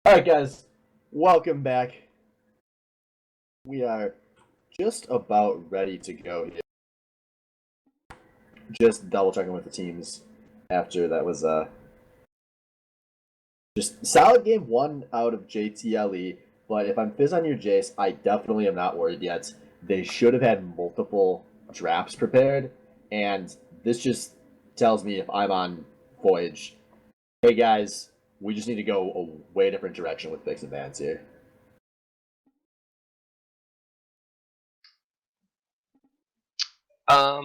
Alright guys, welcome back. We are just about ready to go here. Just double checking with the teams after that was just solid game 1 out of JTLE, but if I'm Fizz on your Jace, I definitely am not worried yet. They should have had multiple drafts prepared, and this just tells me if I'm on FOYJ, hey guys, we just need to go a way different direction with Fix and Vans here. I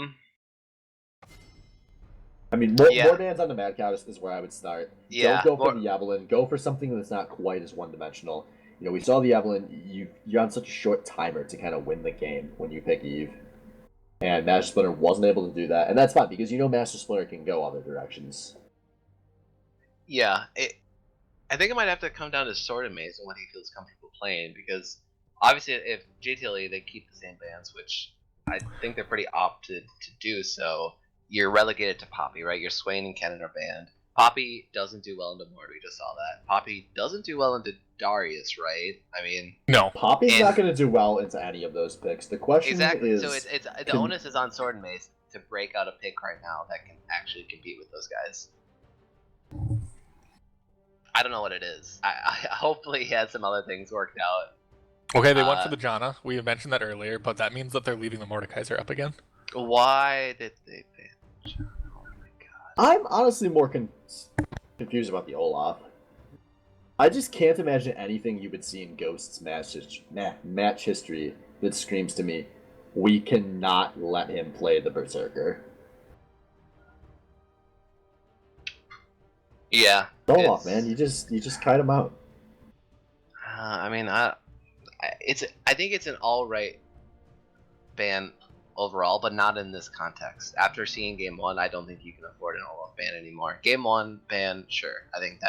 mean, more bans on the Mad Cow is where I would start. Yeah, Don't go for the Evelyn. Go for something that's not quite as one-dimensional. You know, we saw the Evelyn. You're on such a short timer to kind of win the game when you pick Eve. And Master Splinter wasn't able to do that. And that's fine, because you know Master Splinter can go other directions. Yeah, I think it might have to come down to Sword and Maze and what he feels comfortable playing, because obviously if JTLE, they keep the same bans, which I think they're pretty opted to do so, you're relegated to Poppy, right? Your Swain and Kennen are banned. Poppy doesn't do well into Mord, we just saw that. Poppy doesn't do well into Darius, right? I mean... No. Poppy's not going to do well into any of those picks. The question is... So it's the onus is on Sword and Maze to break out a pick right now that can actually compete with those guys. I don't know what it is. I hopefully he has some other things worked out. Okay, they went for the Janna. We mentioned that earlier, but that means that they're leaving the Mordekaiser up again. Why did they ban Janna? Oh my god. I'm honestly more confused about the Olaf. I just can't imagine anything you would see in Ghost's match history that screams to me, we cannot let him play the Berserker. Yeah. Olaf, man, you just kite him out. I mean, I think it's an alright ban overall, but not in this context. After seeing Game 1, I don't think you can afford an Olaf ban anymore. Game 1 ban, sure. I think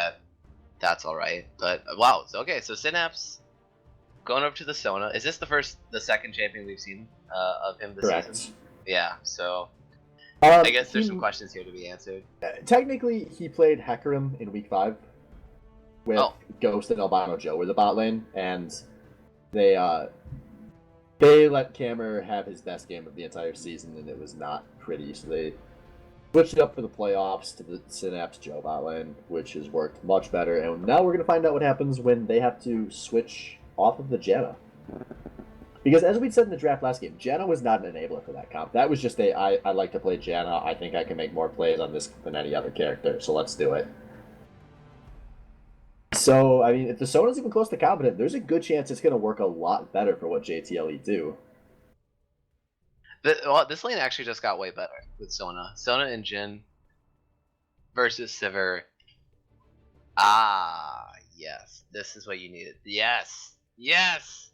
that's alright. But wow, okay, so Synapse going up to the Sona. Is this the second champion we've seen of him this season? Yeah, so I guess there's some questions here to be answered. Technically, he played Hecarim in Week 5 with Ghost and Albino Joe were the bot lane, and they let Camer have his best game of the entire season, and it was not pretty, so they switched it up for the playoffs to the Synapse Joe bot lane, which has worked much better, and now we're going to find out what happens when they have to switch off of the Janna. Because as we said in the draft last game, Janna was not an enabler for that comp. That was just I like to play Janna. I think I can make more plays on this than any other character, so let's do it. So, I mean, if the Sona's even close to competent, there's a good chance it's going to work a lot better for what JTLE do. Well, this lane actually just got way better with Sona. Sona and Jhin versus Sivir. Ah, yes. This is what you needed. Yes! Yes!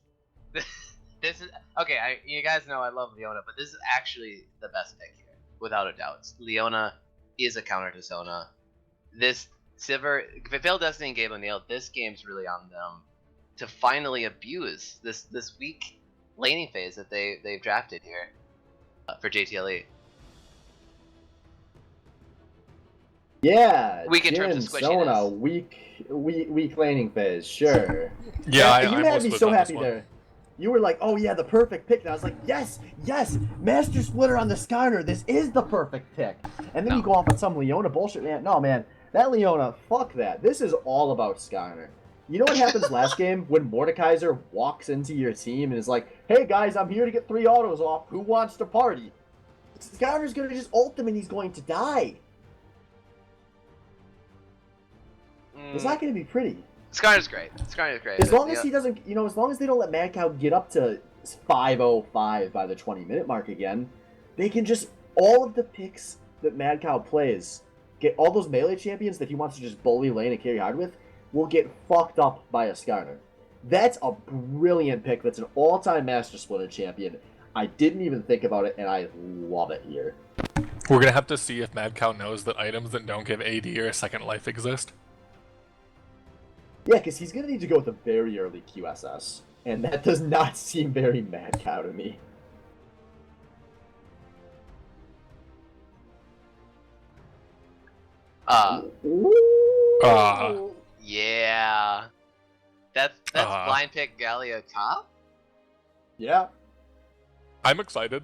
This is okay. You guys know I love Leona, but this is actually the best pick here, without a doubt. Leona is a counter to Sona. This Sivir, if it failed Destiny and Gabe O'Neill, this game's really on them to finally abuse this weak laning phase that they've drafted here for JTLE. Yeah, weak in terms of squishiness. Sona, weak laning phase, sure. Yeah, you had me so happy there. You were like, oh yeah, the perfect pick. And I was like, yes, Master Splitter on the Skarner. This is the perfect pick. And then you go off on some Leona bullshit, man. No, man, that Leona, fuck that. This is all about Skarner. You know what happens last game when Mordekaiser walks into your team and is like, hey guys, I'm here to get 3 autos off. Who wants to party? Skarner's going to just ult him and he's going to die. It's not going to be pretty. Skarner's great. As long as he doesn't, as long as they don't let Mad Cow get up to 5:05 by the 20-minute mark again, they can just, all of the picks that Mad Cow plays, get all those melee champions that he wants to just bully lane and carry hard with, will get fucked up by a Skarner. That's a brilliant pick. That's an all-time Master Splinter champion. I didn't even think about it, and I love it here. We're going to have to see if Mad Cow knows that items that don't give AD or a second life exist. Yeah, because he's going to need to go with a very early QSS, and that does not seem very Mad Cow to me. Yeah. That's blind pick Galio top? Yeah. I'm excited.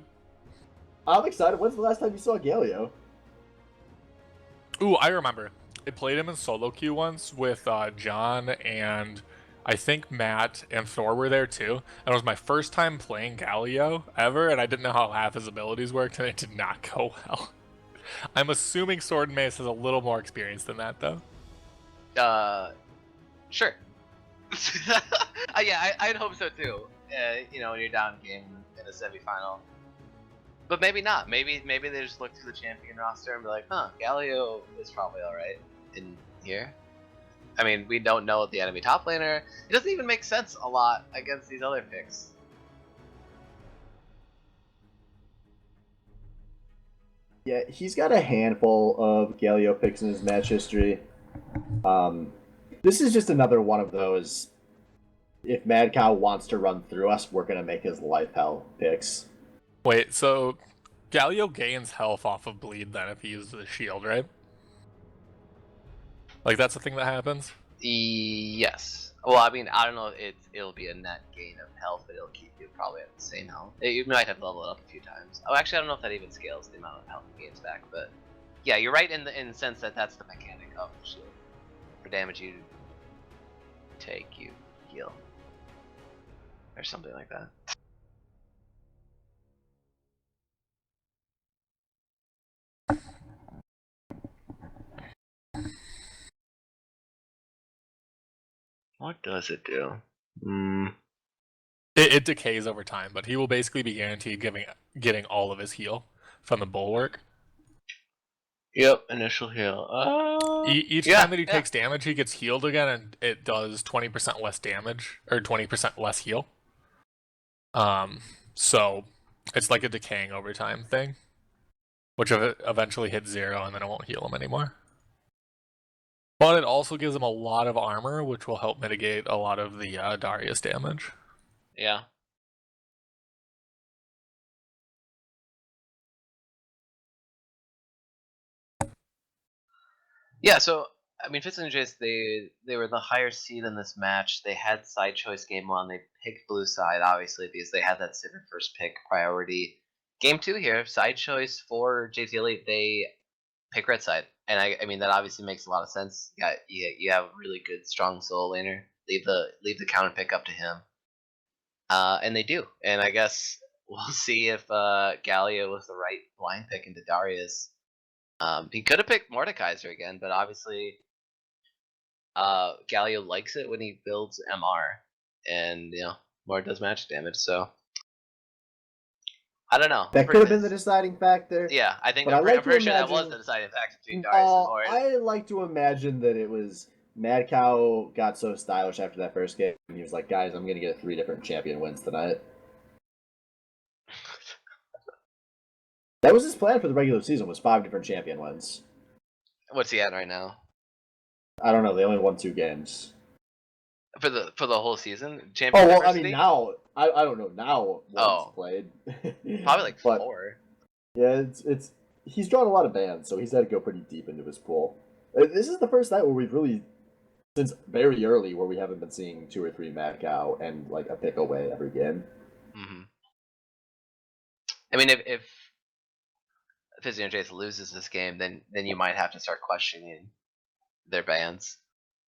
I'm excited. When's the last time you saw Galio? Ooh, I remember. I played him in solo queue once with John and I think Matt and Thor were there too. And it was my first time playing Galio ever, and I didn't know how half his abilities worked, and it did not go well. I'm assuming Sword and Mace has a little more experience than that, though. Sure. Yeah, I'd hope so too. When you're down game in a semifinal. But maybe not. Maybe they just look through the champion roster and be like, huh, Galio is probably alright in here. I mean, we don't know the enemy top laner. It doesn't even make sense a lot against these other picks. Yeah, he's got a handful of Galio picks in his match history. This is just another one of those, if Mad Cow wants to run through us, we're going to make his life hell picks. Wait, so Galio gains health off of bleed then if he uses the shield, right? Like, that's the thing that happens? Yes. Well, I mean, I don't know. It'll be a net gain of health, but it'll keep you probably at the same health. You might have to level it up a few times. Oh, actually, I don't know if that even scales the amount of health it gains back. But yeah, you're right in the sense that that's the mechanic of the shield. For damage you take, you heal, or something like that. What does it do? It decays over time, but he will basically be guaranteed getting all of his heal from the bulwark. Yep, initial heal. Each time that he takes damage, he gets healed again, and it does 20% less damage, or 20% less heal. So it's like a decaying over time thing, which eventually hits 0, and then it won't heal him anymore. But it also gives him a lot of armor, which will help mitigate a lot of the Darius damage. Yeah. Yeah, so I mean, Fitz and Jace, they were the higher seed in this match. They had side choice game 1. They picked blue side, obviously, because they had that Cinder first pick priority. Game 2 here, side choice for JTLE, they pick red side. And I mean, that obviously makes a lot of sense. You have a really good, strong solo laner. Leave the counter pick up to him. And they do. And I guess we'll see if Galio was the right blind pick into Darius. He could have picked Mordekaiser again, but obviously Galio likes it when he builds MR, and more does magic damage. So I don't know. That could have been the deciding factor. Yeah, I think I'm pretty sure that was the deciding factor between Darius and Mord. I like to imagine that it was Mad Cow got so stylish after that first game, and he was like, "Guys, I'm gonna get 3 different champion wins tonight." That was his plan for the regular season, was 5 different champion wins. What's he at right now? I don't know. They only won 2 games. For the whole season? Champion University? I mean, now, I don't know now what he's played. Probably like 4. Yeah, it's he's drawn a lot of bans, so he's had to go pretty deep into his pool. This is the first night where we've really, since very early, where we haven't been seeing 2 or 3 Mad Cow and like a pick away every game. Mm-hmm. I mean, if Fizzy and Jace loses this game, then you might have to start questioning their bans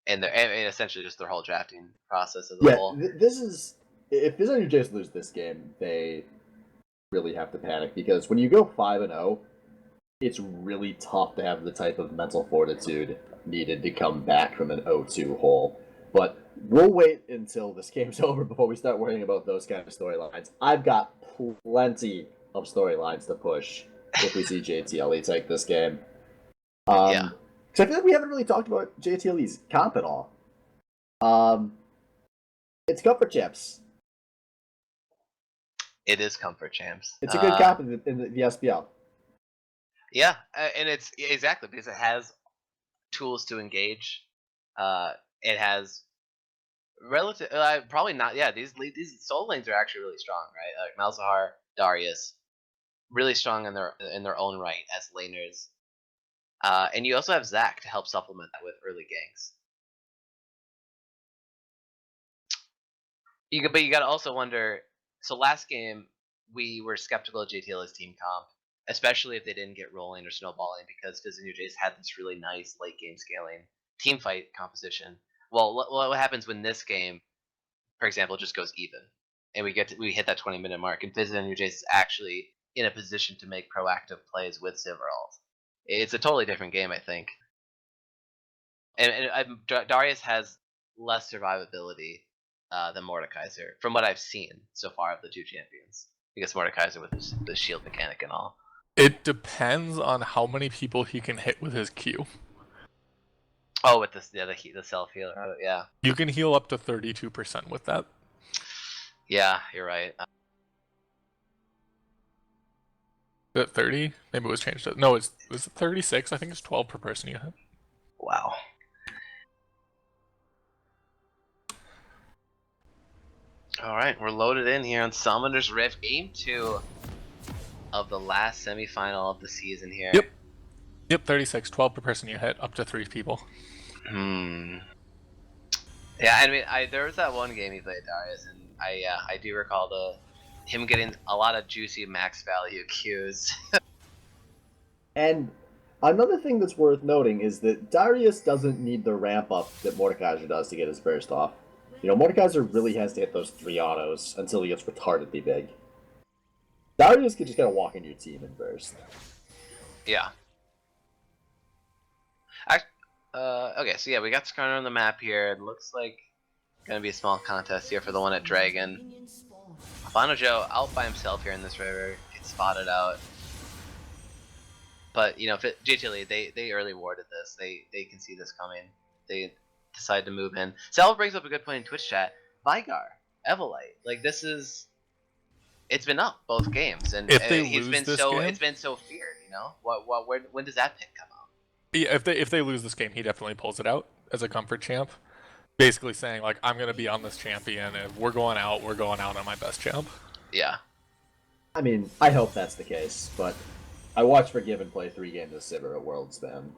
and essentially just their whole drafting process as a whole. This is, if Fizzy and Jace lose this game, they really have to panic, because when you go 5-0, it's really tough to have the type of mental fortitude needed to come back from an 0-2 hole. But we'll wait until this game's over before we start worrying about those kind of storylines. I've got plenty of storylines to push if we see JTLE take this game. Because I feel like we haven't really talked about JTLE's comp at all. It's Comfort Champs. It is Comfort Champs. It's a good comp in the SBL. Yeah, and it's exactly because it has tools to engage. It has relative, probably not. Yeah, these solo lanes are actually really strong, right? Like Malzahar, Darius, really strong in their own right as laners. And you also have Zac to help supplement that with early ganks. But you gotta also wonder. So last game we were skeptical of JTL's team comp, especially if they didn't get rolling or snowballing, because FizzNJ New Jays had this really nice late game scaling team fight composition. Well, what happens when this game, for example, just goes even, and we hit that 20-minute mark, and FizzNJ New Jays is actually in a position to make proactive plays with Silveralt. It's a totally different game, I think. And Darius has less survivability than Mordekaiser, from what I've seen so far of the two champions. Because Mordekaiser with the shield mechanic and all. It depends on how many people he can hit with his Q. Oh, with the self healer, yeah. You can heal up to 32% with that. Yeah, you're right. Is it 30? Maybe it was changed. No, was it 36? I think it's 12 per person you hit. Wow. Alright, we're loaded in here on Summoner's Rift, Game 2 of the last semifinal of the season here. Yep, 36, 12 per person you hit, up to 3 people. Yeah, I mean, there was that one game he played Darius, and I do recall him getting a lot of juicy max value Qs. And another thing that's worth noting is that Darius doesn't need the ramp up that Mordekaiser does to get his burst off. You know, Mordekaiser really has to hit those 3 autos until he gets retardedly big. Darius can just kind of walk into your team and burst. Yeah. Okay, so yeah, we got Skarner on the map here. It looks like gonna be a small contest here for the one at Dragon. Albino Joe out by himself here in this river. Gets spotted out. But, you know, JTLE, they early warded this. They can see this coming. They decide to move in. Sal brings up a good point in Twitch chat. Vigar, Evolite, like this is, it's been up both games, and If they it's lose been this so game, it's been so feared. You know, when does that pick come out? Yeah, if they lose this game, he definitely pulls it out as a comfort champ. Basically saying like, I'm gonna be on this champion, and we're going out on my best champ. Yeah. I mean, I hope that's the case, but I watched Forgiven play 3 games of Sivir at Worlds, man.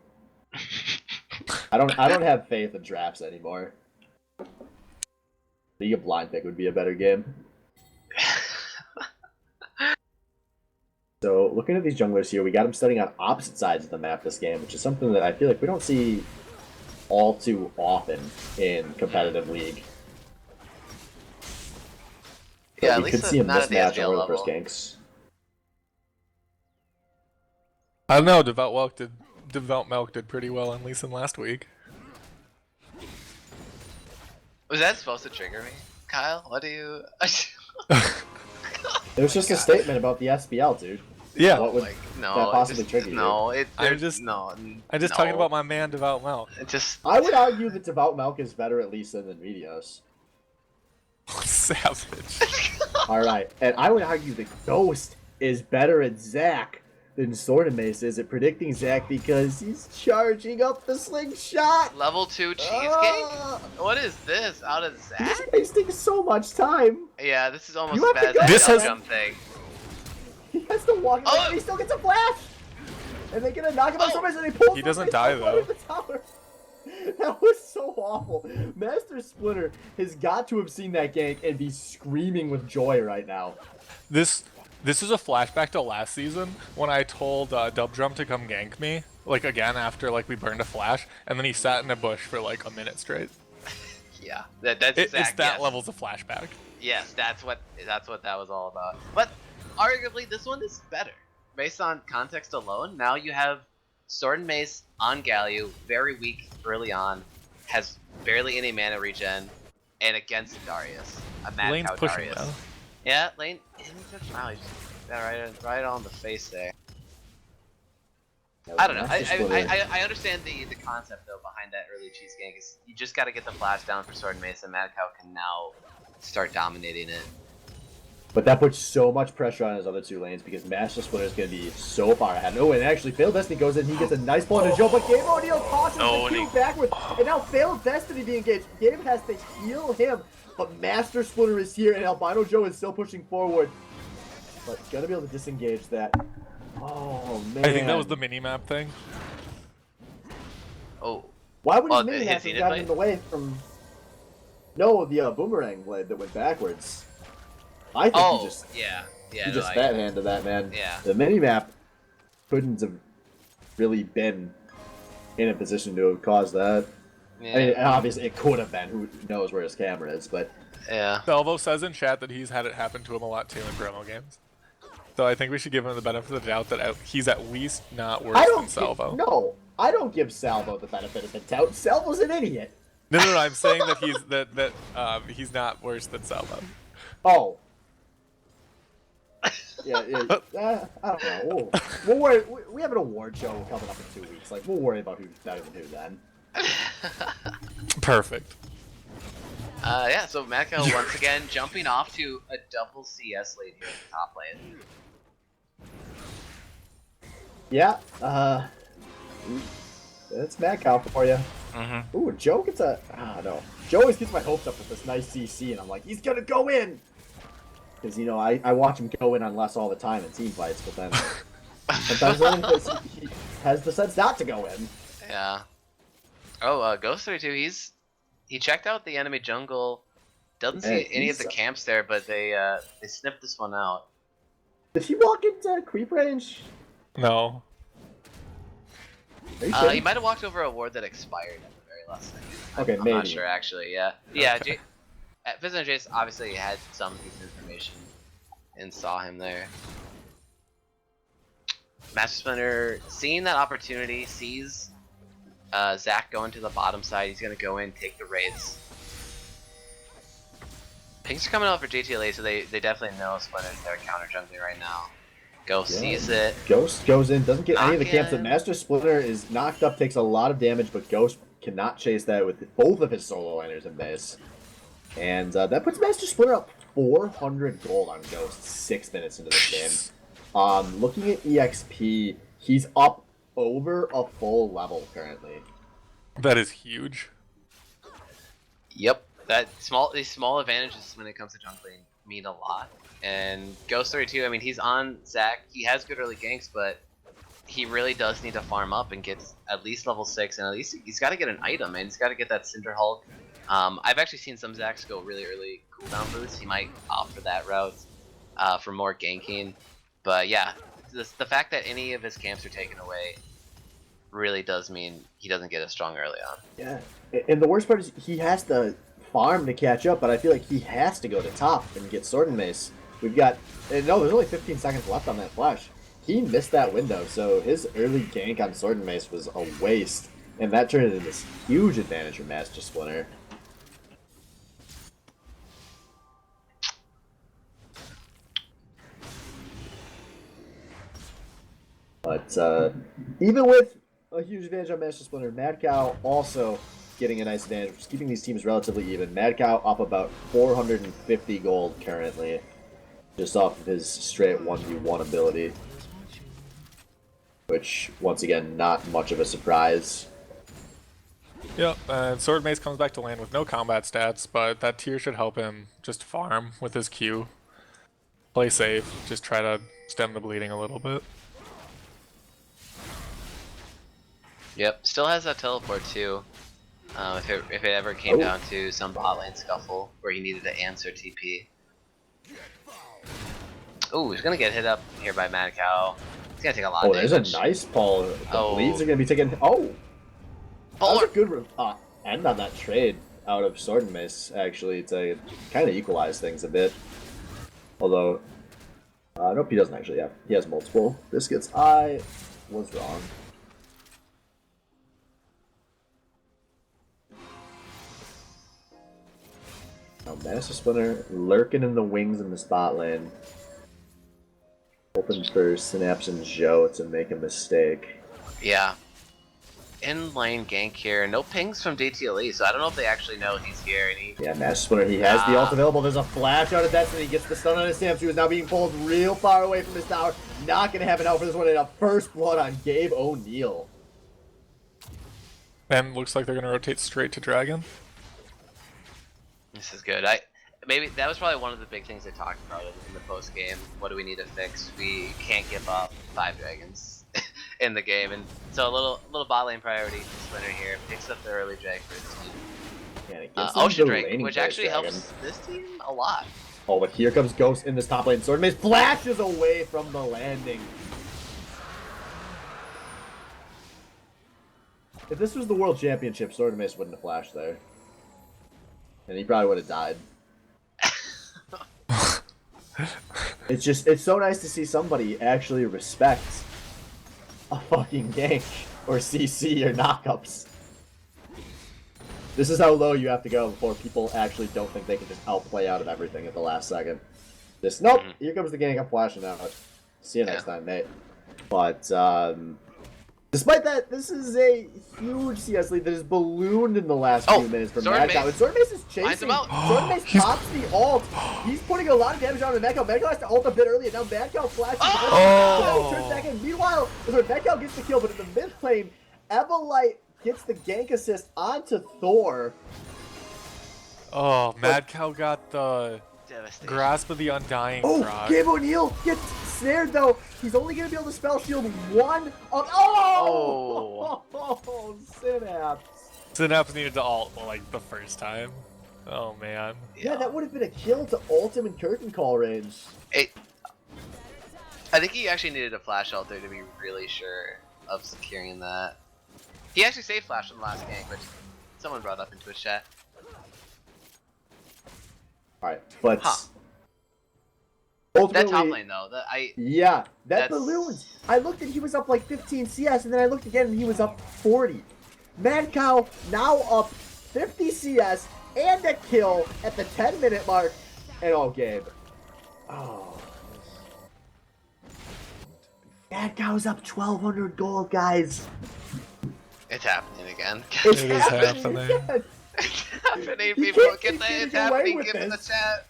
I don't have faith in drafts anymore. League of Blind Pick would be a better game. So, looking at these junglers here, we got them starting on opposite sides of the map this game, which is something that I feel like we don't see all too often in competitive League. So yeah, at we least could see a not at the mismatch SBL over the level. first ganks. I don't know. Devout Milk did pretty well on Lee Sin last week. Was that supposed to trigger me, Kyle? What do you? It was just a statement about the SBL, dude. Yeah. What would Like, that no, possibly trigger you? no, I'm just talking about my man Devout Milk. It just. I would argue that Devout Milk is better at Lee Sin than Medios. Savage. Alright, and I would argue that Ghost is better at Zac than Sword and Mace is at predicting Zac because he's charging up the slingshot! Level 2 cheesecake? What is this? Out of Zac? He's wasting so much time! Yeah, this is almost You as have to bad go. as This that has- jump thing. He has to walk Oh! and he still gets a flash! And they get a knock him out Oh! so much and he pulls He the doesn't face die, up under though. the tower. That was so awful. Master Splinter has got to have seen that gank and be screaming with joy right now. This is a flashback to last season when I told Dub Drum to come gank me, like again after like we burned a flash, and then he sat in a bush for like a minute straight. Yeah, that's It's Zac, that yes. level's of flashback. Yes, that's what that was all about. But arguably, this one is better based on context alone. Now you have Sword and Mace on Galio, very weak early on, has barely any mana regen, and against Darius, a mad Lane's cow pushing Darius. though. Yeah, Lane. Wow, he just got right on the face there. I don't know. Master Splinter. I understand the concept though behind that early cheese gank. Is you just got to get the flash down for Sword and Mace, and Mad Cow can now start dominating it. But that puts so much pressure on his other 2 lanes because Master Splinter is going to be so far ahead. Oh, and actually, Failed Destiny goes in. He gets a nice ball to Joe, but Gabe O'Neal tosses the Q backwards. And now Failed Destiny being engaged. Gabe has to heal him, but Master Splinter is here, and Albino Joe is still pushing forward. But going to be able to disengage that. Oh, man. I think that was the mini-map thing. Oh, Why would Oh, his mini his have Zenith gotten Blade? in the way from... No, the boomerang blade that went backwards. I think Oh, he just yeah. he just fat handed that, man. Yeah. The minimap couldn't have really been in a position to have caused that. Yeah. I mean, obviously it could have been. Who knows where his camera is, but Yeah. Salvo says in chat that he's had it happen to him a lot too in promo games. So I think we should give him the benefit of the doubt that he's at least not worse than Salvo. No, I don't give Salvo the benefit of the doubt. Salvo's an idiot. No, I'm saying that he's not worse than Salvo. Oh. Yeah, I don't know. We'll worry. We have an award show coming up in 2 weeks. Like, we'll worry about who's better than who then. Perfect. Yeah, so Mako once again jumping off to a double CS lead here in the top lane. Yeah, that's Mad Cow for you. Mm-hmm. Ooh, Joe gets a... no. Joe always gets my hopes up with this nice CC, and I'm like, he's gonna go in! Because, you know, I watch him go in on less all the time in team fights, but then... sometimes he has the sense not to go in. Yeah. Oh, Ghost 32, he checked out the enemy jungle. Doesn't see any of the camps there, but they sniffed this one out. Did he walk into creep range? No. He might have walked over a ward that expired at the very last second. Okay, I'm maybe. not sure actually. Yeah. Yeah. Okay. Fizz and Jace obviously had some piece of information and saw him there. Master Splinter seeing that opportunity, sees Zach going to the bottom side. He's gonna go in, take the raids. Pings are coming out for JTLE, so they definitely know Splinter's their counter jungling right now. Ghost sees it. Ghost goes in, doesn't get any of the camps. in. Master Splinter is knocked up, takes a lot of damage, but Ghost cannot chase that with both of his solo liners in base. And that puts Master Splinter up 400 gold on Ghost 6 minutes into this game. Looking at EXP, he's up over a full level currently. That is huge. Yep. These small advantages when it comes to jungling mean a lot. And Ghost 32, I mean, he's on Zach. He has good early ganks, but he really does need to farm up and get at least level 6, and at least he's got to get an item, and he's got to get that Cinder Hulk. I've actually seen some Zacks go really early cooldown boosts. He might opt for that route for more ganking. But yeah, the fact that any of his camps are taken away really does mean he doesn't get as strong early on. Yeah, and the worst part is he has to farm to catch up, but I feel like he has to go to top and get Sword and Mace. We've got... No, there's only 15 seconds left on that flash. He missed that window, so his early gank on Sword and Mace was a waste. And that turned into this huge advantage for Master Splinter. But even with a huge advantage on Master Splinter, Mad Cow also getting a nice advantage, just keeping these teams relatively even. Mad Cow up about 450 gold currently, just off of his straight 1v1 ability. Which, once again, not much of a surprise. Yep, and Sword Mace comes back to land with no combat stats, but that tier should help him just farm with his Q. Play safe, just try to stem the bleeding a little bit. Yep, still has that teleport too. If it ever came down to some bot lane scuffle where he needed to answer TP. Ooh, he's gonna get hit up here by Mad Cow. He's gonna take a lot of damage. There's a nice pull. The bleeds are gonna be taken. Oh! That was a good end on that trade out of Sword and Mace, actually, to kind of equalize things a bit. Although, nope, he doesn't actually have. He has multiple biscuits. I was wrong. Now, Master Splinter lurking in the wings in the spot lane. Hoping for Synapse and Joe to make a mistake. Yeah. In lane gank here. No pings from JTLE, so I don't know if they actually know he's here. And yeah, Master Splinter, he has the ult available. There's a flash out of Destiny. He gets the stun on his Synapse, who is now being pulled real far away from his tower. Not going to have it out for this one. And a first blood on Gabe O'Neal. And looks like they're going to rotate straight to Dragon. This is good. Maybe that was probably one of the big things they talked about in the post game. What do we need to fix? We can't give up 5 dragons in the game, and so a little bot lane priority for Splinter here. Picks up the early drag for his team. And it gives them Ocean the Drake, laning which phase actually dragon. helps this team a lot. Oh, but here comes Ghost in this top lane. Sword Mace flashes away from the landing. If this was the World Championship, Sword Mace wouldn't have flashed there. And he probably would have died. It's so nice to see somebody actually respect a fucking gank or CC or knockups. This is how low you have to go before people actually don't think they can just outplay out of everything at the last second. Just, nope, here comes the gank, I'm flashing out. See you next time, mate. But, despite that, this is a huge CS lead that has ballooned in the last few minutes from Mad Cow. And Sword Mace is chasing. Sword Mace pops the ult. He's putting a lot of damage on the Mad Cow. Mad Cow has to ult a bit early, and now Mad Cow flashes. He turns back in. Meanwhile, Mad Cow gets the kill, but in the mid lane, Evolite gets the gank assist onto Thor. Oh, Mad Cow got the Grasp of the Undying proc. Gabe O'Neal gets snared though. He's only gonna be able to spell shield one of. Synapse. Synapse needed to ult like the first time. Oh man. Yeah, that would have been a kill to ult him in curtain call range. I think he actually needed a flash ult there to be really sure of securing that. He actually saved flash in the last gank, which someone brought up in Twitch chat. Alright, but that top lane though, that balloons. I looked and he was up like 15 CS, and then I looked again and he was up 40. Mad Cow now up 50 CS and a kill at the 10-minute mark. And Gabe. Mad Cow's up 1,200 gold, guys. It's happening again. It is happening. Again. It's happening, people. Get that. It's happening. Give me the chat.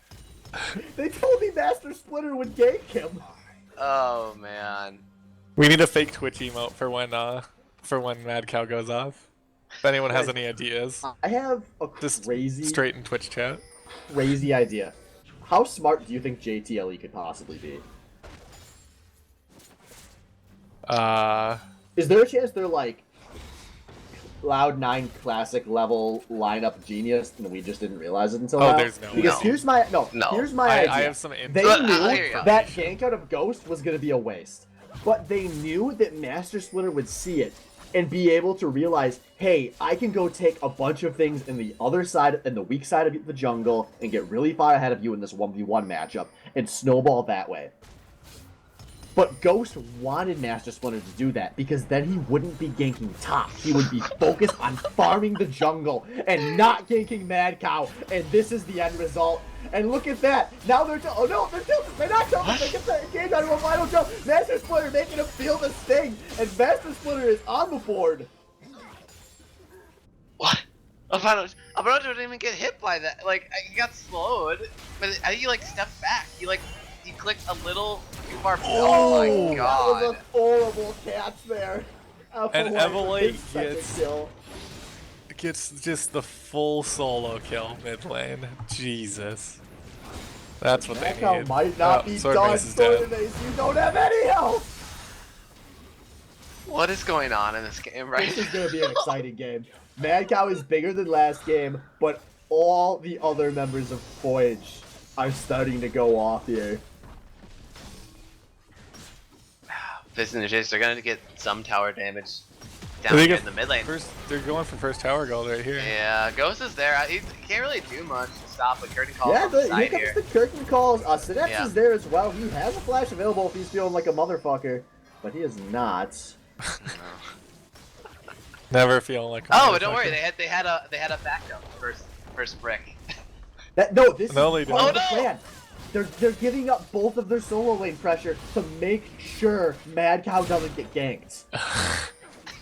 They told me Master Splitter would gank him. Oh man. We need a fake Twitch emote for when Mad Cow goes off. If anyone has any ideas, I have a just crazy, straight in Twitch chat. Crazy idea. How smart do you think JTLE could possibly be? Is there a chance they're like Cloud9 classic level lineup genius and we just didn't realize it until now? There's no. Because here's my idea. I have some They insight. knew that gank out of Ghost was gonna be a waste, but they knew that Master Splitter would see it and be able to realize, hey, I can go take a bunch of things in the other side, in the weak side of the jungle, and get really far ahead of you in this 1v1 matchup and snowball that way. But Ghost wanted Master Splinter to do that because then he wouldn't be ganking top. He would be focused on farming the jungle and not ganking Mad Cow. And this is the end result. And look at that. Now they're they're tilted. They're not tilted. They get the game out of a final jump. Master Splinter making him feel the sting. And Master Splinter is on the board. What? Abano didn't even get hit by that. Like, he got slowed, but he like stepped back. He clicked a little too far. Oh my god. That was a horrible catch there. And Evolite gets just the full solo kill mid lane. Jesus. That's what they need. Might not be done. Sword Mace, you don't have any health. What is going on in this game right now? This is going to be an exciting game. Mad Cow is bigger than last game, but all the other members of FOYJ are starting to go off here. Fizz and Jace are gonna get some tower damage down here in the mid lane. They're going for first tower gold right here. Yeah, Ghost is there. He can't really do much to stop a curtain call. Yeah, from the side here comes the curtain calls. Synapse is there as well. He has a flash available if he's feeling like a motherfucker, but he is not. Never feeling like a motherfucker. But don't worry, they had a backup first brick. This is part of the plan. They're giving up both of their solo lane pressure to make sure Mad Cow doesn't get ganked.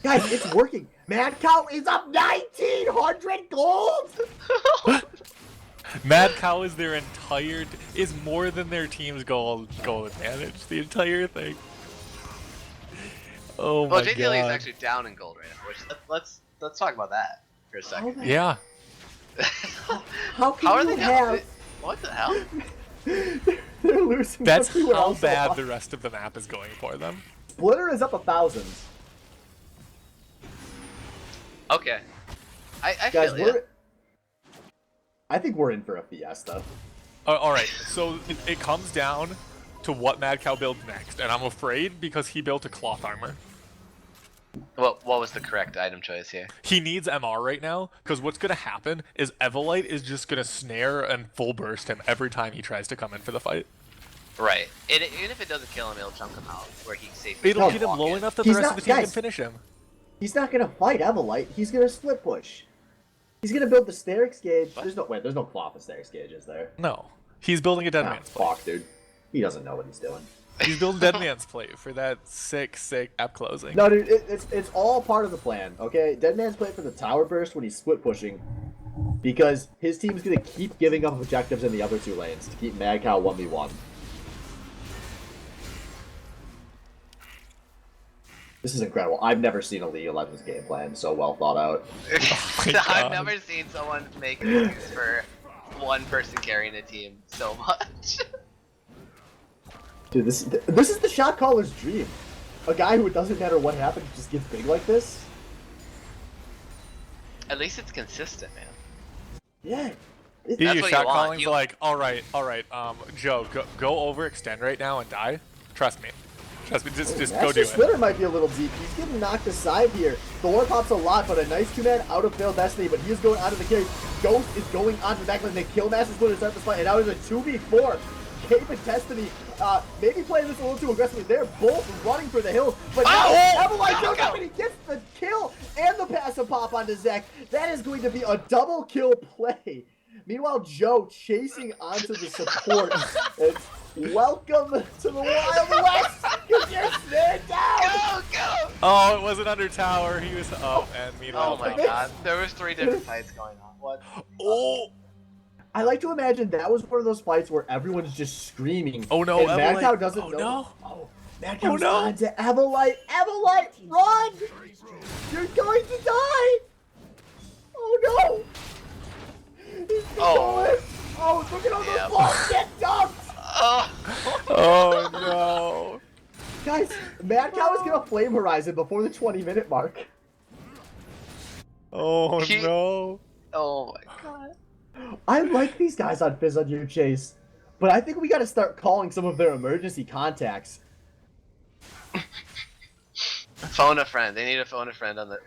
Guys, it's working. Mad Cow is up 1,900 gold. Mad Cow is is more than their team's goal advantage. The entire thing. Oh my god. JTLE is actually down in gold right now. Which let's talk about that for a second. Yeah. How are they down? What the hell? They're losing. That's how bad the rest of the map is going for them. Splitter is up 1,000. Okay. I feel it. I think we're in for a fiesta. All right, so it comes down to what Mad Cow builds next, and I'm afraid because he built a cloth armor. What was the correct item choice here? He needs MR right now, because what's going to happen is Evolite is just going to snare and full burst him every time he tries to come in for the fight. Right. Even if it doesn't kill him, it'll chunk him out, where he safely It'll can get him walk low in. enough that the He's rest not- of the team guys. can finish him. He's not gonna fight Evolite. He's gonna split push. He's gonna build the Sterix gauge. There's no cloth of Sterix gauge, is there? No. He's building a Dead Ah, Man's Plate. fuck, dude. He doesn't know what he's doing. He's building Dead Man's Plate for that sick app closing. No, dude, it's all part of the plan, okay? Dead Man's Plate for the tower burst when he's split pushing, because his team's gonna keep giving up objectives in the other 2 lanes to keep Mad Cow 1v1. This is incredible. I've never seen a League of Legends game plan so well thought out. my God. I've never seen someone make an excuse for one person carrying a team so much. Dude, this is the shot caller's dream. A guy who it doesn't matter what happens just gets big like this. At least it's consistent, man. Yeah. You That's use what shot you want. calling's You- like, all right, Joe, go overextend right now and die. Trust me, just go Master do it. Splitter might be a little deep. He's getting knocked aside here. Thor pops a lot, but a nice 2-man out of Failed Destiny, but he is going onto the carry. Ghost is going onto the backline. They kill Master Splitter to start this fight, and now there's a 2v4. Cape and Destiny maybe playing this a little too aggressively. They're both running for the hills, but now Evolite shows up and he gets the kill and the passive pop onto Zek. That is going to be a double kill play. Meanwhile, Joe chasing onto the support. It's welcome to the Wild West, because you're snared down. Go! Oh, it wasn't under tower. He was up, and meanwhile, Oh my god, there was 3 different fights going on. What? Oh, I like to imagine that was one of those fights where everyone's just screaming. Oh no, and Mad Evolite. Cow doesn't Oh know. no. Oh, Mad Cow's no. on to Evolite. Evolite, run! You're going to die! Oh no! He's going. Oh, look at all Yep. those balls get dumped! Oh, Oh no. Guys, Mad Cow is gonna flame Horizon before the 20-minute mark. Oh He- no. oh my god. I like these guys on Fizz on Your Chase, but I think we gotta start calling some of their emergency contacts. Phone a friend. They need to phone a friend on the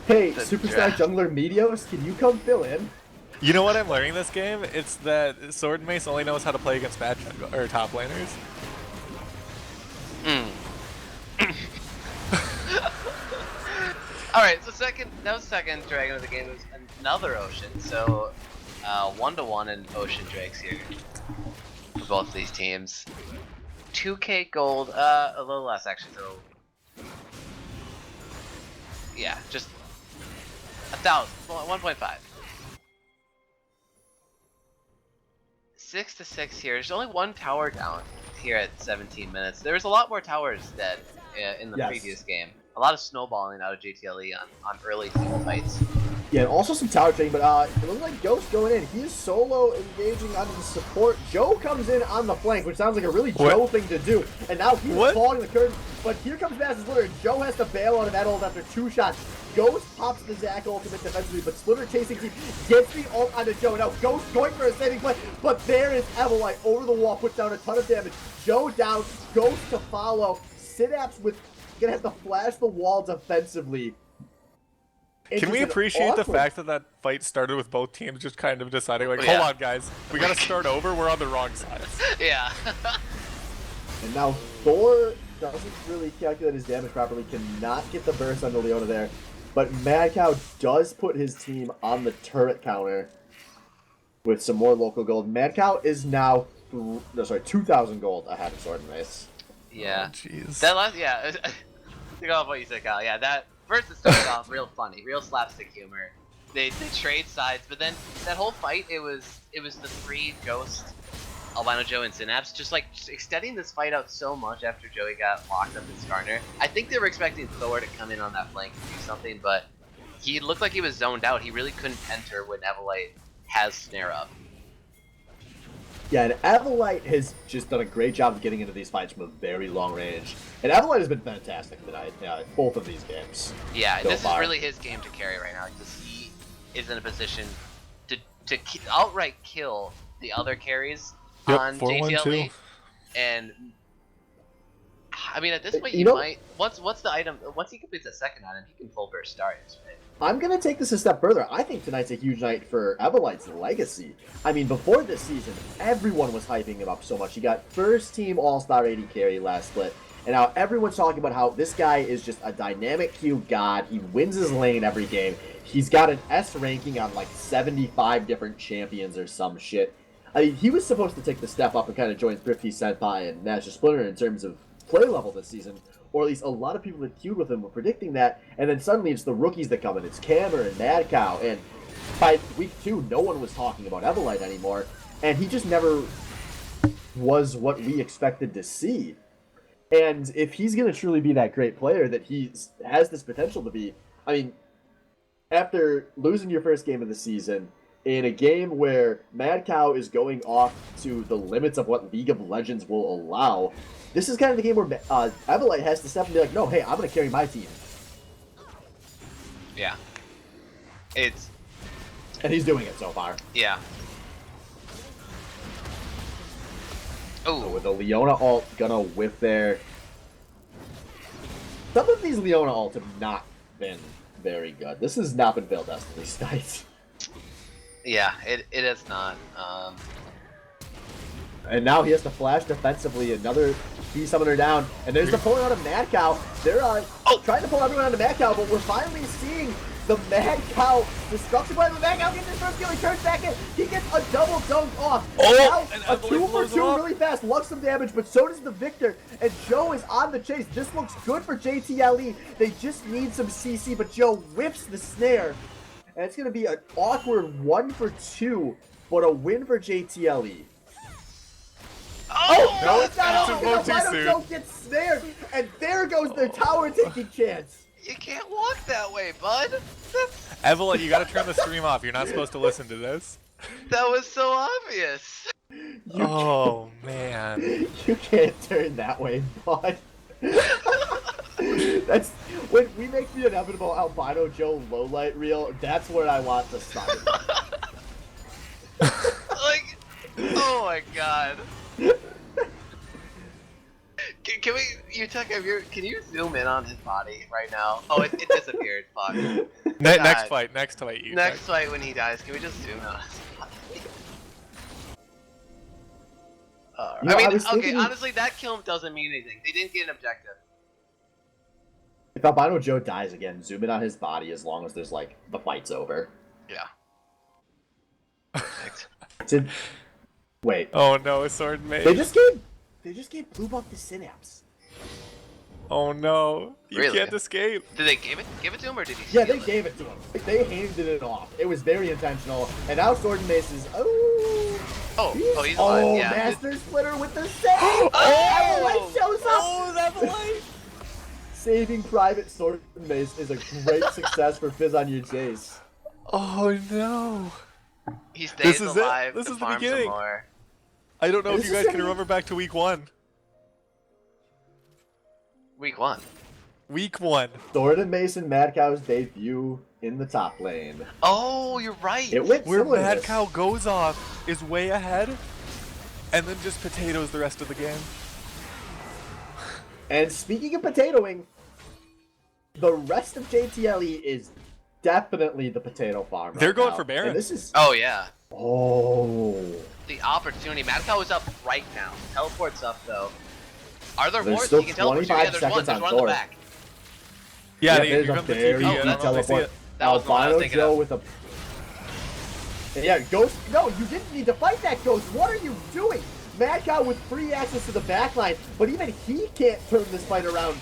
Hey, The Superstar draft. Jungler Medios, can you come fill in? You know what I'm learning this game? It's that Sword Mace only knows how to play against bad or top laners. Alright, so that was second dragon of the game. It was another ocean, so 1-1 in ocean drakes here for both these teams. 2k gold, a little less actually, so yeah, just 1,000, 1.5. 6 to 6 here. There's only one tower down here at 17 minutes. There was a lot more towers dead in the Yes. previous game. A lot of snowballing out of JTLE on early team fights. Yeah, and also some tower trading, but it looks like Ghost going in. He is solo engaging onto the support. Joe comes in on the flank, which sounds like a really What? Joe thing to do. And now he's What? calling the curtain, but here comes Master Splitter, and Joe has to bail out of that ult after 2 shots. Ghost pops the Zac ultimate defensively, but Splitter chasing team gets the ult onto Joe. Now Ghost going for a saving play, but there is Evolite over the wall, puts down a ton of damage. Joe down, Ghost to follow. Synapse with gonna have to flash the wall defensively. It's Can we just an appreciate the awkward- fact that that fight started with both teams just kind of deciding, like, Yeah. hold on, guys, we gotta start over. We're on the wrong side. Yeah. And now Thor doesn't really calculate his damage properly, cannot get the burst on the Leona there. But Mad Cow does put his team on the turret counter with some more local gold. Mad Cow is now 2,000 gold ahead of Sword and Mace. Yeah. Oh, jeez. That last, yeah. To go off what you said, Kyle. Yeah, that first it started off real funny, real slapstick humor. They trade sides, but then that whole fight, it was the 3 Ghost, Albino Joe, and Synapse, just extending this fight out so much after Joey got locked up in Skarner. I think they were expecting Thor to come in on that flank and do something, but he looked like he was zoned out. He really couldn't enter when Evolite has snare up. Yeah, and Evolite has just done a great job of getting into these fights from a very long range. And Evolite has been fantastic tonight, both of these games. Yeah, So this far. is really his game to carry right now because he is in a position to to outright kill the other carries Yep, on 4-1-2. JTLE, and I mean at this point You know- might once the item once he completes a second item, he can full burst Darius, right? I'm going to take this a step further. I think tonight's a huge night for Evolite's legacy. I mean, before this season, everyone was hyping him up so much. He got first team All-Star AD carry last split, and now everyone's talking about how this guy is just a dynamic Q god. He wins his lane every game. He's got an S ranking on like 75 different champions or some shit. I mean, he was supposed to take the step up and kind of join Thrifty, Senpai, and National Splinter in terms of play level this season. Or at least a lot of people that queued with him were predicting that, and then suddenly it's the rookies that come in. It's Cammer and Mad Cow, and by week 2, no one was talking about Evolite anymore, and he just never was what we expected to see. And if he's going to truly be that great player that he has this potential to be, I mean, after losing your first game of the season, in a game where Mad Cow is going off to the limits of what League of Legends will allow, this is kind of the game where Evolite has to step and be like, no, hey, I'm going to carry my team. Yeah. It's... And he's doing it so far. Yeah. So Oh, with the Leona ult gonna whiff there. Some of these Leona ults have not been very good. This has not been Veil Destiny's night. yeah, it is not. And now he has to flash defensively. Another key summoner down. And there's the pulling out of Mad Cow. They're trying to pull everyone out of Mad Cow, but we're finally seeing the Mad Cow destruction play. The Mad Cow gets his first kill. He turns back in. He gets a double dunk off. Oh, now, and a 2 for 2 off. really fast. Lux some damage, but so does the Victor. And Joe is on the chase. This looks good for JTLE. They just need some CC, but Joe whips the snare. And it's going to be an awkward 1 for 2, but a win for JTLE. Oh, no, it's not over because Albino Joe gets snared, and there goes their tower taking chance. You can't walk that way, bud. Evelyn, you gotta turn the stream off. You're not supposed to listen to this. That was so obvious. Oh, man. You can't turn that way, bud. That's when we make the inevitable Albino Joe lowlight reel. That's where I want to start. Like, oh my god. Can we, can you zoom in on his body right now? Oh, it disappeared. Fuck. Next fight, you. Next fight when he dies, can we just zoom in on his body? You know, I mean, was okay, thinking- honestly, that kill doesn't mean anything. They didn't get an objective. If Albino Joe dies again, zoom in on his body as long as there's like the fight's over. Yeah. Wait. Oh no, a sword mage. They just gave blue buff to Synapse. Oh no, you Really? can't escape. Did they give it to him, or did he Yeah, steal they it? gave it to him. They handed it off. It was very intentional. And now Sword and Mace is He's alive, yeah. Master Splitter with the save. Oh! Shows up. Oh, that's light. Saving Private Sword and Mace is a great success for Fizz on your chase. Oh no. He stays This is it. alive This to is the farm some beginning. more. I don't know This if you is guys can gonna be- remember back to week 1. Week 1. Week 1. Sword and Mace and Mad Cow's debut in the top lane. Oh, you're right. It went Where similar to Mad this. Cow goes off is way ahead, and then just potatoes the rest of the game. And speaking of potatoing, the rest of JTLE is definitely the potato farm. They're right going now. for Baron. And this is Oh yeah. The opportunity. Mad Cow is up right now. Teleport's up though. Are there There's more? still He can teleport you. 25 Yeah, there's one. seconds There's on one in the Thor. back. Yeah, there's here a comes the very TP. I deep don't know if they see teleport. it. That was the one I was Albino thinking Joe of. with a. And yeah, Ghost. No, you didn't need to fight that Ghost. What are you doing? Mad Cow with free access to the backline, but even he can't turn this fight around.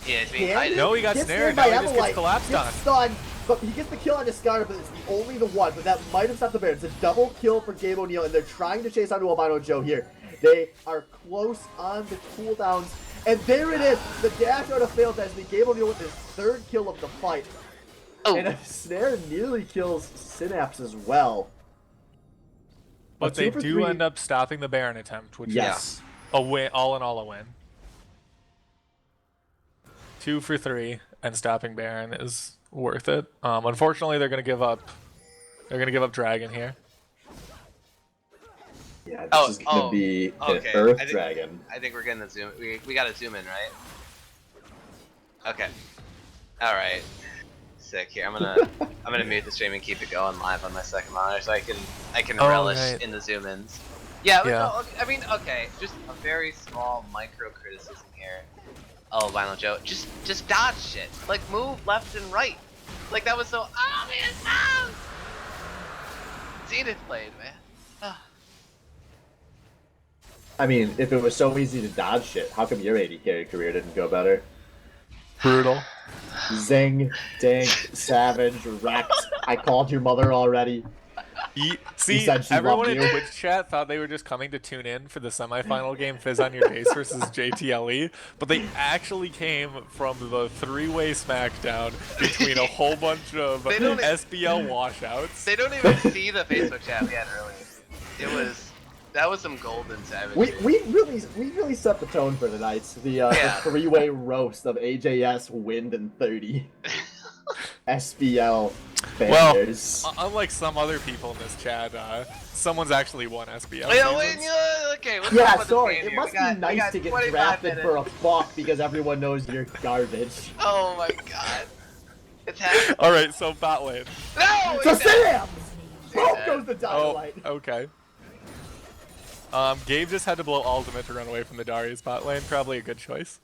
Yeah, it's being Can tied. No, he got Gets snared. by Now he just gets Evolite, collapsed gets on. stunned, but he gets the kill on Discard, but it's only the one. But that might have stopped the Baron. It's a double kill for Gabe O'Neal, and they're trying to chase onto Albino Joe here. They are close on the cooldowns, and there it is. The dash out of failed as the Gabe O'Neal with his third kill of the fight. Oh, And a snare nearly kills Synapse as well. But A they 2 for do 3. end up stopping the Baron attempt, which Yes. is a win, all in all a win. 2 for 3, and stopping Baron is worth it. Unfortunately, they're gonna give up. They're gonna give up Dragon here. Yeah, this Oh, is gonna oh, be an okay. Earth I think- Dragon. I think we're getting the zoom. We gotta zoom in, right? Okay. All right. Sick. Here, I'm gonna mute the stream and keep it going live on my second monitor so I can relish right. in the zoom ins. Yeah. But Yeah. No, I mean, okay. Just a very small micro criticism here. Oh, Violent Joe, just dodge shit. Like move left and right. Like that was so obvious. Ah! Zenith played, man. Ah. I mean, if it was so easy to dodge shit, how come your AD carry career didn't go better? Brutal. Zing, dink, savage, wrecked. I called your mother already. See, said she everyone loved in you. Twitch chat thought they were just coming to tune in for the semifinal game Fizz on your Jace versus JTLE, but they actually came from the three-way smackdown between a whole bunch of They don't- SBL washouts. They don't even see the Facebook chat we had earlier. That was some golden savage. We really set the tone for the night. The three-way roast of AJS, Wind, and 30 SBL bangers. Well, unlike some other people in this chat, someone's actually won SBL. Okay. What's Yeah, up with this sorry. game It here? must We got be nice to get 25 drafted minutes. for a buck because everyone knows you're garbage. Oh my god. It's happening. All right, so bot lane. No! So he's dead. Sam! Boom goes the dynamite. Okay. Gabe just had to blow ultimate to run away from the Darius bot lane. Probably a good choice.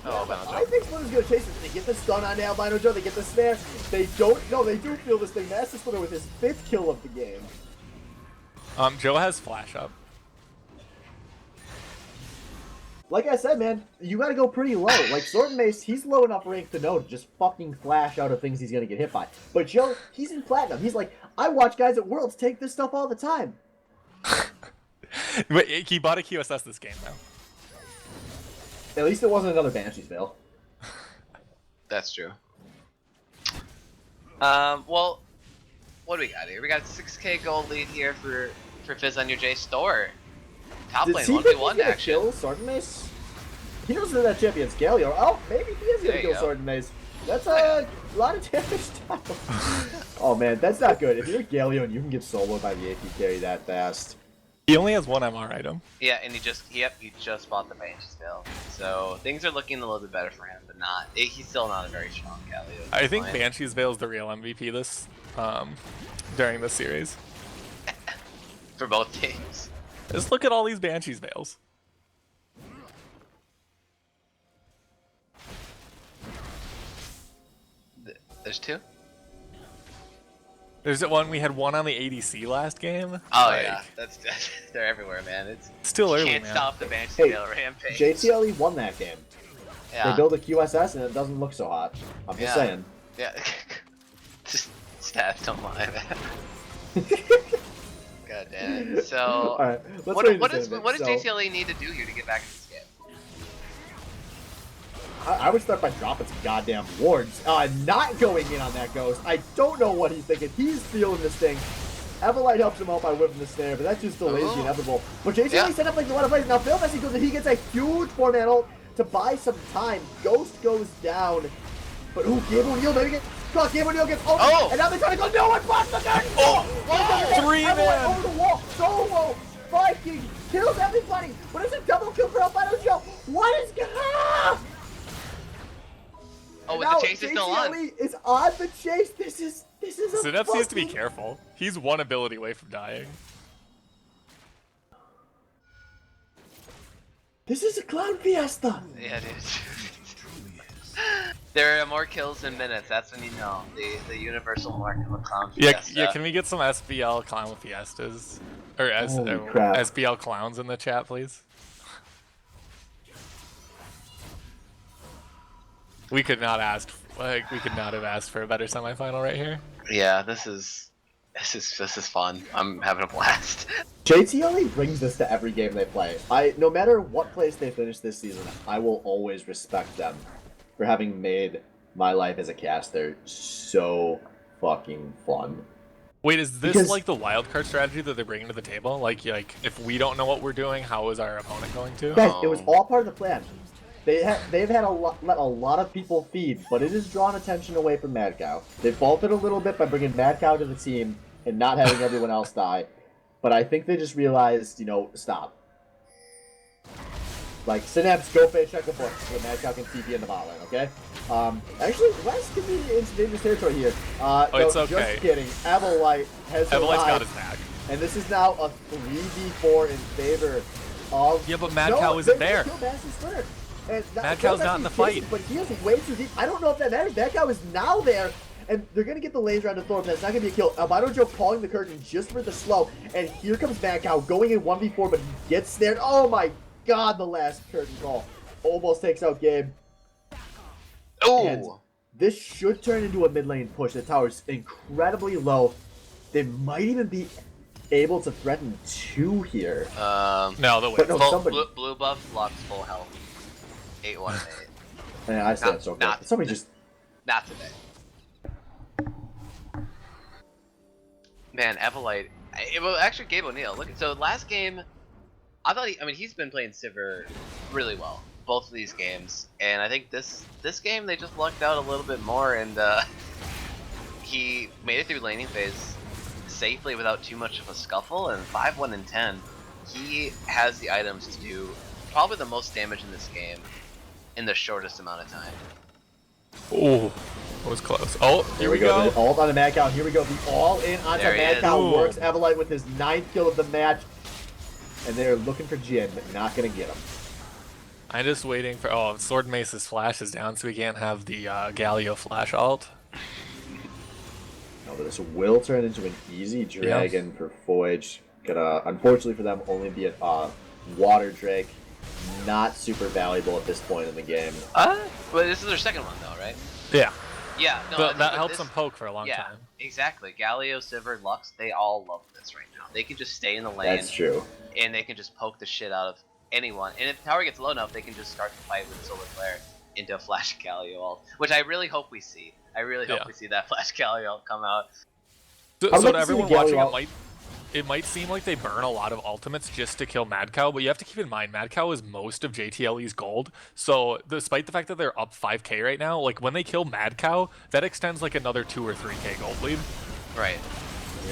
Oh, Violent I Joe. think Splinter's gonna chase it. They get the stun on Albino Joe, they get the snare. They do feel this thing. Master Splinter with his 5th kill of the game. Joe has flash up. Like I said, man, you gotta go pretty low. Like, Sword and Mace, he's low enough rank to know to just fucking flash out of things he's gonna get hit by. But Joe, he's in Platinum. He's like, I watch guys at Worlds take this stuff all the time. But he bought a QSS this game now. At least it wasn't another Banshee's Veil. That's true. Well, what do we got here? We got a 6k gold lead here for Fizz on your J store. Top Does lane he think he's 1v1 gonna action. kill Sword and Mace? He knows that champion's Galio. Oh, maybe he is There gonna you kill go. Sword and Mace. That's a lot of damage time. Oh man, that's not good. If you're Galio and you can get soloed by the AP carry that fast. He only has one MR item. Yeah, and he just bought the bench still. So things are looking a little bit better for him, but he's still not a very strong Galio. I think Banshee's Veil is the real MVP this during this series. For both teams. Just look at all these Banshee's Veils. There's two? There's one, we had one on the ADC last game. Oh Like, yeah, they're everywhere, man. It's Still early, can't man. stop the Banshee Hey, Veil rampage. JTLE won that game. Yeah. They build a QSS and it doesn't look so hot. I'm just saying. Yeah. Just stats don't lie, man. God damn it. So Alright, let's what get into does it. what does So, JTLE need to do here to get back in this game? I would start by dropping some goddamn wards. Not going in on that ghost. I don't know what he's thinking. He's feeling this thing. Everlight helps him out by whipping the snare, but that just delays the inevitable. But JTLE set up like a lot of plays. Now Phil Messi goes and he gets a huge 4-man ult to buy some time. Ghost goes down. But Gabe O'Neal maybe get Gabe O'Neal gets ult. Oh! And now they're trying to go, no one blocks the gun! Oh! Everlight over the wall. Solo. Viking kills everybody. But it's a double kill for Albino Joe. What is going on? Oh, with Now, the chase is still on. JTLE is on the chase. This is a Zenith needs to be fucking- careful. He's one ability away from dying. This is a clown fiesta. Yeah, it is. There are more kills than minutes. That's when you know the universal mark of a clown Yeah, fiesta. yeah. Can we get some SBL clown fiestas or Holy crap. SBL clowns in the chat, please? We could not ask. We could not have asked for a better semifinal right here. Yeah, this is fun. I'm having a blast. JTLE brings this to every game they play. No matter what place they finish this season, I will always respect them for having made my life as a caster so fucking fun. Wait, is this Because- like the wildcard strategy that they're bringing to the table? Like if we don't know what we're doing, how is our opponent going to? Guys, it was all part of the plan. They've had let a lot of people feed, but it has drawn attention away from Mad Cow. They faulted a little bit by bringing Mad Cow to the team and not having everyone else die. but I think they just realized, stop. Like, Synapse, go face check the book so Mad Cow can TP in the bot lane, okay? Actually, West could be into dangerous territory here. It's okay. Just kidding. Evelite has Evelite's got his back. And this is now a 3v4 in favor of... Yeah, but Mad Cow isn't there. Mad Cow's not in the fight. But he is way too deep. I don't know if that matters. Mad Cow is now there. And they're going to get the laser on the Thor, but that's not going to be a kill. Albino Joe calling the curtain just for the slow. And here comes Mad Cow going in 1v4, but he gets there. Oh my god, the last curtain call. Almost takes out Gabe. Oh! This should turn into a mid lane push. The tower's incredibly low. They might even be able to threaten 2 here. No, they'll wait. No, blue buff locks full health. 8-1-8. Yeah, I stand so close. Somebody just... Not today. Man, Evelite. Well, actually, Gabe O'Neill. Look, so last game, I thought he's been playing Sivir really well, both of these games, and I think this game they just lucked out a little bit more, and he made it through laning phase safely without too much of a scuffle, and 5-1 and 10, he has the items to do probably the most damage in this game in the shortest amount of time. Oh. That was close. Oh, here we go. The ult on the Mad Cow. Here we go. The all-in onto Mad Cow works. Evelite with his 9th kill of the match. And they're looking for Jin, but not going to get him. I'm just waiting for... Oh, Sword Mace's flash is down, so we can't have the Galio flash ult. No, but this will turn into an easy dragon for FOYJ. Gonna, unfortunately for them, only be a water drake. Not super valuable at this point in the game. But this is their second one, though, right? Yeah. Yeah, no, but that helps them poke for a long time. Yeah, exactly. Galio, Sivir, Lux, they all love this right now. They can just stay in the lane. That's true. And they can just poke the shit out of anyone. And if the tower gets low enough, they can just start the fight with Solar Flare into a Flash Galio ult, which I really hope we see. I really hope we see that Flash Galio ult come out. So to everyone watching, it might seem like they burn a lot of ultimates just to kill Mad Cow, but you have to keep in mind, Mad Cow is most of JTLE's gold, so despite the fact that they're up 5k right now, like when they kill Mad Cow, that extends like another 2 or 3k gold lead. Right.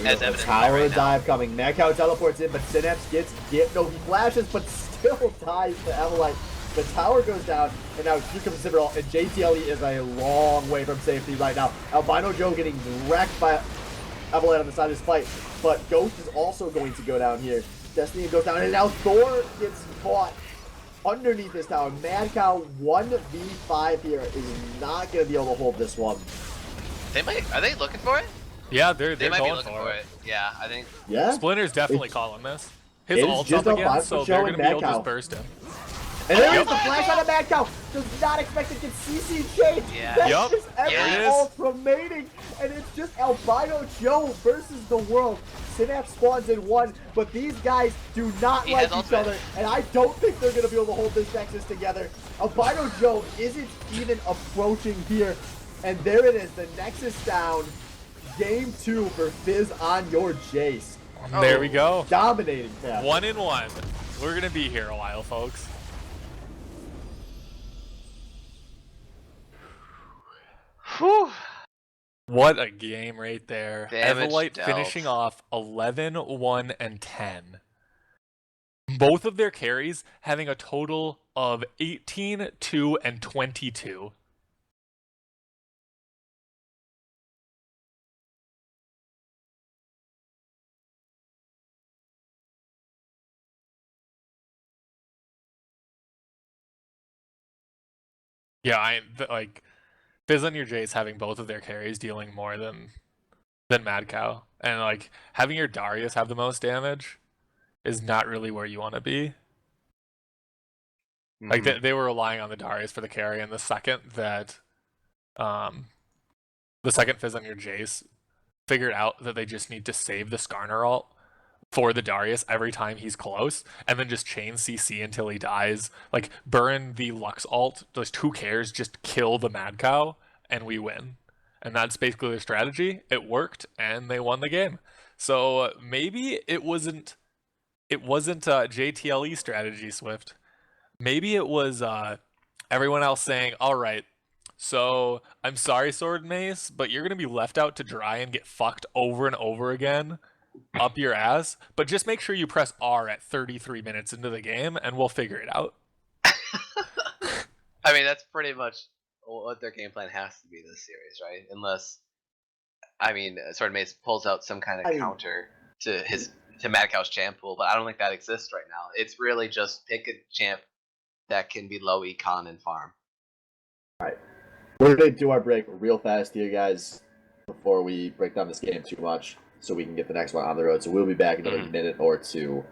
As evident tower dive coming. Mad Cow teleports in, but Synapse gets he flashes, but still dies to Evelite. The tower goes down, and now here comes Sivir, and JTLE is a long way from safety right now. Albino Joe getting wrecked by Evelite on the side of his fight, but Ghost is also going to go down here. Destiny goes down, and now Thor gets caught underneath this tower. Mad Cow 1v5 here is not going to be able to hold this one. They might. Are they looking for it? Yeah, they're might going be looking for it. Yeah, I think. Yeah. Splinter's definitely calling this. His ult's up again, so they're going to be able to just burst him. And there is the flash on the Mad Cow. Does not expect to get CC changed. Yeah. That's just every ult remaining. And it's just Albino Joe versus the world. Synapse spawns in 1, but these guys do not like each other. And I don't think they're going to be able to hold this Nexus together. Albino Joe isn't even approaching here. And there it is, the Nexus down. Game 2 for Fizz on your Jace. There we go. Dominating path. 1-1. We're going to be here a while, folks. Whew. What a game right there. Evelite finishing off 11, 1, and 10. Both of their carries having a total of 18, 2, and 22. Yeah, Fizz on your Jace having both of their carries dealing more than Mad Cow. And like having your Darius have the most damage is not really where you want to be. Mm-hmm. Like they were relying on the Darius for the carry, and the second Fizz on your Jace figured out that they just need to save the Skarner ult for the Darius every time he's close, and then just chain CC until he dies. Like, burn the Lux ult, just who cares, just kill the Mad Cow, and we win. And that's basically their strategy. It worked, and they won the game. So maybe it wasn't JTLE strategy, Swift. Maybe it was everyone else saying, all right, so I'm sorry, Sword Mace, but you're going to be left out to dry and get fucked over and over again up your ass, but just make sure you press R at 33 minutes into the game, and we'll figure it out. I mean, that's pretty much what their game plan has to be this series, right? Unless, I mean, Sword Mace pulls out some kind of counter to Mad Cow's champ pool, but I don't think that exists right now. It's really just pick a champ that can be low econ and farm. All right, we're gonna do our break real fast here, guys, before we break down this game too much, so we can get the next one on the road. So we'll be back in another minute or two.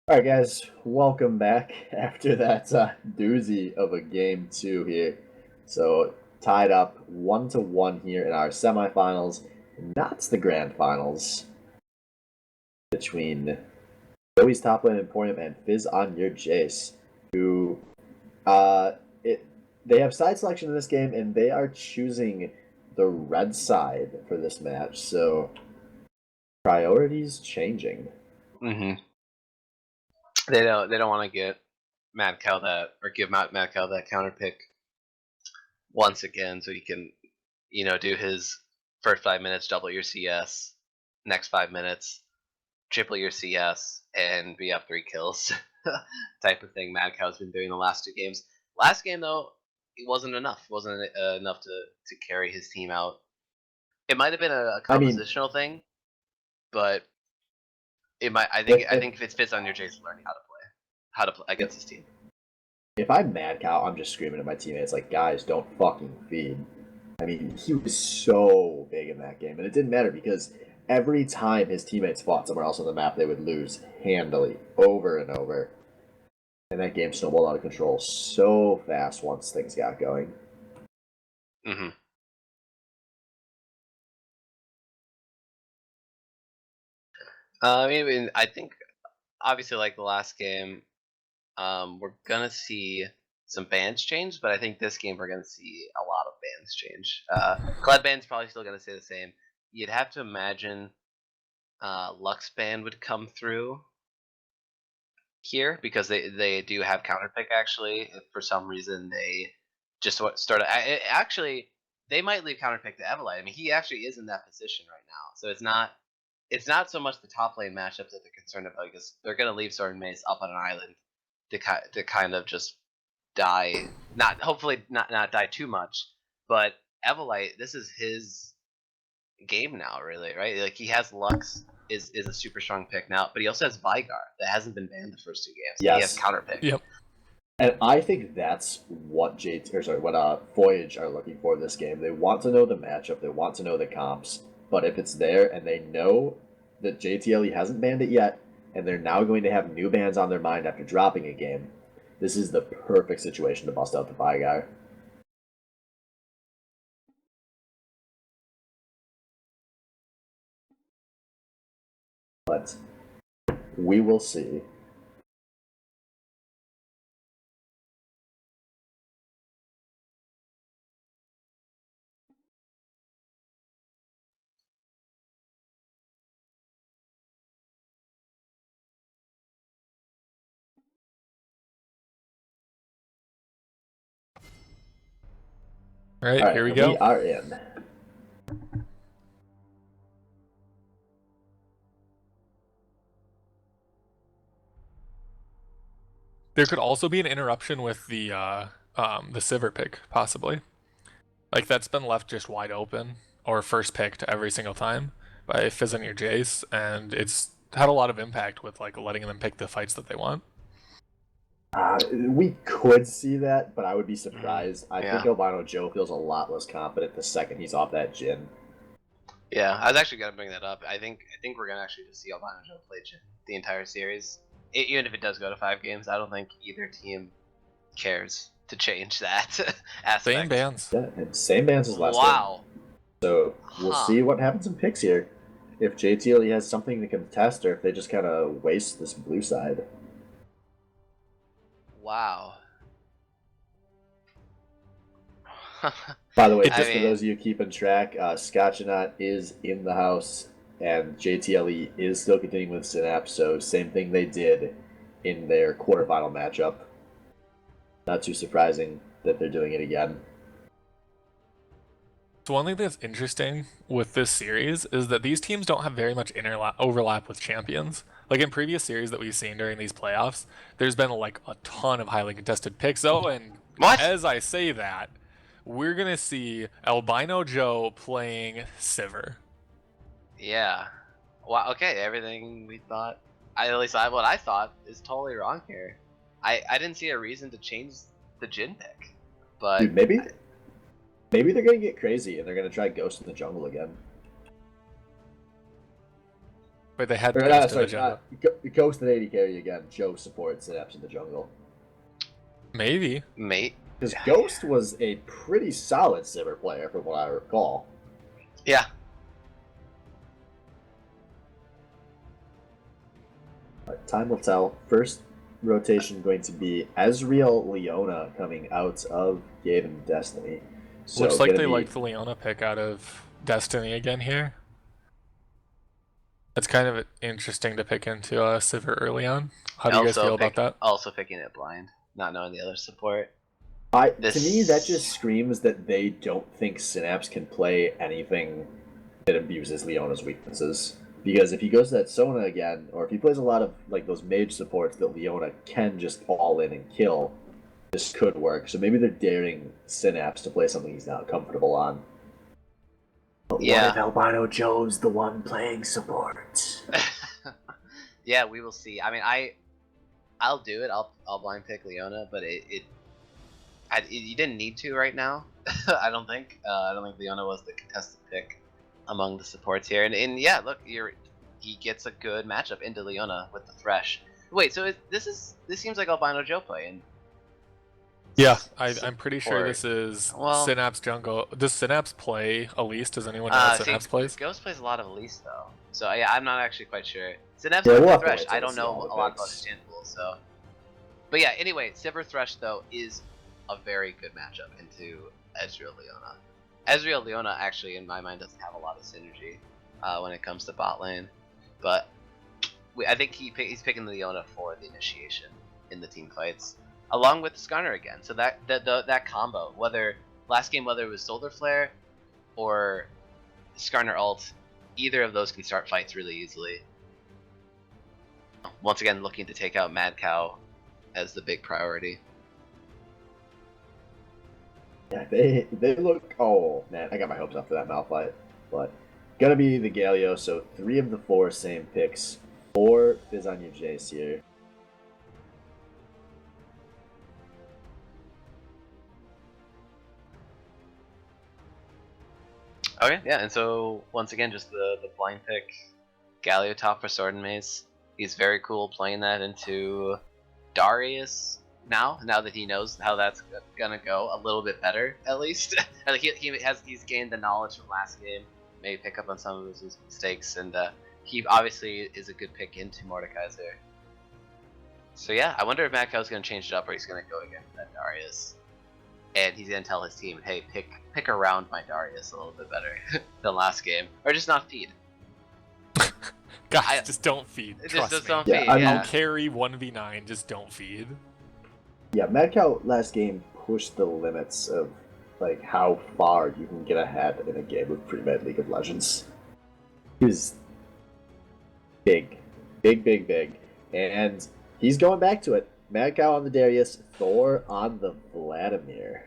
All right, guys, welcome back after that doozy of a game 2 here. So tied up 1-1 here in our semifinals, not the grand finals, between Joey's top lane Emporium and Fizz on your Jace, who they have side selection in this game, and they are choosing the red side for this match. So priorities changing. Mm-hmm. They don't want to get Mad Cow that, or give Mad Cow that counter pick once again, so he can, do his first 5 minutes, double your CS, next 5 minutes, triple your CS, and be up 3 kills type of thing Mad Cow's been doing the last 2 games. Last game, though, it wasn't enough. Wasn't enough to carry his team out. It might have been a I mean- compositional thing, but it might. I think if it fits on your Jason learning how to play against his team. If I'm mad cow, I'm just screaming at my teammates like, guys, don't fucking feed. I mean, he was so big in that game, and it didn't matter because every time his teammates fought somewhere else on the map, they would lose handily, over and over. And that game snowballed out of control so fast once things got going. Mm-hmm. I mean, I think obviously like the last game, we're gonna see some bans change, but I think this game we're gonna see a lot of bans change. Cloud ban's probably still gonna stay the same. You'd have to imagine Lux ban would come through here because they do have counterpick actually. If for some reason they just started, actually they might leave counterpick to Evelite. I mean, he actually is in that position right now, so it's not so much the top lane matchups that they're concerned about because they're gonna leave Sword and Mace up on an island to kind of just die, hopefully not die too much, but Evelite, this is his game now, really, right? Like he has Lux is a super strong pick now, but he also has Vigar that hasn't been banned the first 2 games. Yes. He has counter pick. Yep. And I think that's what FOYJ are looking for this game. They want to know the matchup, they want to know the comps, but if it's there and they know that JTLE hasn't banned it yet, and they're now going to have new bans on their mind after dropping a game, this is the perfect situation to bust out the Vigar. But we will see. All right, here we go. We are in. There could also be an interruption with the Sivir pick, possibly. Like that's been left just wide open, or first picked every single time by Fizz and your Jace, and it's had a lot of impact with like letting them pick the fights that they want. We could see that, but I would be surprised. I Yeah. think Albino Joe feels a lot less confident the second he's off that Jhin. Yeah, I was actually gonna bring that up. I think we're gonna actually just see Albino Joe play Jhin the entire series. Even if it does go to 5 games, I don't think either team cares to change that aspect. Same bans. Yeah, and same bans as last game. Wow. So we'll see what happens in picks here. If JTLE has something to contest, or if they just kind of waste this blue side. Wow. By the way, It just for those of you keeping track, Scotchanaut is in the house, and JTLE is still continuing with Synapse, so same thing they did in their quarterfinal matchup. Not too surprising that they're doing it again. So one thing that's interesting with this series is that these teams don't have very much overlap with champions. Like in previous series that we've seen during these playoffs, there's been like a ton of highly contested picks. Oh, and as I say that, we're gonna see Albino Joe playing Sivir. Yeah. Wow. Okay. Everything we thought, at least what I thought, is totally wrong here. I didn't see a reason to change the Jhin pick, but Dude, maybe they're gonna get crazy and they're gonna try Ghost in the jungle again. But they had Ghost and AD carry again. Joe supports Synapse in the jungle. Maybe. Mate. Because Ghost was a pretty solid Sivir player, from what I recall. Yeah. Time will tell. First rotation going to be Ezreal Leona coming out of Gaven Destiny. So looks like they liked the Leona pick out of Destiny again here. It's kind of interesting to pick into Sivir early on. How do you guys feel about that? Also picking it blind, not knowing the other support. To me, that just screams that they don't think Synapse can play anything that abuses Leona's weaknesses. Because if he goes to that Sona again, or if he plays a lot of like those mage supports that Leona can just fall in and kill, this could work. So maybe they're daring Synapse to play something he's not comfortable on. But Yeah. what if Albino Joe's the one playing support? Yeah, we will see. I mean, I'll do it. I'll blind pick Leona, but you didn't need to right now. I don't think. I don't think Leona was the contested pick among the supports here. And yeah, look, he gets a good matchup into Leona with the Thresh. Wait, so this seems like Albino Joe play, and Yeah, I'm pretty sure this is well, Synapse jungle. Does Synapse play Elise? Does anyone know what Synapse plays? Ghost plays a lot of Elise though, so yeah, I'm not actually quite sure. Synapse Yeah, plays we'll the have to Thresh. wait till I we don't see know all the a lot picks. about his stand pool, so. But yeah, anyway, Sivir Thresh though is a very good matchup into Ezreal Leona. Ezreal Leona actually, in my mind, doesn't have a lot of synergy when it comes to bot lane, but I think he's picking Leona for the initiation in the team fights, along with Skarner again. So that combo, whether last game whether it was Solar Flare or Skarner ult, either of those can start fights really easily. Once again, looking to take out Mad Cow as the big priority. Yeah, they look. Oh man, I got my hopes up for that Malphite, but gonna be the Galio. So 3 of the 4 same picks. 4 is on your Jace here. Okay, yeah, and so once again, just the blind pick, Galio top for Sword and Mace. He's very cool playing that into Darius now that he knows how that's gonna go a little bit better, at least. He's gained the knowledge from last game, maybe pick up on some of his mistakes, and he obviously is a good pick into Mordekaiser. So yeah, I wonder if Mad Cow's gonna change it up or he's gonna go against that Darius. And he's gonna tell his team, hey, pick around my Darius a little bit better than last game. Or just not feed. Guys, just don't feed. Trust just me. don't Yeah, feed, I mean- I'll carry 1v9, just don't feed. Yeah, Mad Cow last game pushed the limits of like how far you can get ahead in a game of pre-med League of Legends. He was big, and he's going back to it. Mad Cow on the Darius, Thor on the Vladimir.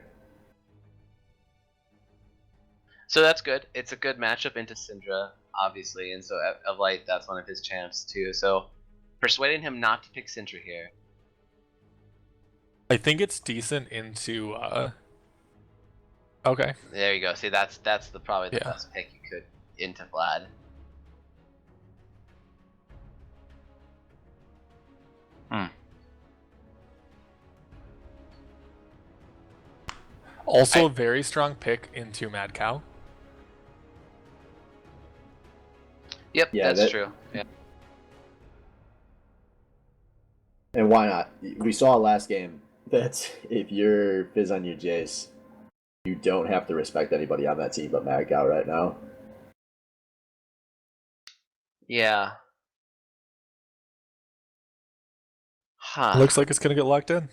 So that's good. It's a good matchup into Syndra, obviously, and so of late that's one of his champs too. So persuading him not to pick Syndra here. I think it's decent into okay. There you go. See, that's probably the best pick you could into Vlad. Also a very strong pick into Mad Cow. Yep, Yeah, that's true. Yeah. And why not? We saw last game that if you're Fizz on your Jace, you don't have to respect anybody on that team but Mad Cow right now. Yeah. Huh. Looks like it's gonna get locked in.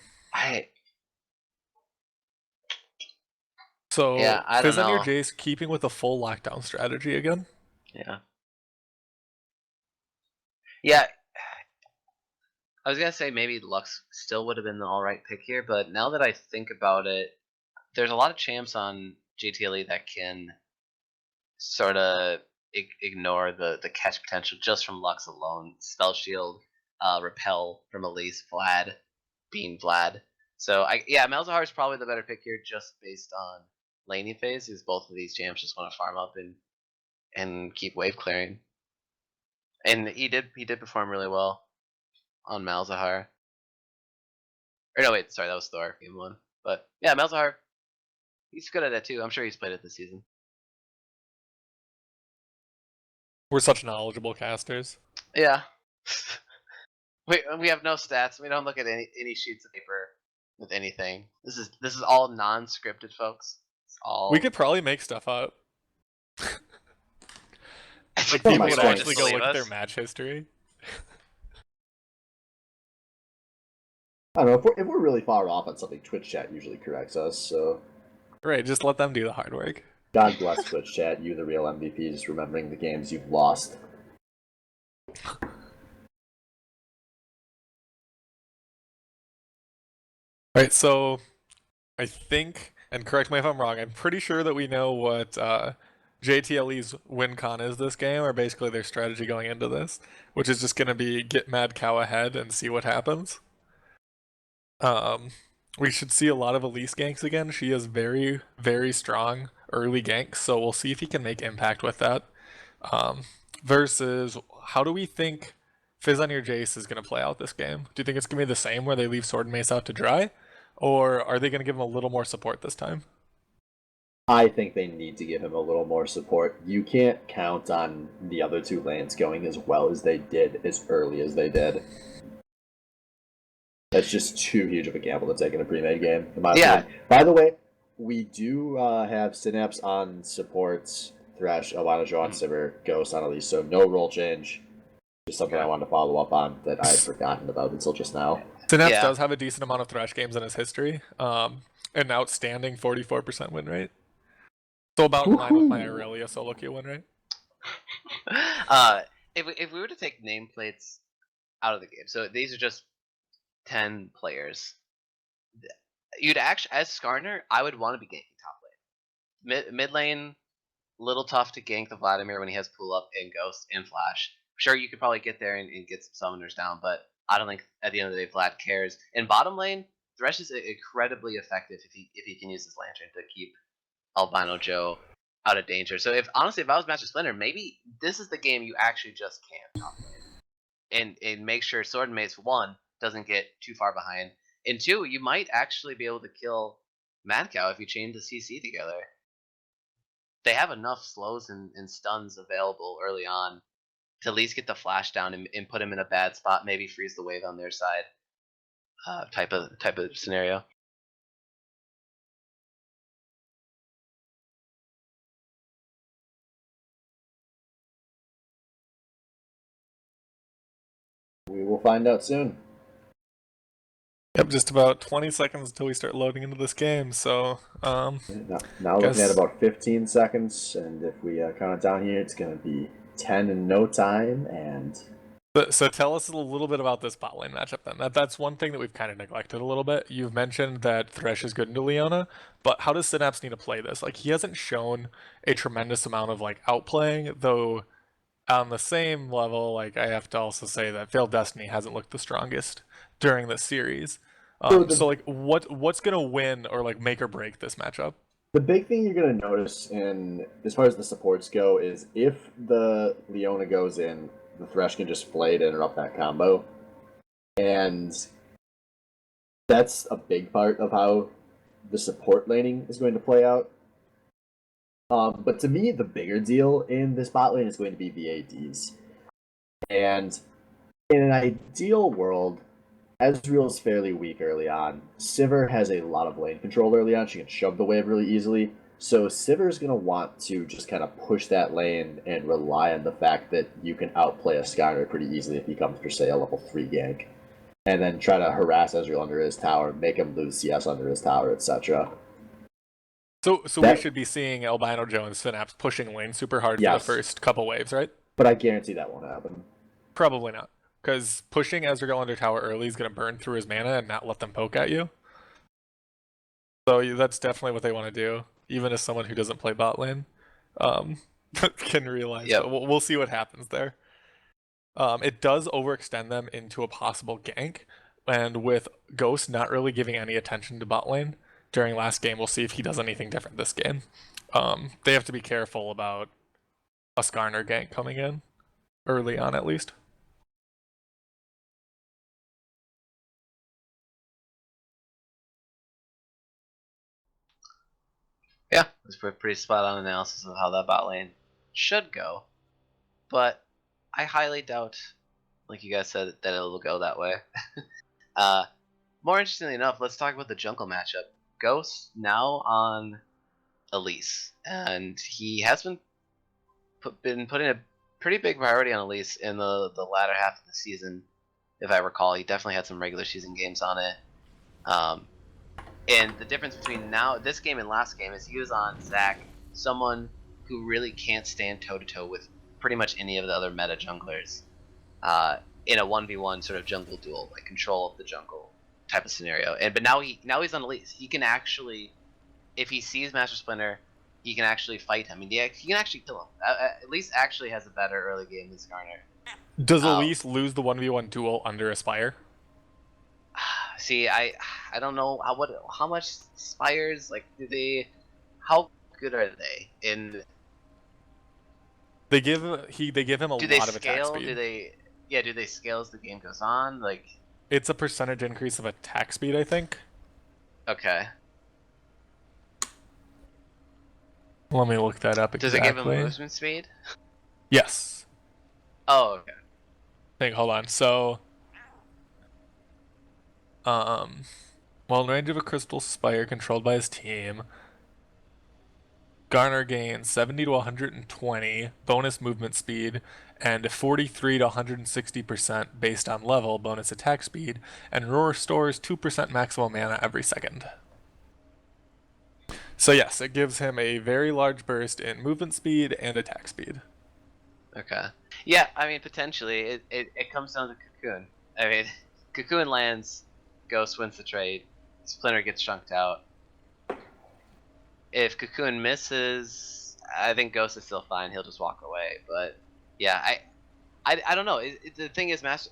So Yeah, I Fizz don't on your know. Jace, keeping with a full lockdown strategy again. Yeah. Yeah. I was gonna say maybe Lux still would have been the alright pick here, but now that I think about it, there's a lot of champs on JTLE that can sort of ignore the catch potential just from Lux alone. Spell Shield, Repel from Elise, Vlad being Vlad. So Malzahar is probably the better pick here just based on laning phase, because both of these champs just want to farm up and keep wave clearing. And he did perform really well on Malzahar. Or no, wait, sorry, that was Thor game 1. But yeah, Malzahar, he's good at that too. I'm sure he's played it this season. We're such knowledgeable casters. Yeah. we have no stats. We don't look at any sheets of paper with anything. This is all non-scripted, folks. It's all. We could probably make stuff up. Like Oh people my would God. actually go Believe look at us? their match history. I don't know, if we're really far off on something, Twitch chat usually corrects us, so Right, just let them do the hard work. God bless Twitch chat, you the real MVP, just remembering the games you've lost. Right, so I think, and correct me if I'm wrong, I'm pretty sure that we know what JTLE's win con is this game, or basically their strategy going into this, which is just going to be get Mad Cow ahead and see what happens. We should see a lot of Elise ganks again. She is very, very strong early ganks, so we'll see if he can make impact with that. Um, versus, how do we think Fizz on your Jace is going to play out this game? Do you think it's going to be the same where they leave Sword and Mace out to dry? Or are they going to give him a little more support this time? I think they need to give him a little more support. You can't count on the other two lanes going as well as they did as early as they did. That's just too huge of a gamble to take in a pre-made game, in my opinion. By the way, we do have Synapse on supports, Thresh, Albino Joe on Sivir, Ghost on Elise, so no role change. Just something I wanted to follow up on that I had forgotten about until just now. Synapse does have a decent amount of Thresh games in his history. An outstanding 44% win rate. So about in line with my Irelia solo queue win rate. If we were to take nameplates out of the game, so these are just 10 players. You'd actually, as Skarner, I would want to be ganking top lane. Mid lane, little tough to gank the Vladimir when he has pull up and Ghost and Flash. Sure, you could probably get there and get some summoners down, but I don't think at the end of the day Vlad cares. In bottom lane, Thresh is incredibly effective if he can use his Lantern to keep Albino Joe out of danger. So honestly, if I was Master Splinter, maybe this is the game you actually just can top lane. And make sure Sword and Mace, one, doesn't get too far behind. And two, you might actually be able to kill Mad Cow if you chain the CC together. They have enough slows and stuns available early on to at least get the flash down and put him in a bad spot, maybe freeze the wave on their side type of scenario. We will find out soon. Yep, just about 20 seconds until we start loading into this game, so... now looking at about 15 seconds, and if we count it down here, it's going to be 10 in no time, and... So tell us a little bit about this bot lane matchup then. That's one thing that we've kind of neglected a little bit. You've mentioned that Thresh is good into Leona, but how does Synapse need to play this? Like, he hasn't shown a tremendous amount of, like, outplaying, though on the same level, like, I have to also say that Failed Destiny hasn't looked the strongest during this series. So like, what's gonna win or like make or break this matchup? The big thing you're gonna notice in as far as the supports go is if the Leona goes in, the Thresh can just play to interrupt that combo, and that's a big part of how the support laning is going to play out. But to me, the bigger deal in this bot lane is going to be the ADs, and in an ideal world, Ezreal's fairly weak early on. Sivir has a lot of lane control early on. She can shove the wave really easily. So Sivir's going to want to just kind of push that lane and rely on the fact that you can outplay a Skarner pretty easily if he comes for, say, a level 3 gank. And then try to harass Ezreal under his tower, make him lose CS under his tower, etc. So we should be seeing Albino Joe and Synapse pushing lane super hard for the first couple waves, right? But I guarantee that won't happen. Probably not. Because pushing Ezreal under tower early is going to burn through his mana and not let them poke at you. So that's definitely what they want to do, even as someone who doesn't play bot lane can realize. Yep. But we'll see what happens there. It does overextend them into a possible gank, and with Ghost not really giving any attention to bot lane during last game, we'll see if he does anything different this game. They have to be careful about a Skarner gank coming in, early on at least. Yeah, it's pretty spot on analysis of how that bot lane should go, but I highly doubt, like you guys said, that it'll go that way. More interestingly enough, let's talk about the jungle matchup. Ghost now on Elise, and he has been putting a pretty big priority on Elise in the latter half of the season. If I recall, he definitely had some regular season games on it. And the difference between this game and last game is he was on Zac, someone who really can't stand toe-to-toe with pretty much any of the other meta junglers in a 1v1 sort of jungle duel, like control of the jungle type of scenario. But now he's on Elise. He can actually, if he sees Master Splinter, he can actually fight him. And he can actually kill him. Elise actually has a better early game than Skarner. Does Elise lose the 1v1 duel under Aspire? See, I don't know how much Spires, like, how good are they in? They give him a lot of attack speed. Do they scale as the game goes on? Like, it's a percentage increase of attack speed, I think. Okay. Let me look that up exactly. Does it give him movement speed? Yes. Oh, okay. Hold on. So, while in range of a crystal spire controlled by his team, Garner gains 70 to 120 bonus movement speed and 43 to 160% based on level bonus attack speed, and restores 2% maximum mana every second. So yes, it gives him a very large burst in movement speed and attack speed. Okay. Yeah, I mean, potentially, it comes down to Cocoon. I mean, Cocoon lands, Ghost wins the trade, Splinter gets chunked out. If Cocoon misses, I think Ghost is still fine. He'll just walk away. But yeah, I don't know. The thing is, last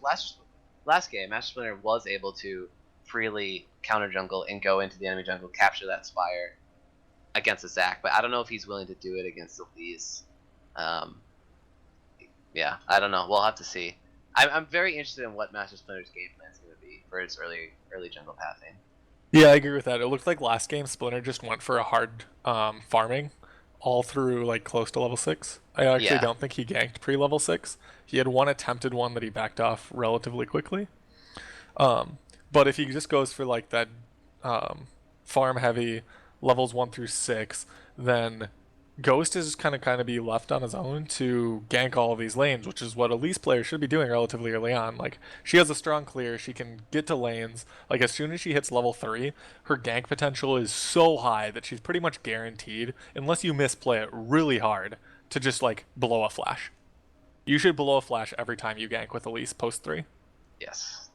game, Master Splinter was able to freely counter jungle and go into the enemy jungle, capture that Spire against a Zac. But I don't know if he's willing to do it against Elise. Yeah, I don't know. We'll have to see. I'm very interested in what Master Splinter's game plan is going to be for his early jungle pathing. Yeah, I agree with that. It looked like last game Splinter just went for a hard farming all through like close to level 6. I actually don't think he ganked pre-level 6. He had one attempted one that he backed off relatively quickly. But if he just goes for like that farm heavy levels 1 through 6, then Ghost is kind of be left on his own to gank all of these lanes, which is what Elise players should be doing relatively early on. Like, she has a strong clear, she can get to lanes. Like, as soon as she hits level 3, her gank potential is so high that she's pretty much guaranteed, unless you misplay it really hard, to just, like, blow a flash. You should blow a flash every time you gank with Elise post 3. Yes.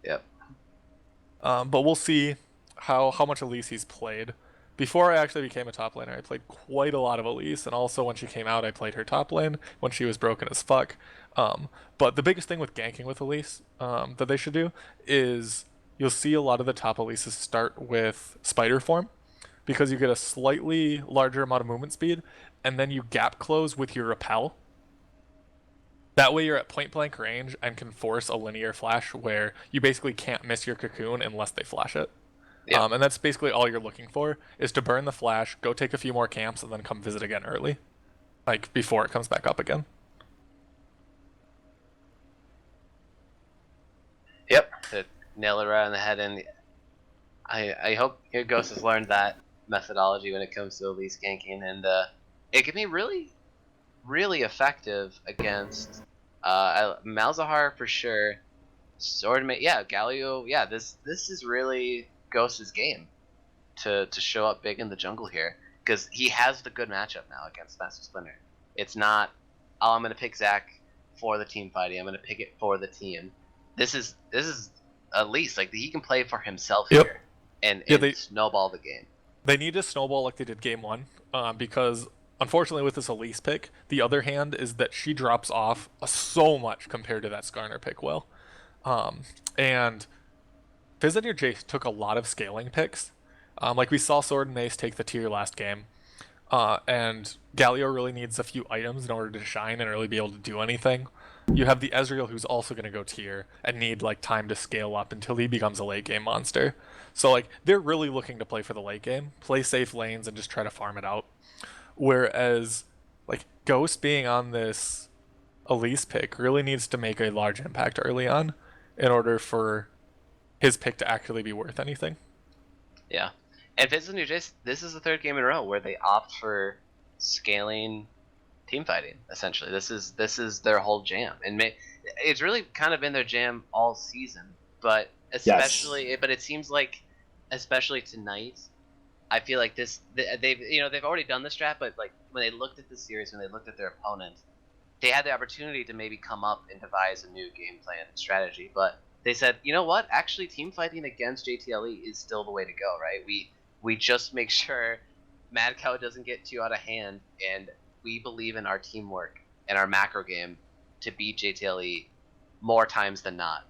Yep. But we'll see how much Elise he's played. Before I actually became a top laner, I played quite a lot of Elise, and also when she came out, I played her top lane when she was broken as fuck. But the biggest thing with ganking with Elise that they should do is you'll see a lot of the top Elises start with spider form, because you get a slightly larger amount of movement speed, and then you gap close with your repel. That way you're at point blank range and can force a linear flash where you basically can't miss your cocoon unless they flash it. Yeah. And that's basically all you're looking for, is to burn the flash, go take a few more camps, and then come visit again early. Like, before it comes back up again. Yep, nail it right on the head, and I hope your Ghost has learned that methodology when it comes to Elise ganking, and it can be really, really effective against Malzahar for sure. Swordmate, yeah, Galio, yeah, this is really Ghost's game to show up big in the jungle here, because he has the good matchup now against Master Splinter. It's not, oh, I'm gonna pick Zac for the team fighting, I'm gonna pick it for the team. This is at least like he can play for himself here and snowball the game. They need to snowball like they did game 1, because unfortunately with this Elise pick, the other hand is that she drops off so much compared to that Skarner pick. And Fizz and your Jace took a lot of scaling picks. Like we saw Sword and Ace take the tier last game. And Galio really needs a few items in order to shine and really be able to do anything. You have the Ezreal, who's also going to go tier and need like time to scale up until he becomes a late game monster. So like they're really looking to play for the late game, play safe lanes, and just try to farm it out. Whereas like Ghost being on this Elise pick really needs to make a large impact early on in order for his pick to actually be worth anything. Yeah. And Fizz and Jace, this is the third game in a row where they opt for scaling team fighting, essentially. This is their whole jam. And it's really kind of been their jam all season, but especially but it seems like especially tonight, I feel like they've already done the strat, but like when they looked at the series, when they looked at their opponent, they had the opportunity to maybe come up and devise a new game plan and strategy, but they said, you know what? Actually, team fighting against JTLE is still the way to go, right? We just make sure Mad Cow doesn't get too out of hand, and we believe in our teamwork and our macro game to beat JTLE more times than not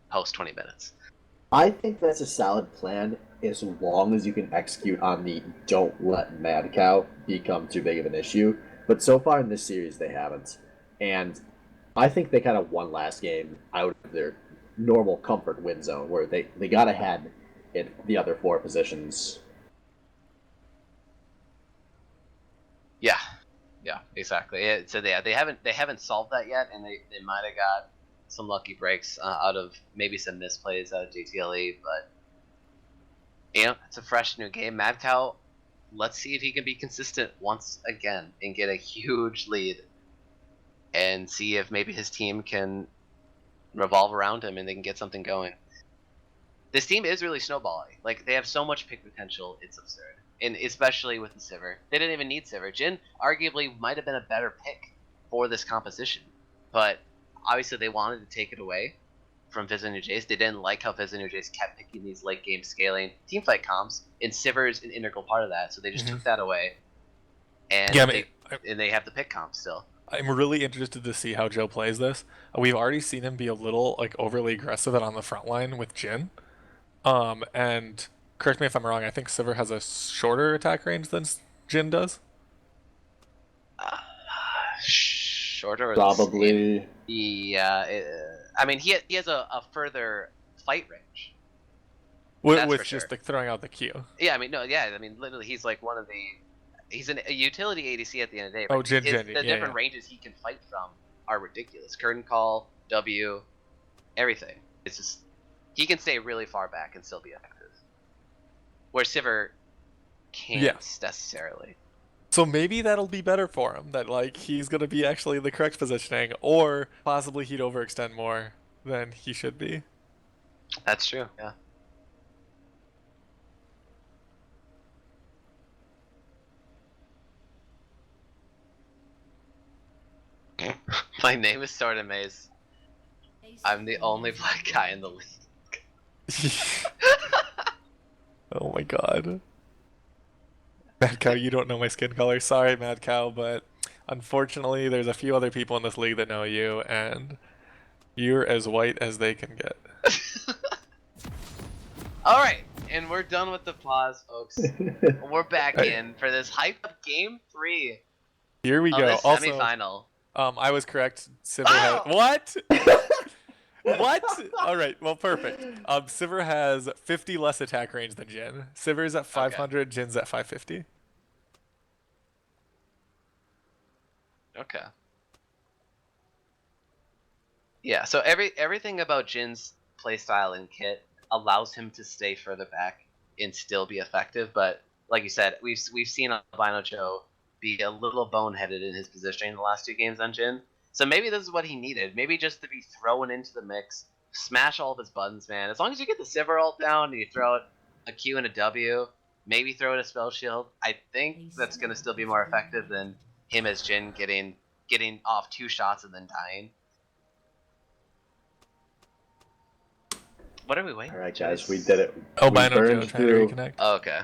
post 20 minutes. I think that's a solid plan as long as you can execute on the don't let Mad Cow become too big of an issue. But so far in this series, they haven't. And I think they kind of won last game out of their normal comfort win zone where they got ahead in the other 4 positions. Yeah, exactly. So they haven't solved that yet, and they might have got some lucky breaks out of maybe some misplays out of JTLE, but it's a fresh new game. Mad Cow, let's see if he can be consistent once again and get a huge lead, and see if maybe his team can revolve around him and they can get something going. This team is really snowballing. Like, they have so much pick potential, it's absurd. And especially with the Sivir. They didn't even need Sivir. Jhin arguably might have been a better pick for this composition. But obviously they wanted to take it away from Fizz and Jace. They didn't like how Fizz and Jace kept picking these late game scaling teamfight comps, and Sivir is an integral part of that, so they just took that away. And they have the pick comp still. I'm really interested to see how Joe plays this. We've already seen him be a little like overly aggressive and on the front line with Jhin. And correct me if I'm wrong, I think Sivir has a shorter attack range than Jhin does. Shorter? Probably. Yeah. I mean, he has a further fight range. With just like throwing out the Q. Yeah, I mean, literally, he's like one of the... He's a utility ADC at the end of the day. Oh, Jhin. The different ranges he can fight from are ridiculous. Curtain Call, W, everything. It's just... He can stay really far back and still be effective. Where Sivir can't necessarily. So maybe that'll be better for him, that like he's gonna be actually the correct positioning, or possibly he'd overextend more than he should be. That's true, yeah. My name is Sorta Maze. I'm the only black guy in the league. Oh my god. Mad Cow, you don't know my skin color. Sorry, Mad Cow, but unfortunately there's a few other people in this league that know you, and you're as white as they can get. Alright, and we're done with the pause, folks. We're back in for this hype up game 3. Here we go. This semifinal. I was correct. Sivir has... What? What? Alright, well, perfect. Sivir has 50 less attack range than Jhin. Sivir's at 500, okay. Jin's at 550. Okay. Yeah, so everything about Jin's playstyle and kit allows him to stay further back and still be effective, but like you said, we've seen Albino Joe be a little boneheaded in his positioning in the last 2 games on Jhin. So maybe this is what he needed. Maybe just to be thrown into the mix, smash all of his buttons, man. As long as you get the Sivir ult down and you throw out a Q and a W, maybe throw out a spell shield, I think that's going to still be more effective than him as Jhin getting off 2 shots and then dying. What are we waiting? Alright guys, we did it. Albino Joe trying to reconnect. Oh, okay.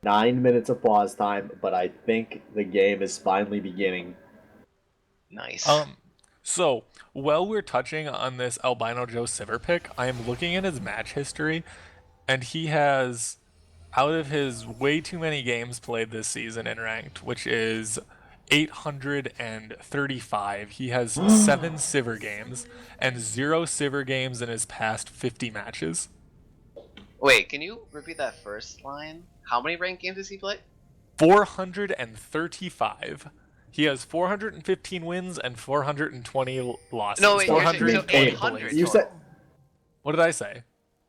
9 minutes of pause time, but I think the game is finally beginning. Nice. So, while we're touching on this Albino Joe Sivir pick, I am looking at his match history, and he has, out of his way too many games played this season in ranked, which is 835, he has 7 Sivir games, and 0 Sivir games in his past 50 matches. Wait, can you repeat that first line? How many ranked games does he play? 435. He has 415 wins and 420 losses. No, wait, 408. You said... What did I say?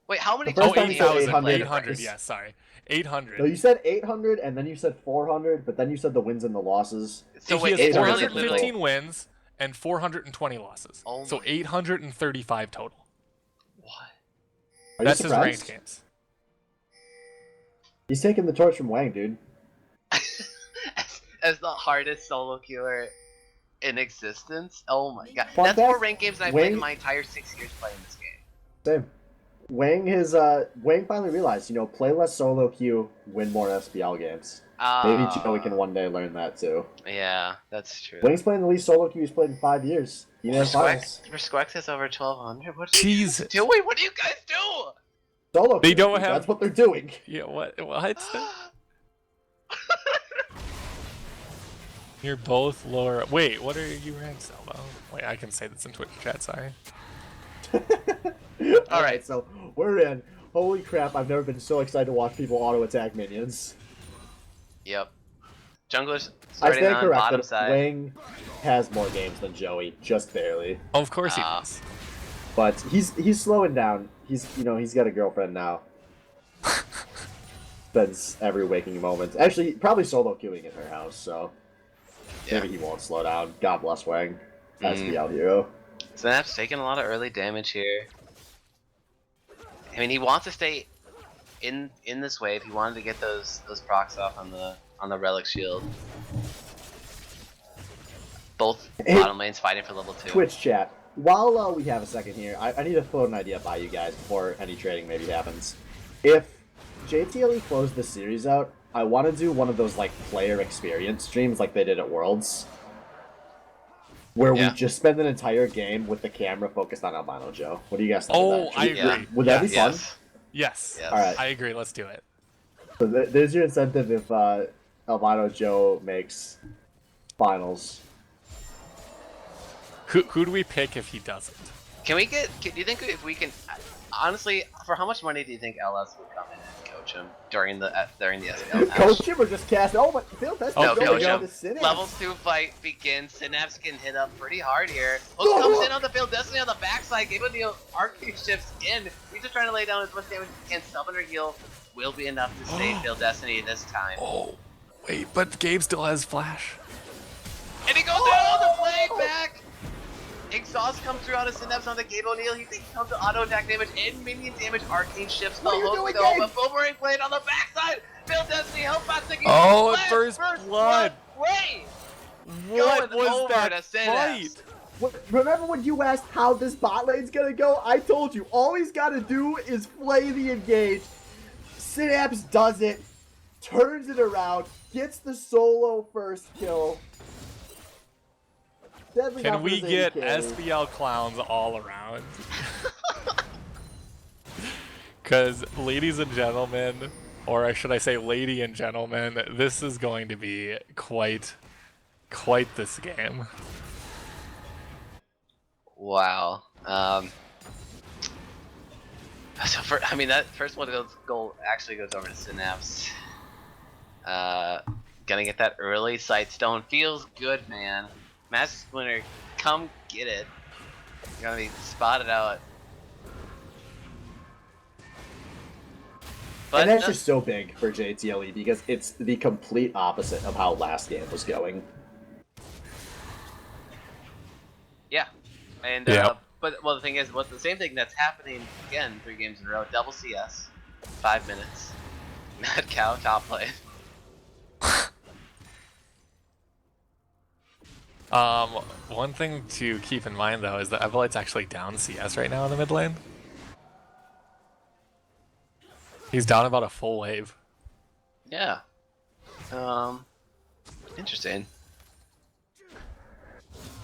Wait, how many? The first Oh, time you said 8,000. 800. 800, yeah, sorry. 800. No, you said 800, and then you said 400, but then you said the wins and the losses. So he wait, has 800 415 wins and 420 losses. Oh so 835 total. What? That's his ranked games. He's taking the torch from Wang, dude. As the hardest solo queuer in existence. Oh my god. Fun That's fact, more ranked games than I played in my entire 6 years playing this game. Same. Wang finally realized, play less solo queue, win more SBL games. Maybe Joey can one day learn that too. Yeah, that's true. Wang's playing the least solo queue he's played in 5 years. Squex is over 1200. What are you guys doing? What do you guys do? Solo They queue, don't have. That's what they're doing. Yeah. What? You're both lower. Wait, what are you ranked, Selvo? Wait, I can say this in Twitch chat. Sorry. All right, so we're in. Holy crap! I've never been so excited to watch people auto attack minions. Yep. Junglers I starting stand on bottom corrected. side. Wang has more games than Joey, just barely. Of course he does. But he's slowing down. He's got a girlfriend now. Spends every waking moment. Actually, probably solo queuing in her house, so maybe he won't slow down. God bless Wang. SBL hero. Snap's taking a lot of early damage here. I mean, he wants to stay in this wave. He wanted to get those procs off on the relic shield. Both bottom lanes fighting for level 2. Twitch chat. While we have a second here, I need to throw an idea by you guys before any trading maybe happens. If JTLE closed this series out, I want to do one of those like player experience streams like they did at Worlds, where we just spend an entire game with the camera focused on Albino Joe. What do you guys think of that? I agree. Would that be fun? Yes. All right. I agree. Let's do it. So there's your incentive if Albino Joe makes finals. Who do we pick if he doesn't? Do you think if we can, honestly, for how much money do you think LS would come in and coach him during the SBL match? Coach him or just cast? Oh, but Phil, that's no, coach him. him. Level 2 fight begins. Synapse can hit up pretty hard here. Hook comes in on the field. Destiny on the backside. Gabe O'Neal arcade shifts in. He's just trying to lay down as much damage as he can. Summoner heal will be enough to save Phil Destiny this time. Oh, wait, but Gabe still has flash. And he goes down the play back. Exhaust comes through out of Synapse on the Gabe O'Neal. He thinks he comes to auto attack damage and minion damage. Arcane shifts the hook though, but Boomerang blade on the backside. Phil Destiny help out to Oh, first blood. Wait. What was that fight? Remember when you asked how this bot lane's gonna go? I told you, all he's gotta do is play the engage. Synapse does it, turns it around, gets the solo first kill. Can we get SBL clowns all around? Because, ladies and gentlemen, or should I say lady and gentlemen, this is going to be quite this game. Wow. So that first one goal actually goes over to Synapse. Gonna get that early Sightstone. Feels good, man. Master Splinter, come get it. You're gonna be spotted out. But and that's just so big for JTLE because it's the complete opposite of how last game was going. Yeah. And but the thing is, the same thing that's happening again 3 games in a row. Double CS, 5 minutes. Mad Cow top lane. One thing to keep in mind though is that Evolite's actually down CS right now in the mid lane. He's down about a full wave. Yeah. Interesting.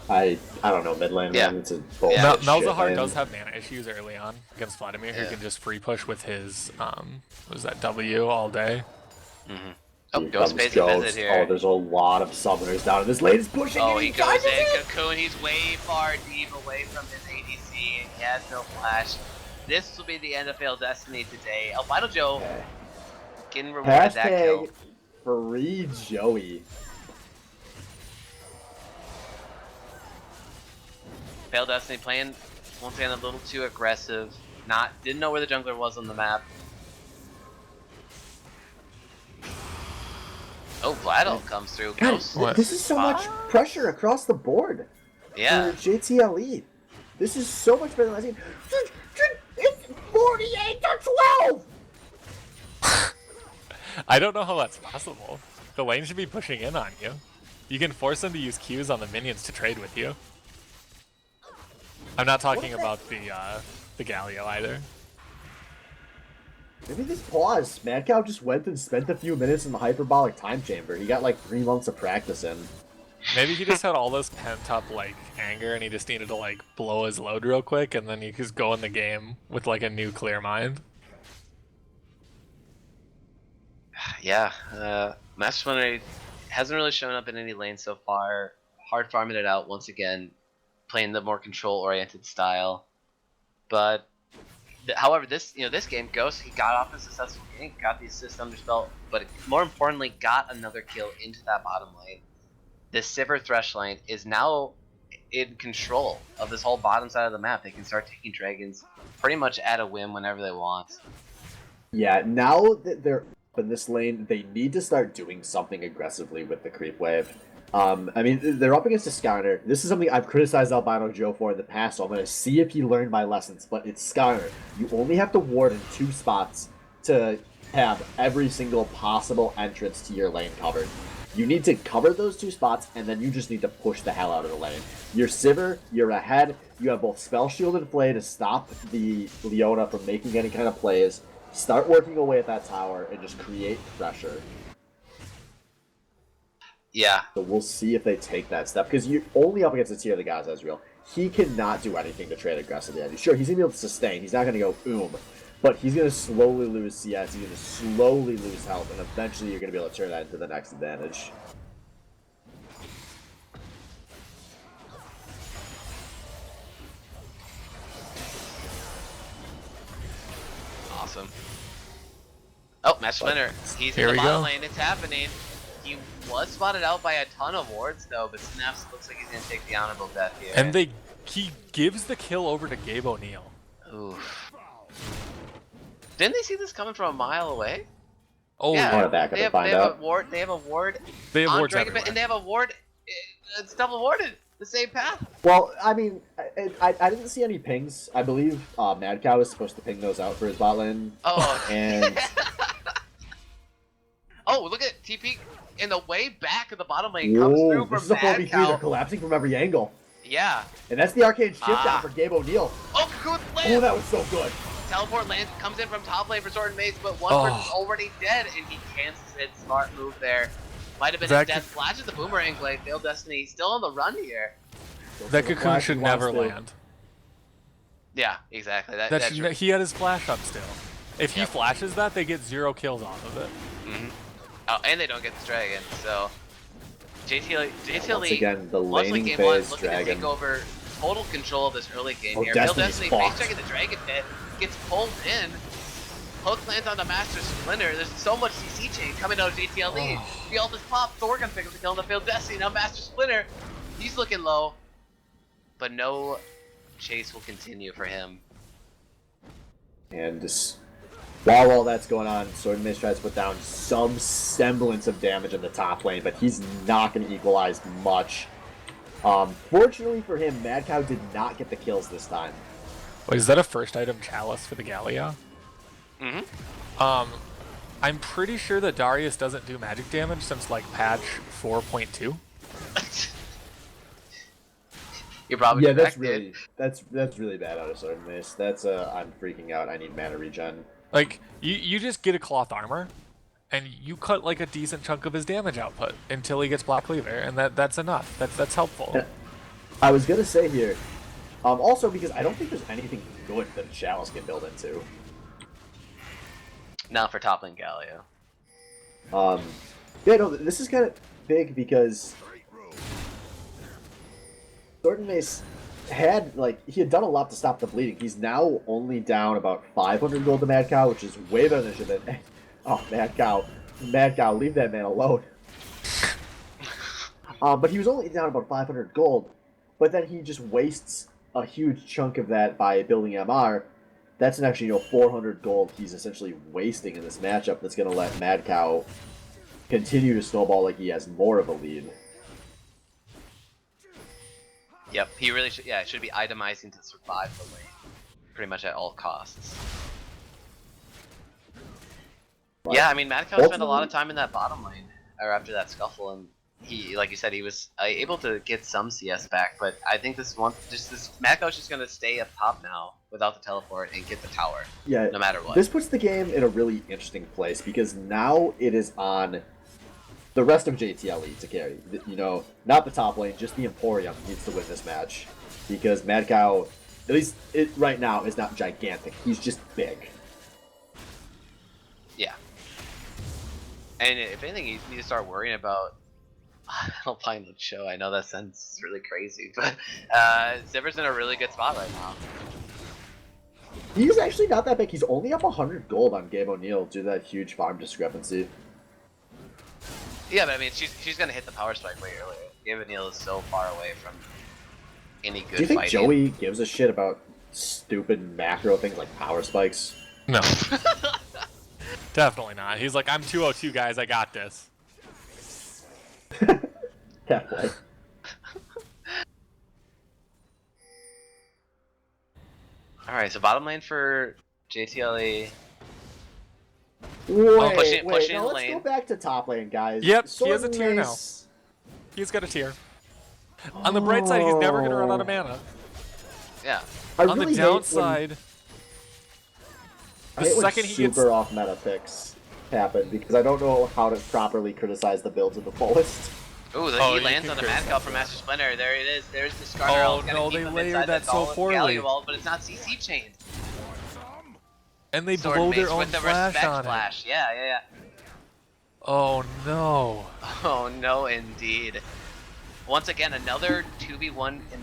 I don't know, mid lane, man. It's a bullshit. Malzahar does have mana issues early on against Vladimir, who can just free push with his what was that, W all day. Mm-hmm. Oh, Ghostface visit here. Oh, there's a lot of summoners down. This lane is pushing. Oh, he goes in Cocoon. He's way far deep away from his ADC. And he has no flash. This will be the end of Failed Destiny today. Albino Joe getting rewarded that kill. Free Joey. Failed Destiny playing once again a little too aggressive. Didn't know where the jungler was on the map. Oh, Vladol comes through. God, this is so much pressure across the board. Yeah. For JTLE. This is so much better than I've seen. It's 48 to 12! I don't know how that's possible. The lane should be pushing in on you. You can force them to use Qs on the minions to trade with you. I'm not talking about the Galio either. Maybe this pause. Mad Cow just went and spent a few minutes in the hyperbolic time chamber. He got like 3 months of practice in. Maybe he just had all this pent up like anger, and he just needed to like blow his load real quick, and then he could just go in the game with like a new clear mind. Yeah, Master Splinter hasn't really shown up in any lanes so far. Hard farming it out once again, playing the more control-oriented style. But however, this game, Ghost, he got off a successful game, got the assist under his belt, but more importantly, got another kill into that bottom lane. This Sivir Thresh lane is now in control of this whole bottom side of the map. They can start taking dragons pretty much at a whim whenever they want. Yeah, now that they're up in this lane, they need to start doing something aggressively with the creep wave. I mean, they're up against a Skarner. This is something I've criticized Albino Joe for in the past, so I'm going to see if he learned my lessons, but it's Skarner. You only have to ward in 2 spots to have every single possible entrance to your lane covered. You need to cover those 2 spots, and then you just need to push the hell out of the lane. You're Sivir, you're ahead, you have both Spell Shield and Flay to stop the Leona from making any kind of plays. Start working away at that tower and just create pressure. Yeah. So we'll see if they take that step, because you're only up against the tier of the guys, Ezreal. He cannot do anything to trade aggressively. Sure, he's going to be able to sustain. He's not going to go boom. But he's going to slowly lose CS. He's going to slowly lose health. And eventually you're going to be able to turn that into the next advantage. Awesome. Oh, Master Splinter. He's in the bottom lane. It's happening. He was spotted out by a ton of wards, though, but Snaps looks like he's going to take the honorable death here. And he gives the kill over to Gabe O'Neal. Oof. Didn't they see this coming from a mile away? Oh, yeah. They have a ward. They have a ward. They have wards everywhere. And they have a ward. It's double warded. The same path. Well, I mean, I didn't see any pings. I believe Mad Cow is supposed to ping those out for his bot lane. Oh. And oh, look at TP in the way back of the bottom lane comes through from Mad Cow. They're collapsing from every angle. Yeah. And that's the arcane shift out for Gabe O'Neal. Oh, good land. Oh, that was so good. Teleport lands, comes in from top lane for Sword and Mace, but one person's already dead, and he cancels it. Smart move there. Might have been his death. Flashes the boomerang blade. Failed Destiny. Still on the run here. That cocoon should never land. Yeah, exactly. He had his flash up still. If he flashes that, they get 0 kills off of it. Mm-hmm. Oh, and they don't get the dragon, so JTLE once again, the laning game phase looking to take over total control of this early game here. Failed Destiny face checking the dragon pit, gets pulled in. Hook lands on the Master Splinter. There's so much CC chain coming out of JTLE. The ult is popped. Thorgun picks up the kill on the Failed Destiny. Now Master Splinter, he's looking low, but no chase will continue for him. And just while all that's going on, Sword and Mace tries to put down some semblance of damage in the top lane, but he's not going to equalize much. Fortunately for him, Mad Cow did not get the kills this time. Wait, is that a first item chalice for the Galio? Mm-hmm. I'm pretty sure that Darius doesn't do magic damage since like patch 4.2. You're probably correct, that's really bad out of Sword and Mace. That's I'm freaking out. I need mana regen. Like you just get a cloth armor, and you cut like a decent chunk of his damage output until he gets Black Cleaver, and that's enough. That's helpful. I was gonna say here, also because I don't think there's anything good that a chalice can build into. Not for top lane Galio. Yeah, no, this is kind of big because Sword and Mace he had done a lot to stop the bleeding. He's now only down about 500 gold to Mad Cow, which is way better than it should have been. Oh, Mad Cow, leave that man alone. But he was only down about 500 gold, but then he just wastes a huge chunk of that by building MR. That's an actually 400 gold he's essentially wasting in this matchup that's going to let Mad Cow continue to snowball like he has more of a lead. Yep, he really should. Yeah, should be itemizing to survive the lane, pretty much at all costs. Right. Yeah, I mean, Mad Cow spent a lot of time in that bottom lane, or after that scuffle, and he, like you said, he was able to get some CS back, but I think this Mad Cow's just gonna stay up top now without the teleport and get the tower. Yeah, no matter what. This puts the game in a really interesting place because now it is on the rest of JTLE to carry. You know, not the top lane, just the Emporium needs to win this match because Mad Cow, at least right now, is not gigantic. He's just big. Yeah. And if anything, you need to start worrying about. Alpine Look Show. I know that sounds really crazy, but Ziver's in a really good spot right now. He's actually not that big. He's only up 100 gold on Gabe O'Neill due to that huge farm discrepancy. Yeah, but I mean, she's gonna hit the power spike way earlier. Gabe O'Neill is so far away from any good. Do you think fighting. Joey gives a shit about stupid macro things like power spikes? No. Definitely not. He's like, I'm 202, guys. I got this. Definitely. Alright, so bottom lane for JTLE. Wait, pushing no, the let's lane. go back to top lane, guys. Yep, Sword he has a tier now. Mace. He's got a tier. On the bright side, he's never going to run out of mana. Yeah. On the downside, the second he gets... super off meta picks happen because I don't know how to properly criticize the build to the fullest. Ooh, he lands on a Mad Cow from Master Splinter. There it is. There's the Skarner. Oh no, they layered that so poorly. Wall, but it's not CC chained. And they Sword blow Mace their own with the flash respect on flash. it. Yeah. Oh no. Oh no, indeed. Once again, another 2v1 in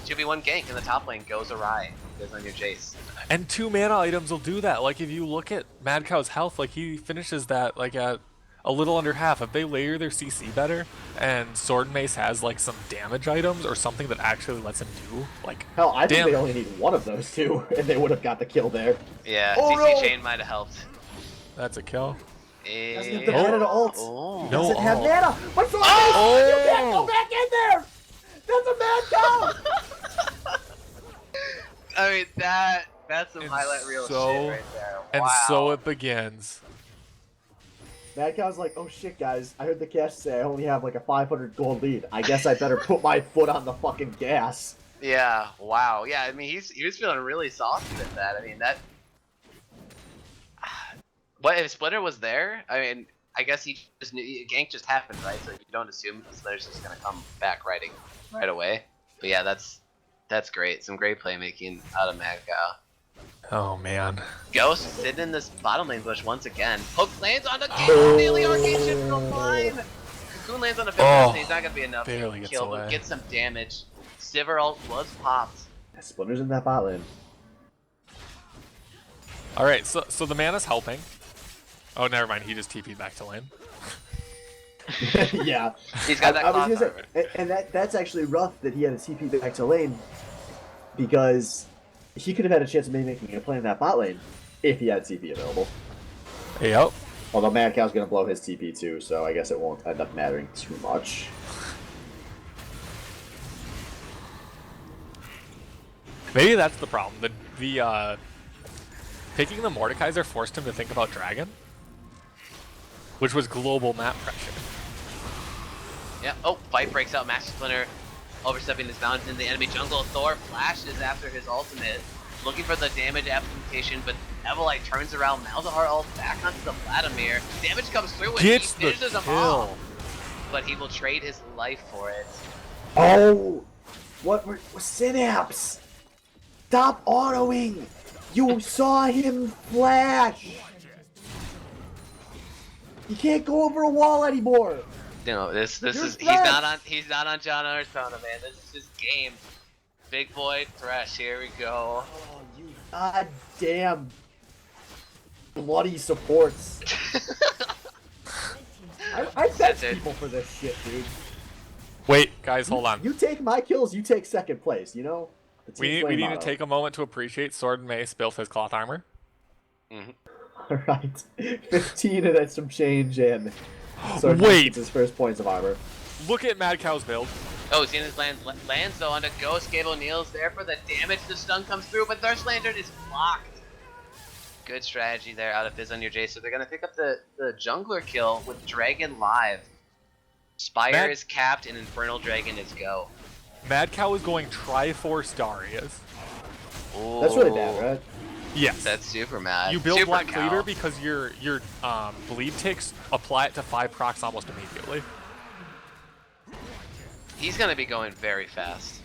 2v1 gank in the top lane goes awry. Goes on your Jace. And 2 mana items will do that. Like if you look at Mad Cow's health, like he finishes that like at a little under half. If they layer their CC better and Sword Mace has like some damage items or something that actually lets him do like hell, I think they only need one of those two and they would have got the kill there. Yeah, oh, CC no. chain might have helped. That's a kill. Doesn't have the mana to ult. Oh. No Doesn't have ult. mana. But Sword Mace, Oh. you can't go back in there. That's a Mad Cow. I mean that's some highlight reel shit right there. And Wow. so it begins. Mad Cow's like, oh shit, guys, I heard the cast say I only have like a 500 gold lead. I guess I better put my foot on the fucking gas. Yeah, wow. Yeah, I mean he was feeling really saucy with that. I mean that. What if Splinter was there? I mean, I guess he just knew gank just happened, right? So you don't assume Splinter's just gonna come back right away. But yeah, that's great. Some great playmaking out of Mad Cow. Oh man. Ghost sitting in this bottom lane bush once again. Hook lands on the Cocoon, nearly arcane shift from line. Cocoon lands on a bit, he's not gonna be enough barely to gets kill, away. but get some damage. Sivir ult was popped. Splinter's in that bot lane. Alright, so the mana's helping. Oh, never mind. He just TP'd back to lane. Yeah. He's got that I was cloth gonna say, and that's actually rough that he had a TP back to lane because he could have had a chance of maybe making a play in that bot lane if he had TP available. Yep. Although Mad Cow's gonna blow his TP too, so I guess it won't end up mattering too much. Maybe that's the problem. The picking the Mordekaiser forced him to think about Dragon, which was global map pressure. Yeah. Oh, fight breaks out. Master Splinter overstepping his bounds in the enemy jungle. Thor flashes after his ultimate, looking for the damage application, but Evelite turns around. Malzahar ult back onto the Vladimir. Damage comes through and Gets he finishes the him kill. off. But he will trade his life for it. Oh! What were Synapse? Stop autoing! You saw him flash! You can't go over a wall anymore! You know, this You're is fresh. he's not on John Artona, man. This is his game. Big boy Thresh, here we go. Oh, you goddamn bloody supports. I bet That's it. people for this shit, dude. Wait, guys, hold on. You take my kills, you take second place, you know? The We Team Flame need to motto. take a moment to appreciate Sword and Mace built his cloth armor. Alright. 15 and then some change in. Sword Wait. gets his first points of armor. Look at Mad Cow's build. Oh, Xena's lands though onto Ghost. Gabe O'Neill's there for the damage. The stun comes through, but Thirst Lantern is blocked. Good strategy there out of Fizz on your Jace. So they're gonna pick up the jungler kill with Dragon live. Spire is capped and Infernal Dragon is go. Mad Cow is going Triforce Darius. Ooh. That's really bad, right? Yes. That's super mad. You build super Black cow. Cleaver because your bleed ticks apply it to 5 procs almost immediately. He's gonna be going very fast.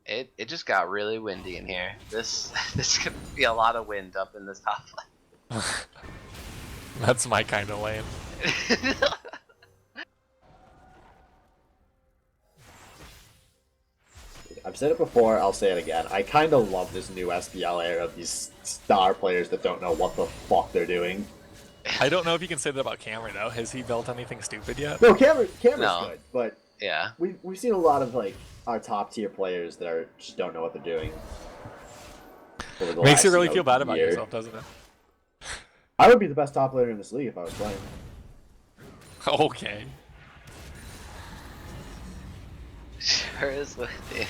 It just got really windy in here. This could be a lot of wind up in this top lane. That's my kind of lane. I've said it before, I'll say it again. I kind of love this new SBL era of these star players that don't know what the fuck they're doing. I don't know if you can say that about Cameron, though. Has he built anything stupid yet? No, Cameron's No. good, but Yeah. we've seen a lot of like our top tier players that just don't know what they're doing. Makes you really feel bad about yourself, doesn't it? I would be the best top player in this league if I was playing. Okay. Sure is with it.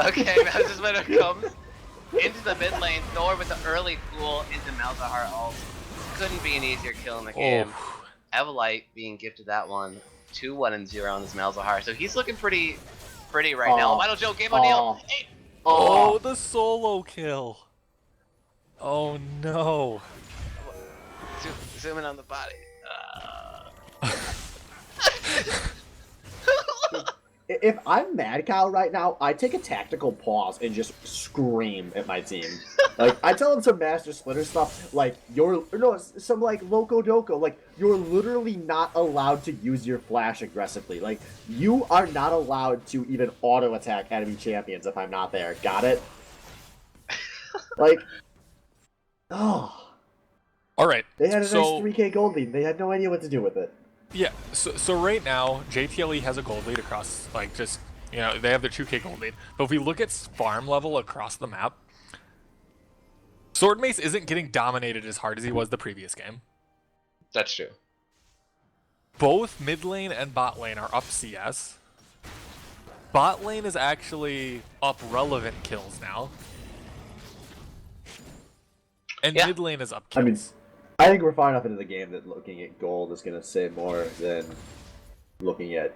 Okay, that's just when it comes into the mid lane. Thor with the early pool into Malzahar ult. Couldn't be an easier kill in the game. Evelite being gifted that one. 2-1 and 0 on this Malzahar. So he's looking pretty right now. Vital Joe, game on Neil. Hey. Oh, the solo kill. Oh no. Zoom in on the body. If I'm Mad Cow right now, I take a tactical pause and just scream at my team. Like, I tell them some Master Splitter stuff, like, some, like, Loco Doco. Like, you're literally not allowed to use your flash aggressively. Like, you are not allowed to even auto-attack enemy champions if I'm not there. Got it? Like, oh. Alright, They had a nice 3k gold lead. They had no idea what to do with it. Yeah, so right now, JTLE has a gold lead across, like, just, you know, they have their 2k gold lead. But if we look at farm level across the map, Sword Mace isn't getting dominated as hard as he was the previous game. That's true. Both mid lane and bot lane are up CS. Bot lane is actually up relevant kills now. And mid lane is up kills. I mean, I think we're far enough into the game that looking at gold is going to say more than looking at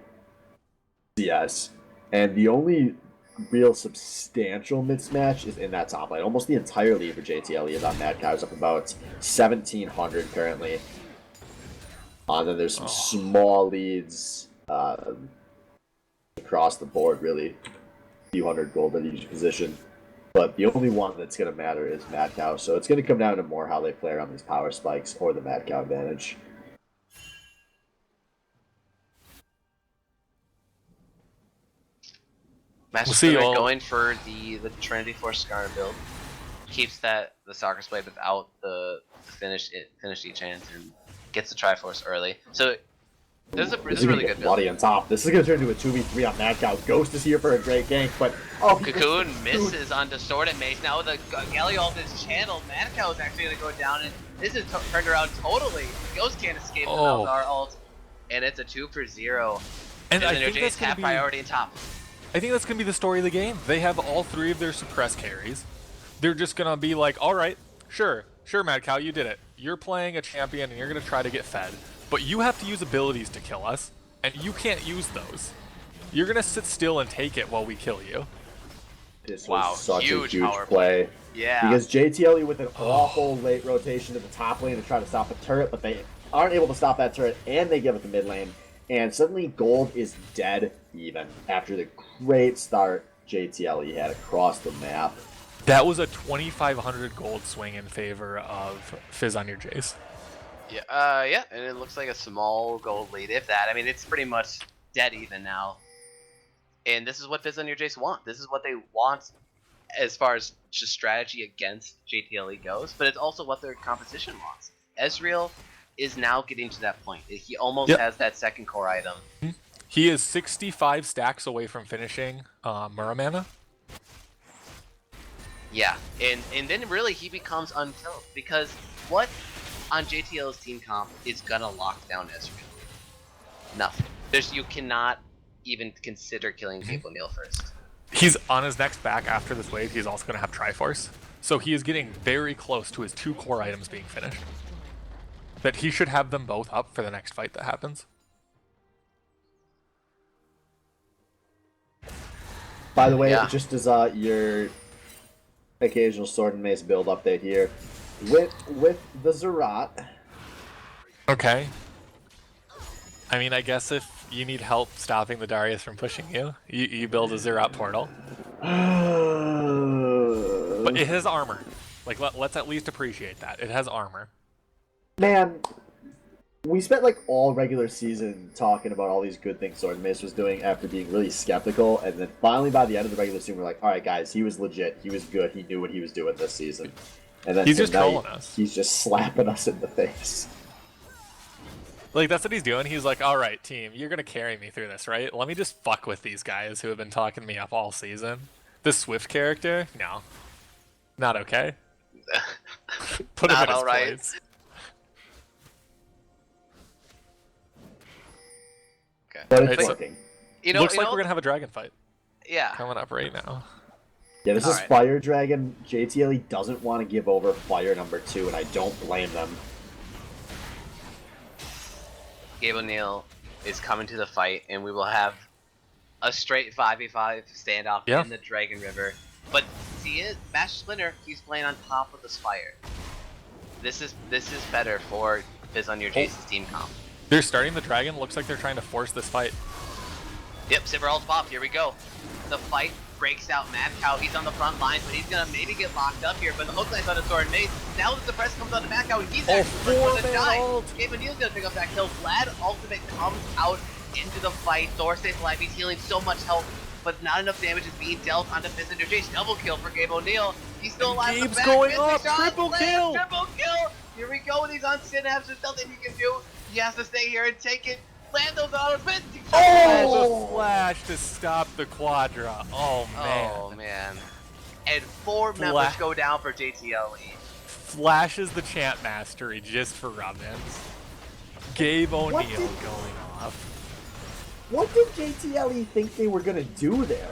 CS. And the only real substantial mismatch is in that top lane. Almost the entire lead for JTLE is on Mad Cow's up about 1,700 currently. Then there's some small leads across the board, really. A few hundred gold at each position. But the only one that's going to matter is Mad Cow, so it's going to come down to more how they play around these power spikes or the Mad Cow advantage. Master Splitter going for the Trinity Force Scar build. Keeps the Soccer Blade without the finish each hand and gets the Triforce early. So this is a really good build. Bloody on top. This is going to turn into a 2v3 on Mad Cow. Ghost is here for a great gank, but Cocoon misses on Distorted Mace. Now the Galio ult is channeled. Mad Cow is actually going to go down, and this is turned around totally. Ghost can't escape the Malzahar ult, and it's a 2 for 0. And I think that's half priority in top. I think that's going to be the story of the game. They have all 3 of their suppress carries. They're just going to be like, all right, sure, Mad Cow, you did it. You're playing a champion, and you're going to try to get fed. But you have to use abilities to kill us, and you can't use those. You're going to sit still and take it while we kill you. This was such a huge power play. Yeah. Because JTLE with an awful late rotation to the top lane to try to stop a turret, but they aren't able to stop that turret, and they give it the mid lane. And suddenly gold is dead even after the great start JTLE had across the map. That was a 2,500 gold swing in favor of Fizz on your Jace. Yeah, and it looks like a small gold lead, if that. I mean, it's pretty much dead even now. And this is what Fizz on your Jace want. This is what they want as far as just strategy against JTLE goes, but it's also what their competition wants. Ezreal is now getting to that point. He almost has that second core item. He is 65 stacks away from finishing Muramana. Yeah, and then really he becomes unkilled, because what on JTL's team comp is gonna lock down Ezreal? Nothing. You cannot even consider killing Cable Neil first. He's on his next back after this wave. He's also going to have Triforce. So he is getting very close to his 2 core items being finished. that he should have them both up for the next fight that happens. By the way, Yeah. just as your occasional sword and mace build update here, with the Zerat. Okay. I mean, I guess if you need help stopping the Darius from pushing you, you build a Zerat portal. But it has armor. Like, let's at least appreciate that. It has armor. Man, we spent like all regular season talking about all these good things Sword and Mace was doing after being really skeptical, and then finally by the end of the regular season we're like, alright guys, he was legit, he was good, he knew what he was doing this season. And then He's just tonight, trolling us. he's just slapping us in the face. Like, that's what he's doing. He's like, alright, team, you're gonna carry me through this, right? Let me just fuck with these guys who have been talking me up all season. This Swift character? No. Not okay. Put him Not in his alright. place. Okay. But Right, it's so- working. You know, Looks you like know, we're gonna have a dragon fight yeah. coming up right now. Yeah, this is Alright. Fire Dragon. JTLE doesn't want to give over Fire number 2, and I don't blame them. Gabe O'Neill is coming to the fight, and we will have a straight 5v5 standoff Yeah. in the Dragon River. But see it, Mash Splinter, he's playing on top of the Spire. This is better for Fizz on your Jace's team comp. They're starting the dragon. Looks like they're trying to force this fight. Yep, Sivir ult popped. Here we go. The fight breaks out. Mad Cow, he's on the front lines, but he's gonna maybe get locked up here. But the hook knight's on his sword and mace. Now that the press comes on to Mad Cow, he's actually first one to die. Gabe O'Neill's gonna pick up that kill. Vlad ultimate comes out into the fight. Thor stays alive. He's healing so much health, but not enough damage is being dealt onto Fizz and your Jace. Double kill for Gabe O'Neill. He's still alive. in the Gabe's back. going Missing up. shot, Triple lands, kill. Triple kill. Here we go. And he's on Synapse. There's nothing he can do. He has to stay here and take it. Land those autos. Oh! The flash to stop the Quadra. Oh man. Oh man. And 4 members go down for JTLE. Flashes the chant mastery just for Rubbins. Gabe O'Neill going off. What did JTLE think they were going to do there?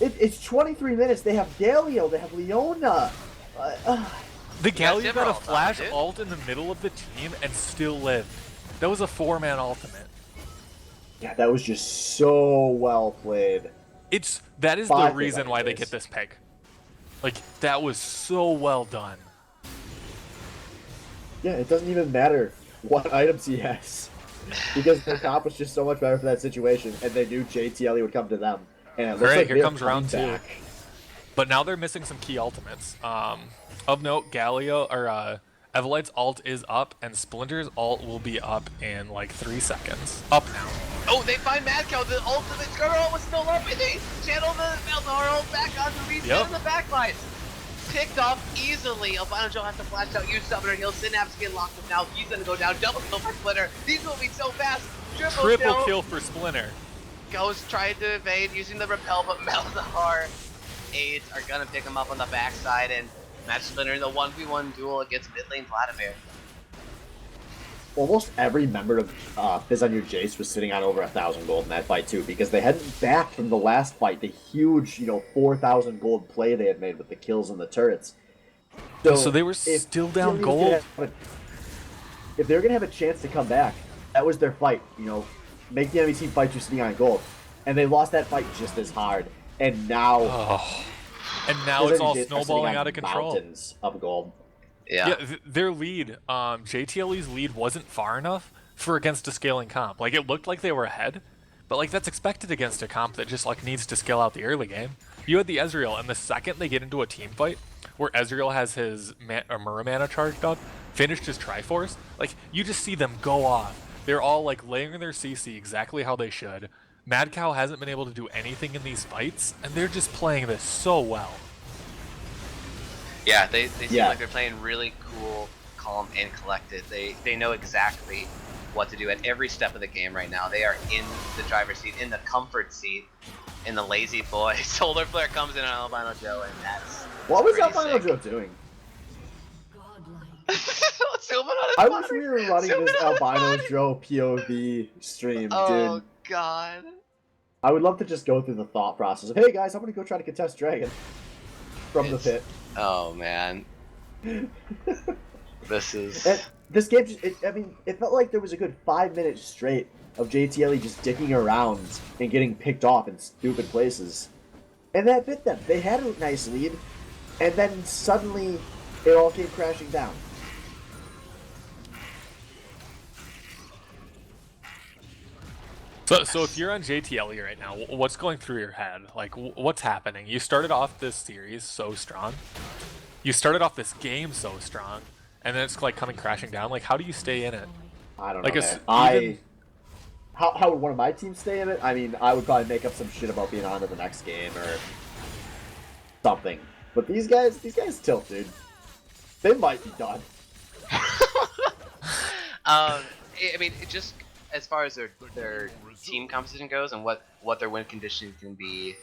It's 23 minutes. They have Galio. They have Leona. The Galio got a Sivir flash dude. ult in the middle of the team and still lived. That was a 4-man ultimate. Yeah, that was just so well played. That is the Five reason is why they nice. get this pick. Like, that was so well done. Yeah, it doesn't even matter what items he has. Because the comp was just so much better for that situation, and they knew JTLE would come to them. And it looks Alright, like here they're comes round coming 2. back. But now they're missing some key ultimates. Of note, Galio or Evelite's ult is up, and Splinter's ult will be up in like 3 seconds. Up now. Oh, they find Mad Cow. The ultimate Skirl was still up, and they channel the Melzar ult back onto reset in the backline. Picked off easily. Albino Joe has to flash out, use Summoner Heal. Synapse get locked up now. He's gonna go down. Double kill for Splinter. He's moving so fast. Triple kill for Splinter. Goes trying to evade using the repel, but Melzar aids are gonna pick him up on the backside, and Match Splinter in the 1v1 duel against mid lane Vladimir. Almost every member of Fizz on Your Jace was sitting on over 1,000 gold in that fight too, because they hadn't backed from the last fight the huge, 4,000 gold play they had made with the kills and the turrets. So they were if still down JTLE was gold? if they were gonna have a chance to come back, that was their fight. Make the enemy team fight you sitting on gold, and they lost that fight just as hard. And now, Oh. And now Fizz it's on all Your Jace are sitting snowballing on out of control. Mountains of gold. Yeah. Their lead, JTLE's lead wasn't far enough for against a scaling comp. Like, it looked like they were ahead, but like that's expected against a comp that just like needs to scale out the early game. You had the Ezreal, and the second they get into a team fight where Ezreal has his Mura mana charged up, finished his Triforce, like you just see them go off. They're all like laying their CC exactly how they should. Mad Cow hasn't been able to do anything in these fights, and they're just playing this so well. Yeah, they seem like they're playing really cool, calm, and collected. They know exactly what to do at every step of the game right now. They are in the driver's seat, in the comfort seat, in the lazy boy. Solar Flare comes in on Albino Joe, and that's What was pretty Albino sick. Joe doing? Sylvan on his I body. wish we were running Sylvan this on his Albino body. Joe POV stream, Oh dude. god. I would love to just go through the thought process of, hey guys, I'm gonna go try to contest Dragon from the It's- pit. Oh man. This is. this game, it felt like there was a good 5 minutes straight of JTLE just dicking around and getting picked off in stupid places. And that bit them. They had a nice lead, and then suddenly it all came crashing down. So if you're on JTLE right now, what's going through your head? Like, what's happening? You started off this series so strong. You started off this game so strong, and then it's like coming crashing down. Like, how do you stay in it? I don't Like, know, man. How would one of my teams stay in it? I mean, I would probably make up some shit about being on to the next game or something. But these guys tilt, dude. They might be done. I mean, it just as far as their team composition goes and what their win condition can be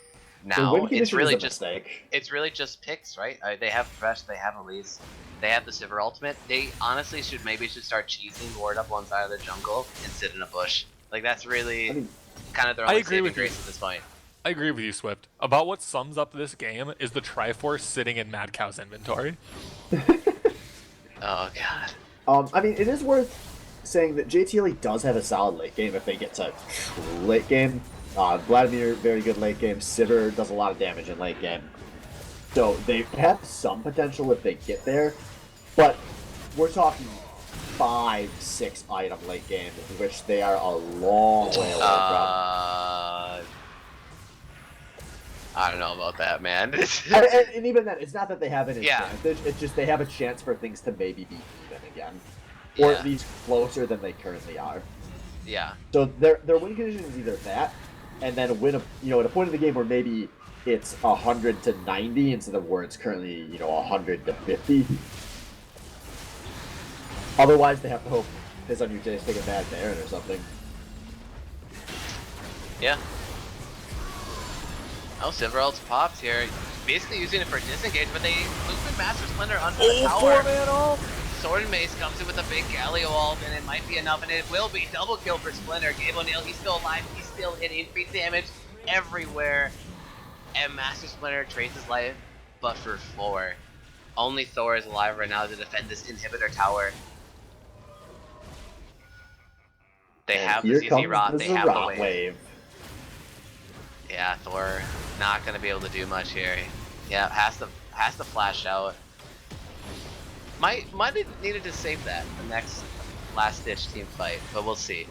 now, it's really just picks, right? They have Fresh, they have Elise, they have the Sivir ultimate. They honestly should start cheesing, ward up one side of the jungle, and sit in a bush. Like, that's really kind of their only saving grace at this point. I agree with you, Swift. About what sums up this game is the Triforce sitting in Mad Cow's inventory. Oh god. I mean, it is worth saying that JTLE does have a solid late game if they get to late game. Vladimir, very good late game. Sivir does a lot of damage in late game. So they have some potential if they get there, but we're talking 5-6 item late game, which they are a long way away from. I don't know about that, man. and even then, it's not that they have an advantage, it's just they have a chance for things to maybe be even again. Or at least closer than they currently are. Yeah. So their win condition is either that, and then win at a point in the game where maybe it's 100 to 90 instead of where it's currently 100 to 50. Otherwise, they have to hope Fizz on your Jace take a bad Baron or something. Yeah. Oh, Sivir ult's popped here. Basically using it for disengage, but they movement Master Splinter under the tower. 4-man ult! Sword and Mace comes in with a big Galio ult, and it might be enough, and it will be. Double kill for Splinter. Gabe O'Neal, he's still alive, he's still hitting free damage everywhere. And Master Splinter trades his life, but for 4. Only Thor is alive right now to defend this inhibitor tower. They have the CC Rot, they have the wave. Yeah, Thor not gonna be able to do much here. Yeah, has to flash out. Might have needed to save that the next last ditch team fight, but we'll see.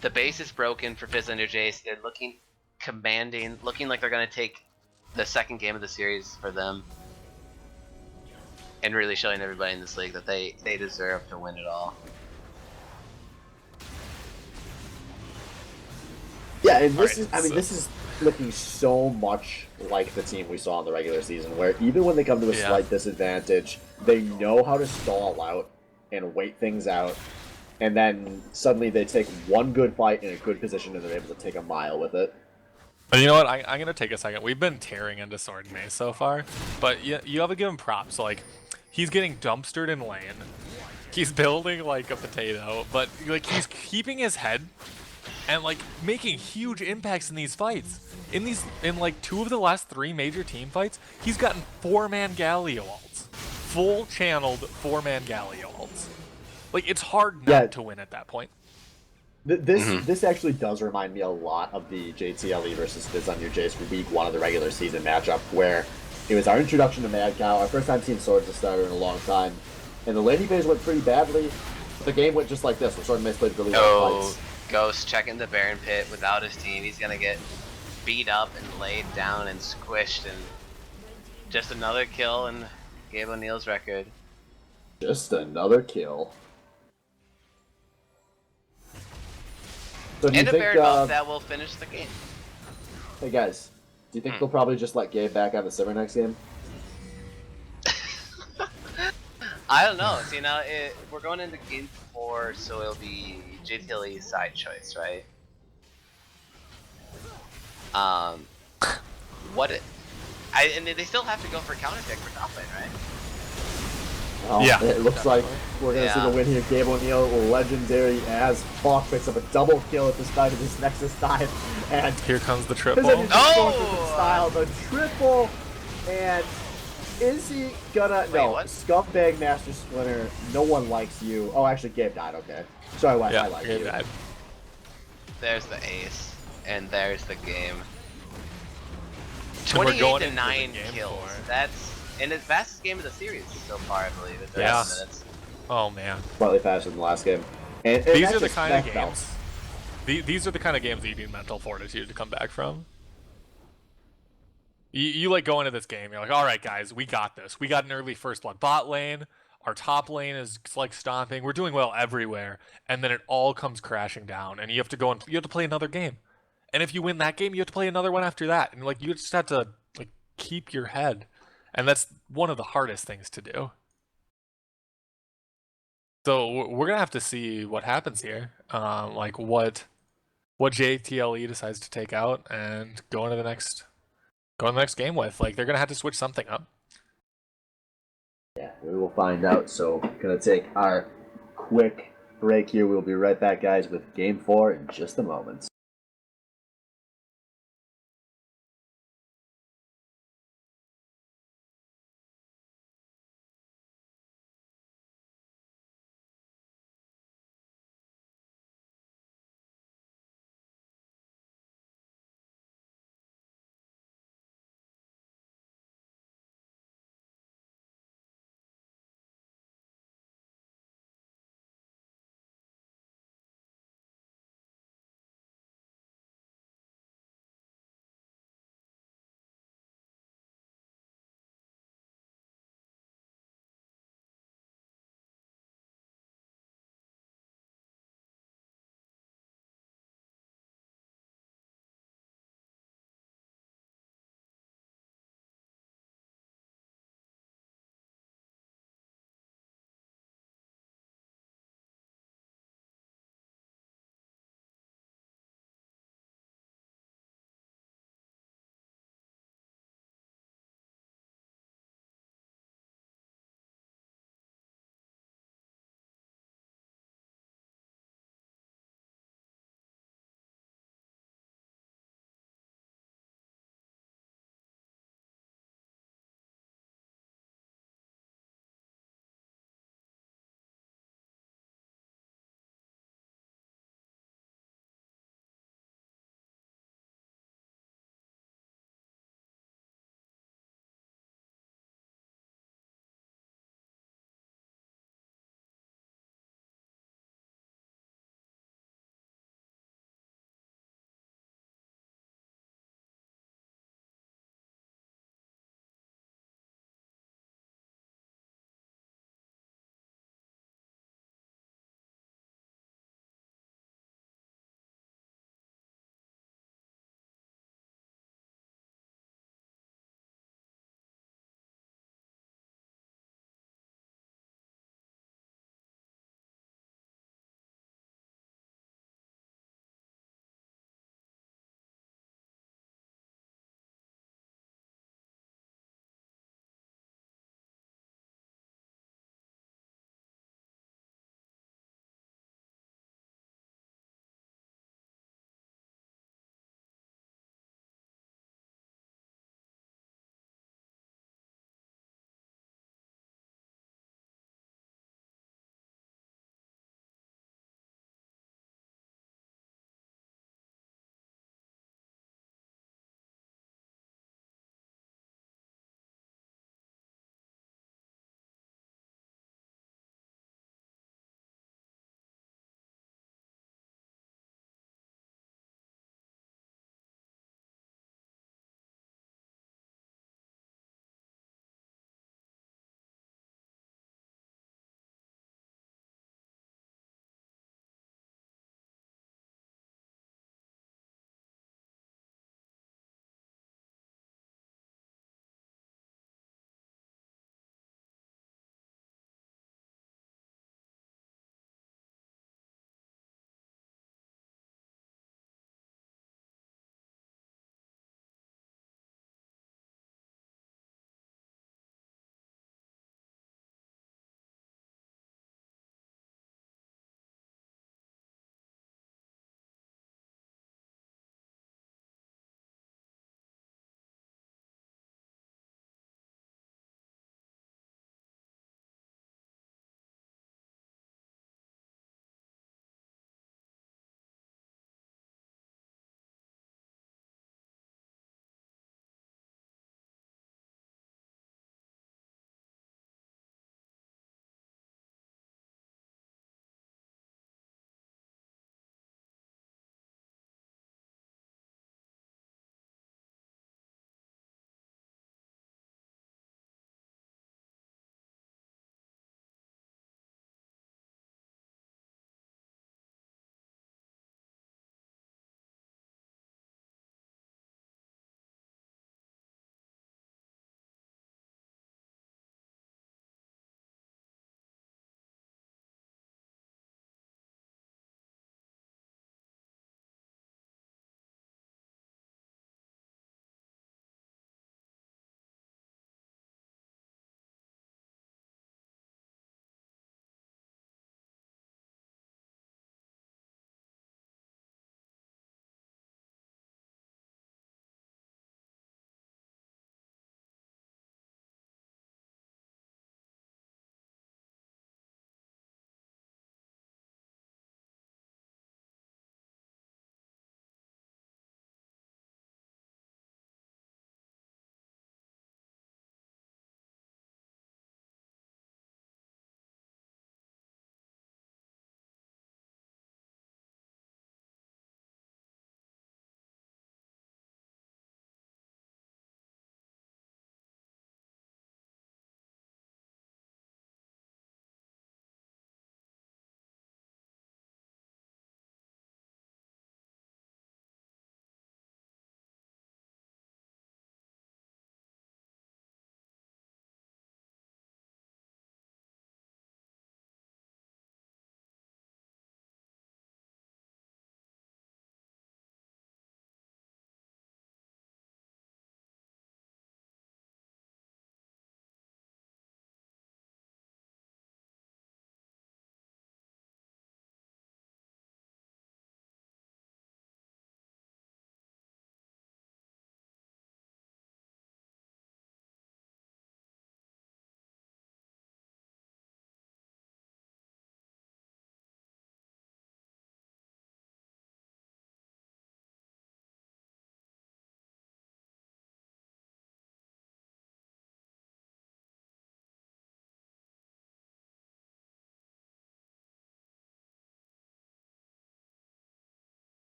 The base is broken for Fizz under Jace. They're looking commanding, looking like they're gonna take the second game of the series for them. And really showing everybody in this league that they deserve to win it all. Yeah, and this is looking so much like the team we saw in the regular season, where even when they come to a slight disadvantage, they know how to stall out and wait things out, and then suddenly they take one good fight in a good position and they're able to take a mile with it. And you know what? I'm going to take a second. We've been tearing into Sword and Mace so far, but you have to give him props. Like, he's getting dumpstered in lane. He's building like a potato, but like he's keeping his head and like making huge impacts in these fights. In like 2 of the last 3 major team fights, he's gotten 4-man Galio ults. Full channeled 4-man Galio ults. Like, it's hard not to win at that point. This actually does remind me a lot of the JTLE versus Fizz on your Jace for week 1 of the regular season matchup, where it was our introduction to Mad Cow, our first time seeing Swords as a starter in a long time, and the laning phase went pretty badly. The game went just like this, where Sword and Mace played really well fights. Ghost checking the Baron pit without his team. He's gonna get beat up and laid down and squished, and just another kill in Gabe O'Neal's record. Just another kill. So and a Baron buff that will finish the game. Hey guys, do you think they'll probably just let Gabe back on the Sivir next game? I don't know. So, we're going into game 4, so it'll be JTLE's side choice, right? And they still have to go for counter pick for top lane, right? Well, yeah, it looks like we're going to see the win here. Gabe O'Neal, legendary as fuck, picks up a double kill at the start of this Nexus dive. And here comes the triple. Style, the triple, and Is he gonna? Wait, No, what? Scumbag Master Splinter. No one likes you. Oh, actually, Gabe died. Okay, sorry, Wes. I like you. There's the ace, and there's the game. And we're 28 going to into the 9 game kills. for it. That's and the fastest game of the series so far, I believe. At 30 Yeah. minutes. Oh man. Slightly faster than the last game. And These that's are the just kind of mech games. belts. These are the kind of games that you need mental fortitude to come back from. You like go into this game, you're like, all right, guys, we got this. We got an early first blood bot lane. Our top lane is like stomping. We're doing well everywhere, and then it all comes crashing down, and you have to go and you have to play another game. And if you win that game, you have to play another one after that, and like you just have to like keep your head, and that's one of the hardest things to do. So we're gonna have to see what happens here, like what JTLE decides to take out and go into the next game with. Like they're gonna have to switch something up. Yeah, we will find out. So, gonna take our quick break here. We'll be right back, guys, with Game 4 in just a moment.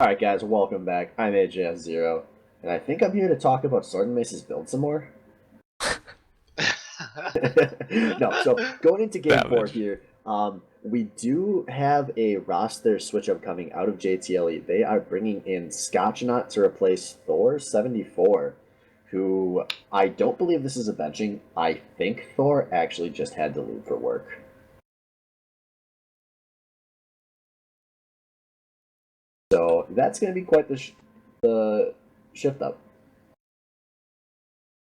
Alright guys, welcome back. I'm AJS0, and I think I'm here to talk about Sword and Mace's build some more. No, so going into game 4 here, we do have a roster switch-up coming out of JTLE. They are bringing in Scotchnut to replace Thor74, who I don't believe this is a benching. I think Thor actually just had to leave for work. So that's going to be quite the shift up.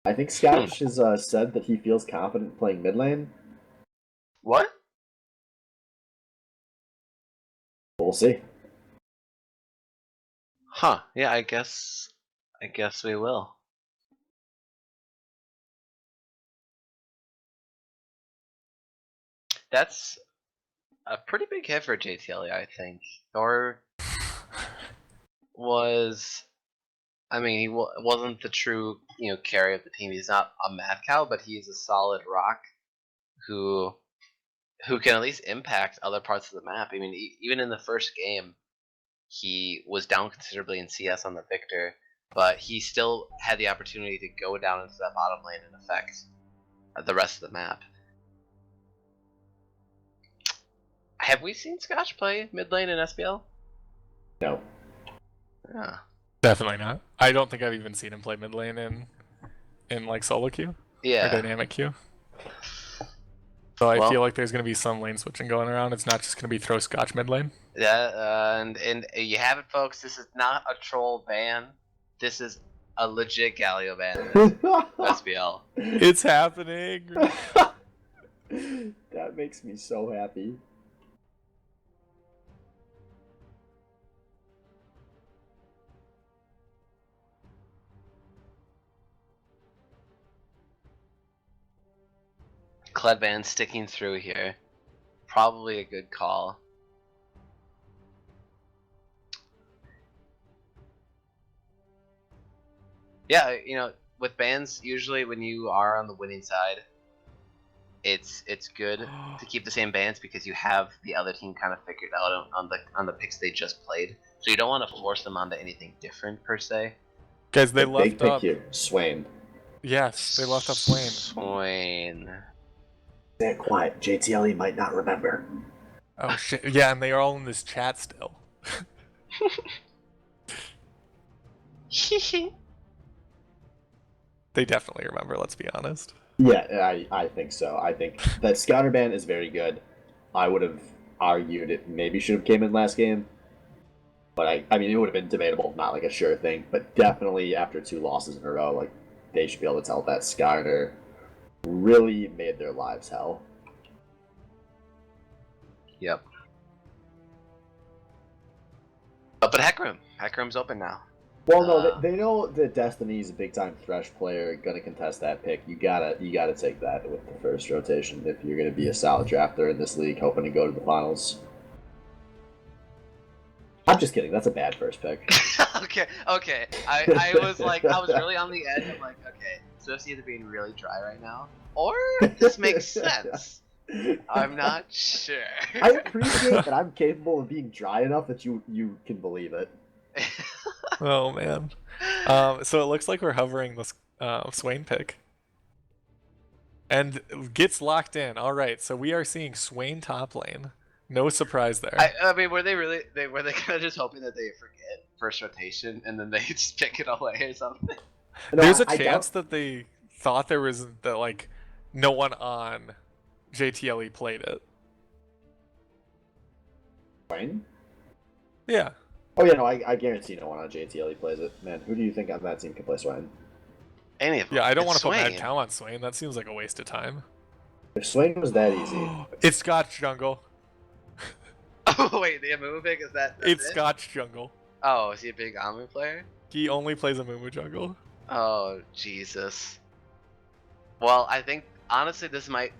I think Scotch has said that he feels confident playing mid lane. What? We'll see. Huh? Yeah, I guess we will. That's a pretty big hit for JTLE, I think. Thor was, I mean, he wasn't the true, carry of the team. He's not a mad cow, but he's a solid rock who can at least impact other parts of the map. I mean, even in the first game, he was down considerably in CS on the Victor, but he still had the opportunity to go down into that bottom lane and affect the rest of the map. Have we seen Scotch play mid lane in SBL? No. Yeah. Definitely not. I don't think I've even seen him play mid lane in like solo queue or dynamic queue. So I feel like there's going to be some lane switching going around. It's not just going to be throw Scotch mid lane. Yeah, and you have it, folks. This is not a troll ban. This is a legit Galio ban in SBL. It's happening. That makes me so happy. Cledban sticking through here. Probably a good call. Yeah, with bans, usually when you are on the winning side, it's good to keep the same bans because you have the other team kind of figured out on the picks they just played. So you don't want to force them onto anything different per se. Guys, they left big pick up here, Swain. Yes, they left up Swain. Swain. Stay quiet. JTLE might not remember. Oh shit! Yeah, and they are all in this chat still. They definitely remember. Let's be honest. Yeah, I think so. I think that Scouter ban is very good. I would have argued it maybe should have came in last game, but I mean it would have been debatable, not like a sure thing. But definitely after 2 losses in a row, like they should be able to tell that Scouter really made their lives hell. Yep. But Heckroom's open now. Well, no, they know that Destiny's a big-time Thresh player, gonna contest that pick. You gotta take that with the first rotation if you're gonna be a solid drafter in this league, hoping to go to the finals. I'm just kidding. That's a bad first pick. okay. I was really on the edge. I'm like, okay, so it's either being really dry right now, or this makes sense. I'm not sure. I appreciate that I'm capable of being dry enough that you can believe it. Oh man. So it looks like we're hovering this Swain pick. And gets locked in. Alright, so we are seeing Swain top lane. No surprise there. I mean, were they kind of just hoping that they forget first rotation and then they just pick it away or something? No, There's a chance that they thought there was like no one on JTLE played it. Swain? Yeah. Oh yeah, no, I guarantee no one on JTLE plays it. Man, who do you think on that team can play Swain? Any of them. Yeah, I don't want to put Swain. Mad Cow on Swain. That seems like a waste of time. If Swain was that easy. It's Scotch Jungle. Oh wait, the Amumu pick is that? It's Scotch Jungle. Oh, is he a big Amu player? He only plays Amumu Jungle. Oh Jesus. Well, I think honestly this might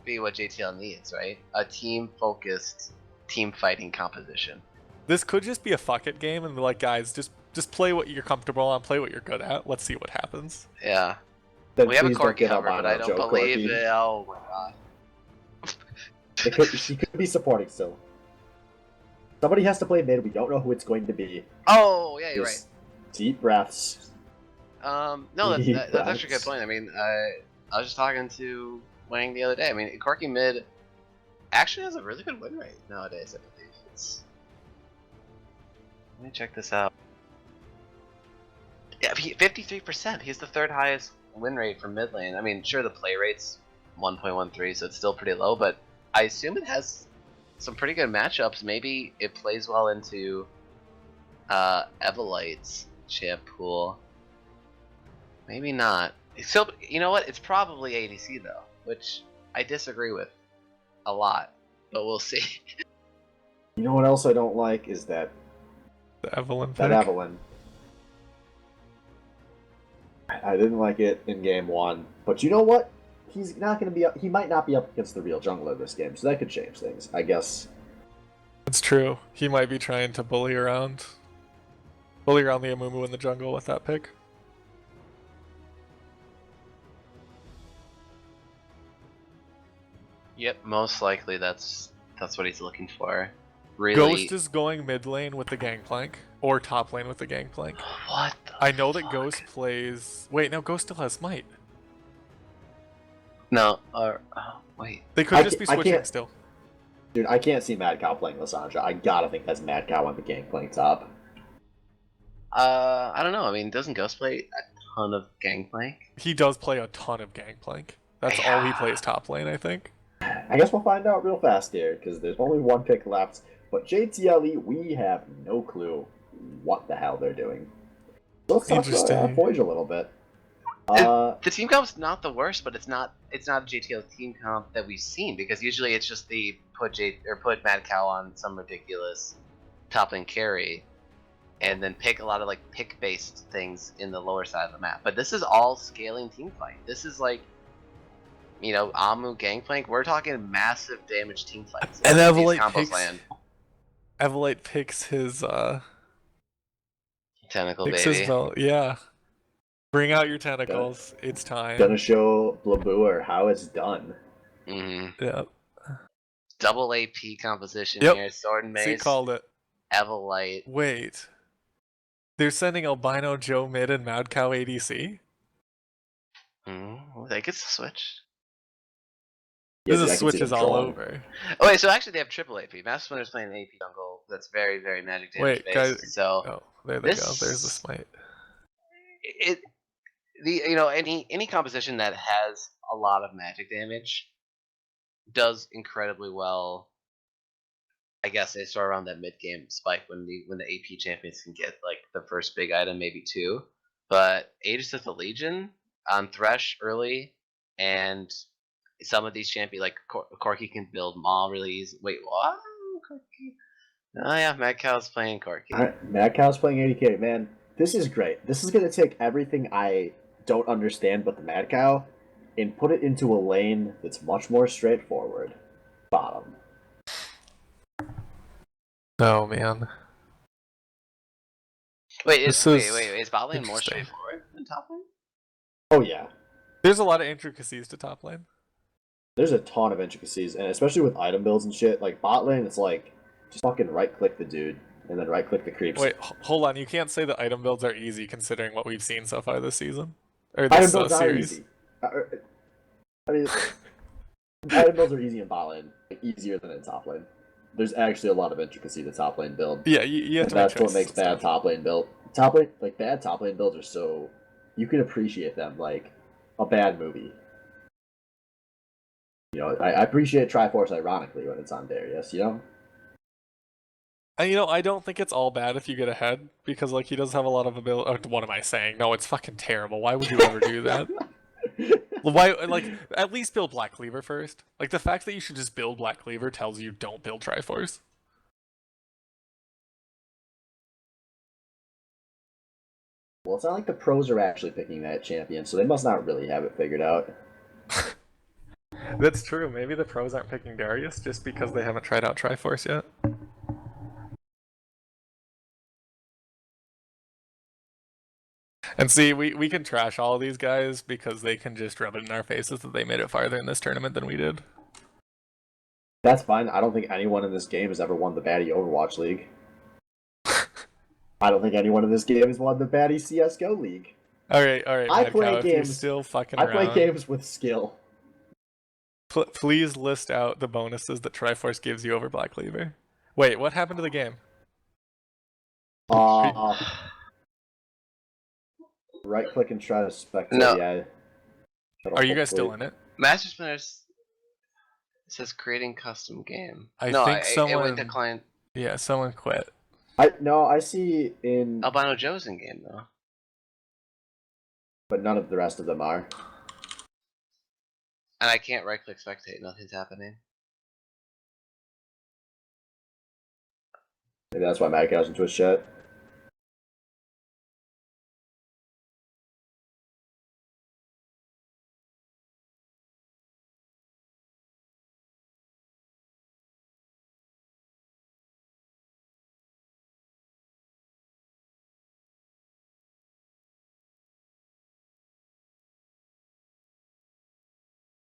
be what JTL needs, right? A team-focused, team-fighting composition. This could just be a fuck it game and be like, guys, just play what you're comfortable on, play what you're good at. Let's see what happens. Yeah. Then we have a please Corki don't cover, but I don't believe it. Oh my god. She could be supporting still. Somebody has to play mid. We don't know who it's going to be. Oh, yeah, you're right. Just deep breaths. No, that's actually a good point. I mean, I was just talking to Wang the other day. I mean, Corky mid actually has a really good win rate nowadays, I believe. Let me check this out. Yeah, 53%. He's the third highest win rate for mid lane. I mean, sure, the play rate's 1.13, so it's still pretty low, but I assume it has some pretty good matchups. Maybe it plays well into Evolite's champ pool. Maybe not. It's still, you know what? It's probably ADC though, which I disagree with a lot, but we'll see. You know what else I don't like is that Evelyn pick. that Evelyn. I didn't like it in game 1, but you know what? He's not going to be up. He might not be up against the real jungler this game, so that could change things, I guess. It's true. He might be trying to bully around the Amumu in the jungle with that pick. Yep, most likely that's what he's looking for. Really. Ghost is going mid lane with the Gangplank, or top lane with the Gangplank. What the I know that fuck? Ghost plays... Wait, no, Ghost still has Smite. No, wait. They could just be switching still. Dude, I can't see Mad Cow playing Lissandra. I gotta think that's Mad Cow on the Gangplank top. I don't know. I mean, doesn't Ghost play a ton of Gangplank? He does play a ton of Gangplank. That's all he plays top lane, I think. I guess we'll find out real fast here, because there's only one pick left. But JTLE, we have no clue what the hell they're doing. So let's talk about FOYJ a little bit. The team comp's not the worst, but it's not a JTL team comp that we've seen, because usually it's just the put Mad Cow on some ridiculous top lane carry, and then pick a lot of like pick based things in the lower side of the map. But this is all scaling team fight. This is like, you know, Amu Gangplank. We're talking massive damage team fights. And Evolite picks his tentacle picks baby. his belt. Yeah. Bring out your tentacles. It's time. Gonna show Blabuer how it's done. Yep. Double AP composition here. Sword and Mace. He called it. Evolite. Wait. They're sending Albino Joe mid and Mad Cow ADC? Well, they get to switch. This is switches all over. Oh wait, so actually they have triple AP. Master Splinter's playing an AP jungle that's very, very magic damage based. Guys, so there they go. There's the smite. Any composition that has a lot of magic damage does incredibly well. I guess they start around that mid game spike when the AP champions can get like the first big item, maybe two. But Aegis of the Legion on Thresh early, and some of these champions like Corky can build Maul really easy. Wait, what? Corky? Oh yeah, Mad Cow's playing Corky. Mad Cow's playing 80k, man. This is great. This is gonna take everything I don't understand but the Mad Cow and put it into a lane that's much more straightforward. Bottom. Oh man. Wait, is bot lane more straightforward than top lane? Oh yeah. There's a lot of intricacies to top lane. There's a ton of intricacies, and especially with item builds and shit, like bot lane, it's like, just fucking right-click the dude, and then right-click the creeps. Wait, hold on, you can't say that item builds are easy considering what we've seen so far this season? Or Item this builds are series? easy. I mean, item builds are easy in bot lane, like, easier than in top lane. There's actually a lot of intricacy to top lane build. Yeah, you have to that's what makes bad top lane build. Bad top lane builds are so... You can appreciate them like a bad movie. You know, I appreciate Triforce ironically when it's on Darius, you know? And I don't think it's all bad if you get ahead, because like he does have a lot of ability. What am I saying? No, it's fucking terrible. Why would you ever do that? Why, like, at least build Black Cleaver first. Like, the fact that you should just build Black Cleaver tells you don't build Triforce. Well, it's not like the pros are actually picking that champion, so they must not really have it figured out. That's true. Maybe the pros aren't picking Darius just because they haven't tried out Triforce yet. And see, we can trash all of these guys because they can just rub it in our faces that they made it farther in this tournament than we did. That's fine. I don't think anyone in this game has ever won the baddie Overwatch League. I don't think anyone in this game has won the baddie CS:GO League. All right, I play Mad Cow, if you're games. still fucking I play around, games with skill. please list out the bonuses that Triforce gives you over Black Cleaver. Wait, what happened to the game? Right click and try to spectate. No. Yeah. Are you guys still in it? Master Spinners says creating custom game. I no, think it went someone. to client. Yeah, someone quit. I see in, Albino Joe's in game though. but none of the rest of them are. And I can't right click spectate, nothing's happening. Maybe that's why Mad Cow's in Twitch chat.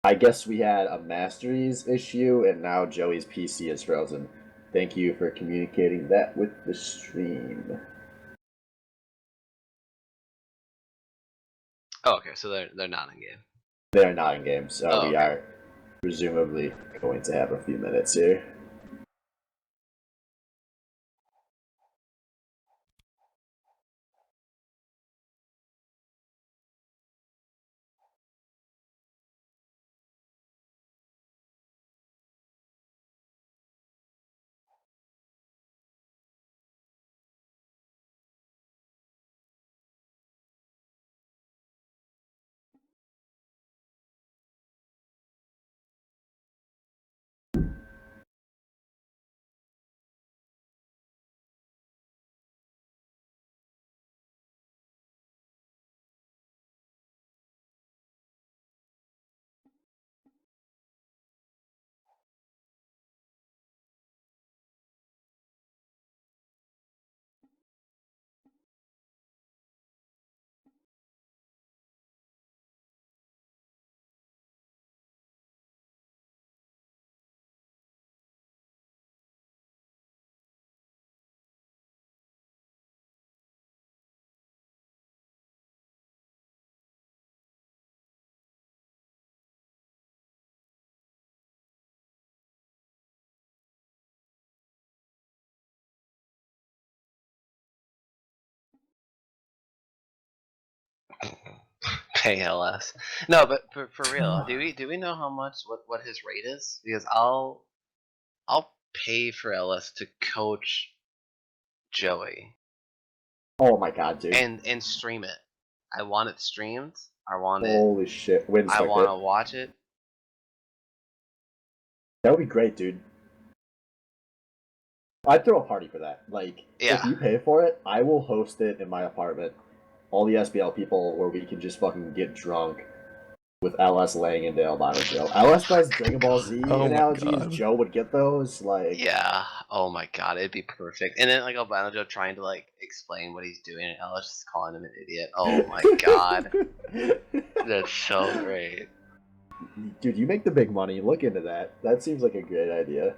I guess we had a Masteries issue, and now Joey's PC is frozen. Thank you for communicating that with the stream. Oh, okay, so they're not in game. They are not in game, so Oh, we okay. are presumably going to have a few minutes here. Pay LS. No, but for real, do we know how much what his rate is? Because I'll pay for LS to coach Joey Oh my god, dude. and stream it. I want it streamed. I want it. Holy shit. I want to watch it. That would be great, dude. I'd throw a party for that. Like, Yeah. if you pay for it, I will host it in my apartment. All the SBL people, where we can just fucking get drunk with LS laying into Albino Joe. LS plays Dragon Ball Z Oh my analogies. God. Joe would get those. Like, Yeah. Oh my god, it'd be perfect. And then like Albino Joe trying to like explain what he's doing, and Ellis just calling him an idiot. Oh my god, that's so great. Dude, you make the big money. Look into that. That seems like a great idea.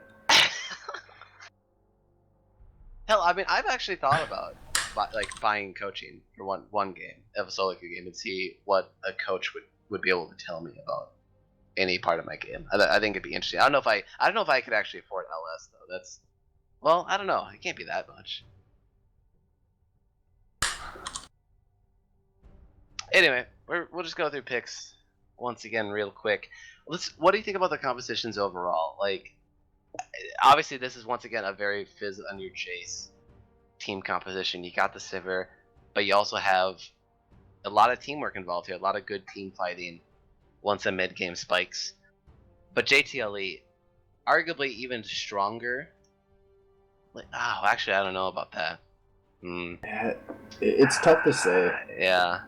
Hell, I mean, I've actually thought about like buying coaching for one game of a solo queue game and see what a coach would be able to tell me about any part of my game. I think it'd be interesting. I don't know if I could actually afford LS though. Well, I don't know. It can't be that much. Anyway, we'll just go through picks once again real quick. What do you think about the compositions overall? Like, obviously this is once again a very fizz on your chase team composition. You got the Sivir, but you also have a lot of teamwork involved here, a lot of good team fighting once a mid game spikes. But JTLE, arguably even stronger. Like, actually I don't know about that. It's tough to say. Yeah.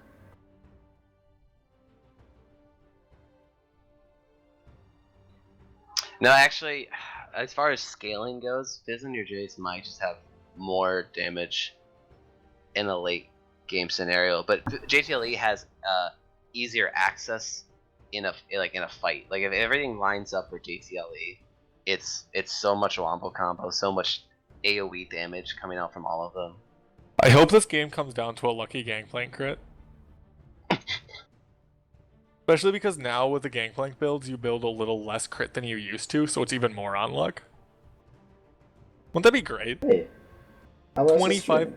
No, actually, as far as scaling goes, Fizz and your Jace might just have more damage in a late game scenario, but JTLE has easier access in a fight. Like if everything lines up for JTLE, it's so much wombo combo, so much AoE damage coming out from all of them. I hope this game comes down to a lucky Gangplank crit. Especially because now with the Gangplank builds, you build a little less crit than you used to, so it's even more on luck. Wouldn't that be great? Hey, 25%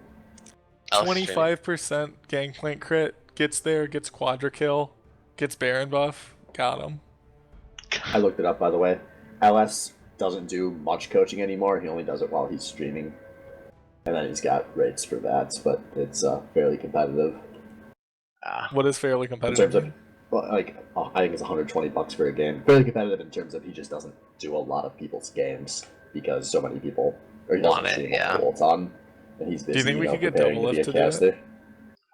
Gangplank crit, gets there, gets Quadra kill, gets Baron buff, got him. I looked it up, by the way. LS doesn't do much coaching anymore. He only does it while he's streaming. And then he's got rates for that, but it's fairly competitive. What is fairly competitive? In terms of, well, like, I think it's $120 for a game. Fairly competitive in terms of he just doesn't do a lot of people's games because so many people want it, yeah. A ton, and he's busy. Do you think we could get Double Lift to do it?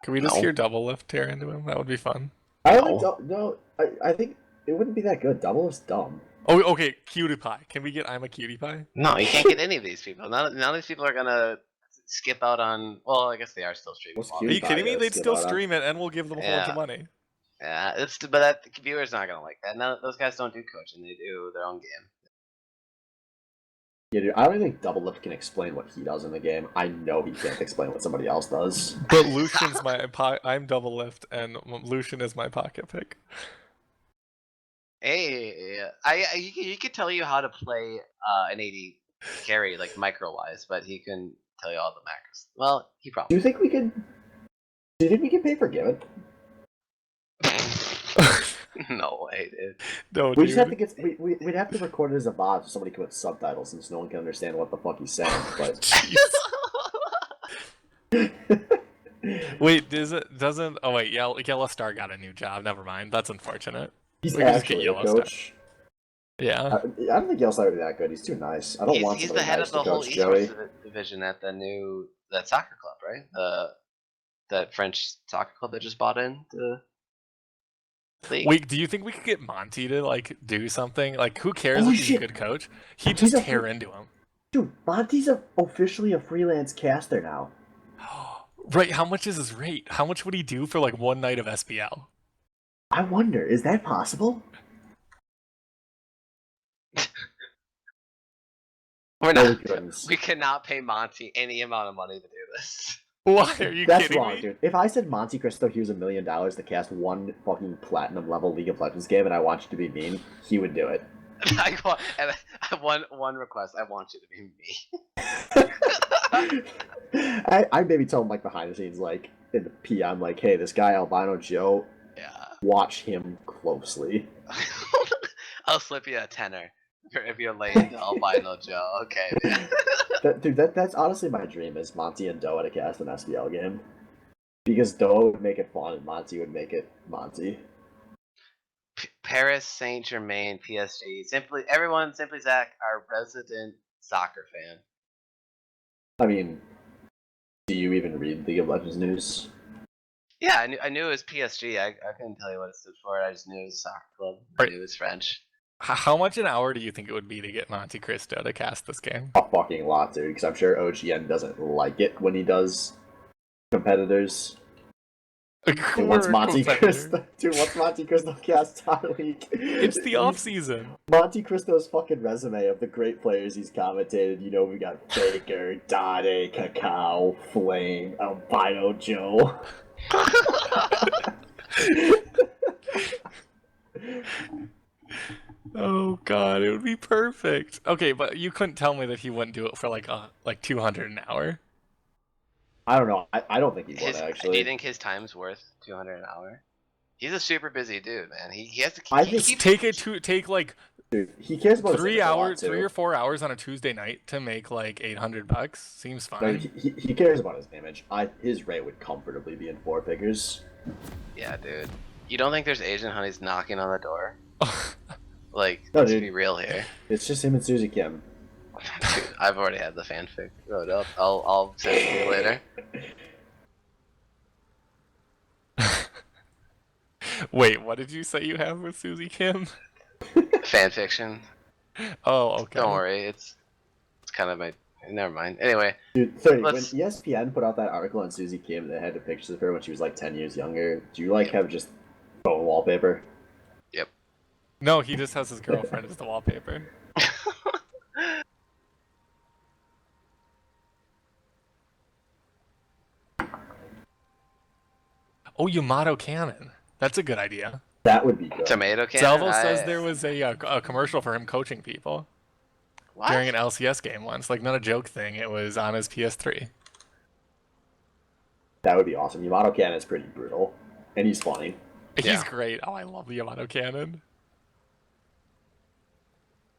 Can we just hear Double Lift tear into him? That would be fun. I think it wouldn't be that good. Double Lift's dumb. Oh, okay, Cutie Pie. Can we get I'm a Cutie Pie? No, you can't get any of these people. None of these people are gonna skip out on. Well, I guess they are still streaming. Are you kidding me? They'd still stream it, and we'll give them a whole bunch of money. Yeah, but the viewer's not gonna like that. No, those guys don't do coaching; they do their own game. Yeah, dude, I don't even think Double Lift can explain what he does in the game. I know he can't explain what somebody else does. But Lucian's I'm Double Lift, and Lucian is my pocket pick. Hey, he could tell you how to play an AD carry like micro wise, but he can tell you all the macros. Well, he probably. Do you think we could pay for Given? No way, dude. No, we just have to get. We'd have to record it as a VOD so somebody could put subtitles since no one can understand what the fuck he's saying. But wait, doesn't? Oh wait, Yellow Star got a new job. Never mind. That's unfortunate. He's actually a coach. Yeah. I don't think Yellowstar would be that good. He's too nice. I don't want. He's the head of the whole esports division at that soccer club, right? That French soccer club that just bought in the league. Wait, do you think we could get Monty to like do something? Like, who cares if he's a good coach? He'd just tear into him. Dude, Monty's officially a freelance caster now. Right? How much is his rate? How much would he do for like one night of SBL? I wonder, is that possible? We cannot pay Monty any amount of money to do this. Why are you That's kidding wrong, me? dude. If I said Monty Cristo here's $1 million to cast one fucking platinum level League of Legends game and I want you to be mean, he would do it. One request, I want you to be me. I maybe tell him like behind the scenes, like in the PM, like, hey, this guy Albino Joe, watch him closely. I'll slip you a tenner if you're laying to Albino Joe. Okay, man. Dude, that's honestly my dream is Monty and Doa to cast an SBL game. Because Doa would make it fun and Monty would make it Monty. Paris Saint Germain, PSG, simply Zach, our resident soccer fan. I mean, do you even read League of Legends news? Yeah, I knew it was PSG. I couldn't tell you what it stood for. I just knew it was a soccer club. I knew it was French. How much an hour do you think it would be to get Monte Cristo to cast this game? A fucking lot, dude, because I'm sure OGN doesn't like it when he does competitors. Dude, what's Monte Cristo cast our week? It's the off season. Monte Cristo's fucking resume of the great players he's commentated. You know, we got Faker, Dade, Cacao, Flame, Albino Joe. Oh god, it would be perfect. Okay, but you couldn't tell me that he wouldn't do it for like 200 an hour. I don't know. I don't think he would actually. Do you think his time's worth 200 an hour? He's a super busy dude, man. He has to. Take like. Dude, he cares about 3 or 4 hours on a Tuesday night to make like $800. Seems fine. No, he cares about his image. His rate would comfortably be in 4 figures. Yeah, dude. You don't think there's Asian honeys knocking on the door? Like, no, let's be real here. It's just him and Suzy Kim. Dude, I've already had the fanfic wrote up. I'll send it to you later. Wait, what did you say you have with Suzy Kim? Fanfiction. Oh, okay. Don't worry, it's kind of my. Never mind. Anyway, dude, 30, when ESPN put out that article on Suzy Kim, they had the pictures of her when she was like 10 years younger. Do you have just phone wallpaper? Yep. No, he just has his girlfriend as the wallpaper. Oh, Yamato Cannon. That's a good idea. That would be good. Tomato cannon. Salvo says there was a commercial for him coaching people What? during an LCS game once. Like, not a joke thing. It was on his PS3. That would be awesome. Yamato Cannon is pretty brutal, and he's funny. He's great. Oh, I love the Yamato Cannon.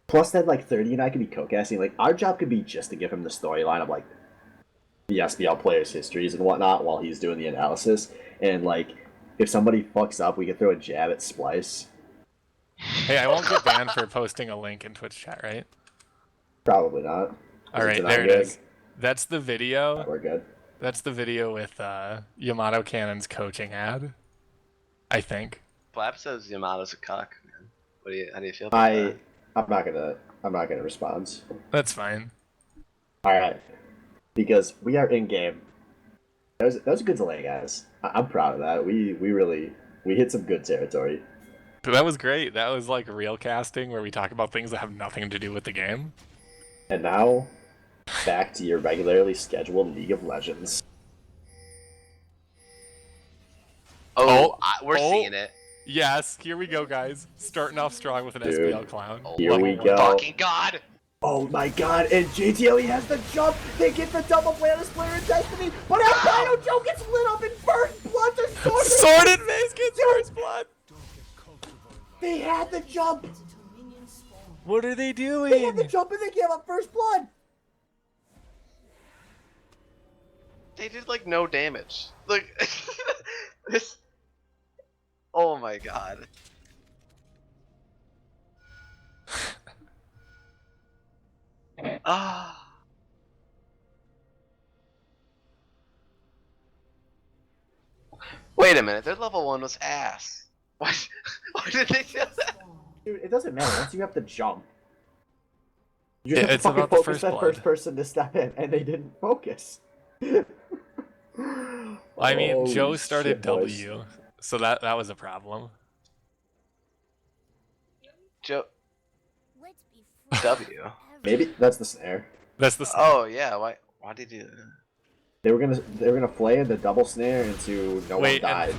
Plus, then like 30 and I could be co-casting. Like our job could be just to give him the storyline of like the SBL players' histories and whatnot while he's doing the analysis. And like, if somebody fucks up, we could throw a jab at Splice. Hey, I won't get banned for posting a link in Twitch chat, right? Probably not. All right, there it is. That's the video. We're good. That's the video with Yamato Cannon's coaching ad. I think. Flap says Yamato's a cock, man. How do you feel about that? I'm not gonna respond. That's fine. All right, because we are in game. That was a good delay, guys. I'm proud of that. We hit some good territory. But that was great. That was like real casting where we talk about things that have nothing to do with the game. And now, back to your regularly scheduled League of Legends. We're seeing it. Yes, here we go, guys. Starting off strong with an Dude, SBL clown. Here we go. Fucking god! Oh my god, and JTLE has the jump! They get the double play on this player in Destiny, but Albino Joe gets lit up in first blood to Sordid Mace gets first blood! They had the jump! What are they doing? They had the jump and they gave up first blood! They did like no damage. Like this. Oh my god. Ah. Wait a minute, their level 1 was ass. Why did they do that? Dude, it doesn't matter once you have the jump. You Yeah, have to it's fucking about the focus first that blood. first person to step in, and they didn't focus. I mean, Holy Joe started shit, boys. W, so that was a problem. Joe. W. Maybe that's the snare. That's the Oh yeah, why did you do that? They were gonna play the double snare into no Wait, one died.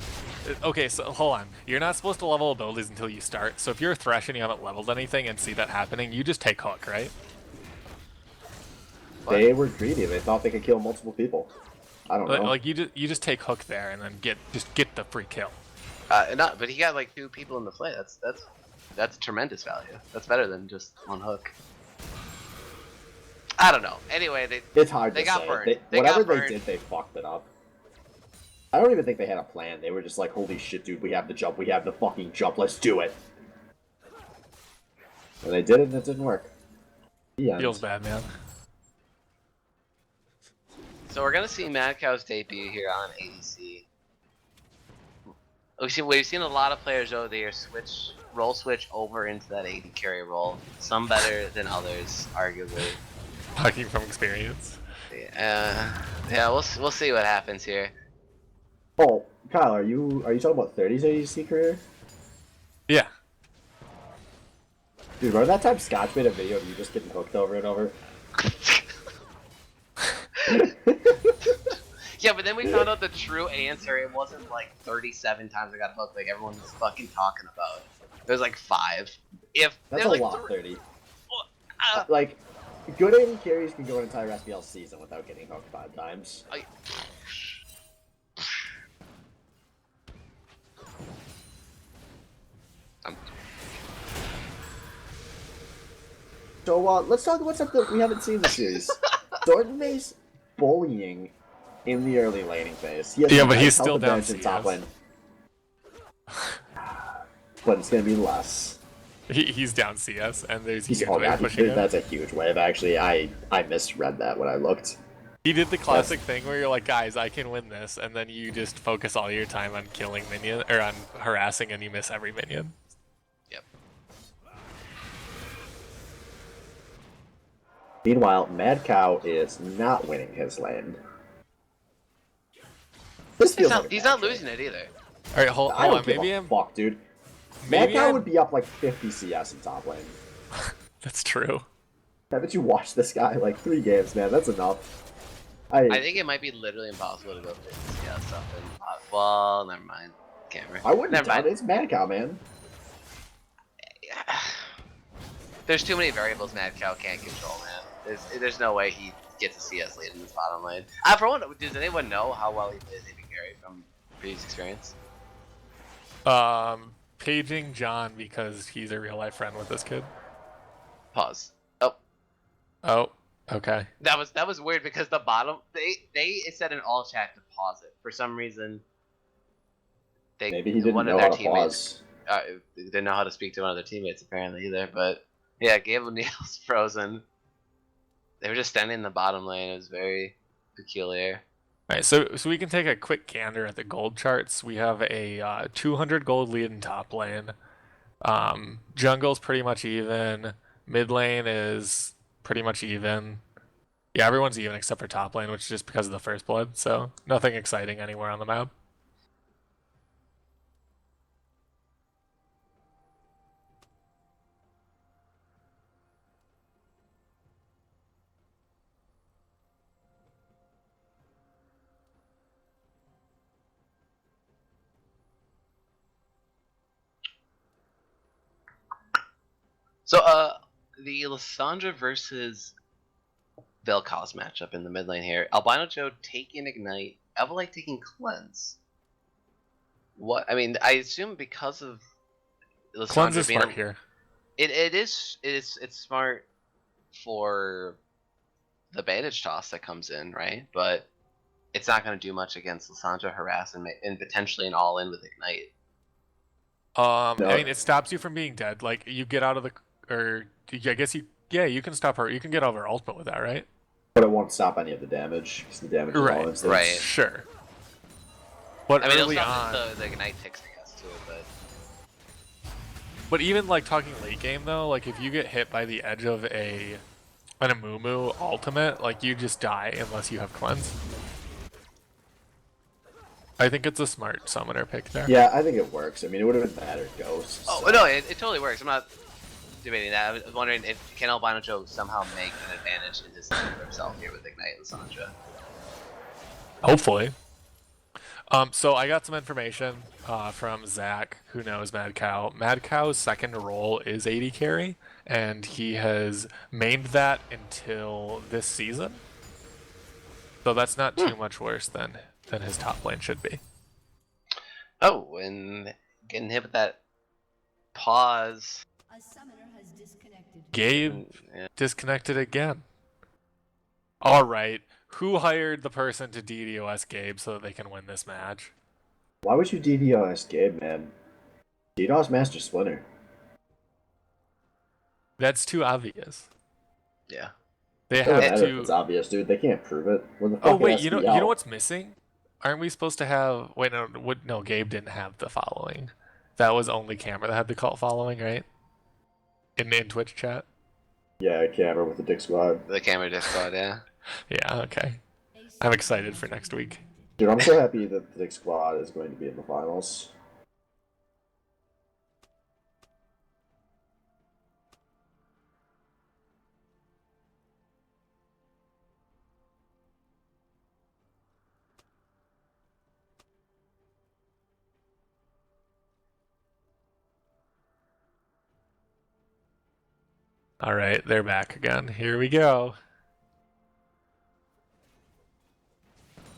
Okay, so hold on. You're not supposed to level abilities until you start. So if you're a Thresh and you haven't leveled anything and see that happening, you just take hook, right? What? They were greedy. They thought they could kill multiple people. I don't know. Like you just take hook there and then get the free kill. But he got like 2 people in the play. That's tremendous value. That's better than just one hook. I don't know. Anyway, it's hard they to got say. burned. Whatever got they burned. did, they fucked it up. I don't even think they had a plan. They were just like, holy shit, dude, we have the jump. We have the fucking jump. Let's do it. And they did it, and it didn't work. Yeah. Feels bad, man. So we're gonna see Mad Cow's debut here on ADC. We've seen a lot of players over the year role switch over into that AD carry role. Some better than others, arguably. Talking from experience. Yeah, we'll see what happens here. Oh, Kyle, are you talking about 30's ADC career? Yeah. Dude, remember that time Scotch made a video of you just getting hooked over and over? Yeah, but then we found out the true answer. It wasn't like 37 times I got hooked like everyone was fucking talking about. It was like 5. That's a like lot, 30. Like, good AD carries can go an entire SBL season without getting hooked 5 times. So, let's talk about something we haven't seen this series. Jordan Mace bullying in the early laning phase. He has Yeah, a but nice he's still health down advantage in top CS. lane. But it's gonna be less. He's down CS, and there's a He's huge oh wave god, pushing him. that's a huge wave. Actually, I misread that when I looked. He did the classic thing where you're like, guys, I can win this, and then you just focus all your time on killing minion or on harassing, and you miss every minion. Yep. Meanwhile, Mad Cow is not winning his lane. This feels like a He's bad not trade. losing it either. All right, hold I on. don't give Maybe a I'm. fuck, dude. Mad Maybe Cow I'm. would be up like 50 CS in top lane. That's true. I bet you watch this guy like 3 games, man. That's enough. I think it might be literally impossible to go 50 CS stuff in well, never mind. Camera. I wouldn't Never doubt mind. it. It's Mad Cow, man. There's too many variables Mad Cow can't control, man. There's no way he gets a CS lead in this bottom lane. For one, does anyone know how well he plays AD carry from previous experience? Paging John because he's a real life friend with this kid. Pause. Oh, okay. That was weird because the bottom it said in all chat to pause it for some reason. Maybe he didn't know how to pause. Didn't know how to speak to one of their teammates apparently either. But yeah, Gabe O'Neal's frozen. They were just standing in the bottom lane. It was very peculiar. All right, so we can take a quick gander at the gold charts. We have a 200 gold lead in top lane. Jungle's pretty much even. Mid lane is pretty much even. Yeah, everyone's even except for top lane, which is just because of the first blood. So nothing exciting anywhere on the map. So the Lissandra versus Vel'Koz matchup in the mid lane here. Albino Joe taking Ignite, Evelite taking Cleanse. What I mean, I assume because of Lissandra Cleanse is being smart here. It's smart for the bandage toss that comes in, right? But it's not going to do much against Lissandra harass and potentially an all in with Ignite. No. I mean, it stops you from being dead. Like you get out of the, or I guess you can stop her. You can get over ultimate with that, right? But it won't stop any of the damage because the damage is all instant. Right. Sure. But I mean, early it'll on, stop the Ignite ticks, I guess, too. but even like talking late game though, like if you get hit by the edge of an Amumu ultimate, like you just die unless you have cleanse. I think it's a smart summoner pick there. Yeah, I think it works. I mean, it would have been bad at Ghost. Oh, so. no, it totally works. I'm not debating that. I was wondering if can Albino Joe somehow make an advantage in his team for himself here with Ignite and Lissandra. Hopefully. So I got some information from Zach, who knows Mad Cow. Mad Cow's second role is AD carry, and he has mained that until this season. So that's not too much worse than his top lane should be. Oh, and getting hit with that pause. A summoner has disconnected. Gabe Yeah. disconnected again. All right. Who hired the person to DDoS Gabe so that they can win this match? Why would you DDoS Gabe, man? DDoS Master Splinter. That's too obvious. Yeah. They It doesn't have matter if to. it's obvious, dude. They can't prove it. What the fuck Oh wait, has you to know be out? what's missing? Aren't we supposed to have? Wait, no. Gabe didn't have the following. That was only Camera that had the cult following, right? In Twitch chat. Yeah, camera with the Dick Squad. The camera Discord, yeah. Yeah. Okay. I'm excited for next week. Dude, I'm so happy that the Dick Squad is going to be in the finals. All right, they're back again. Here we go.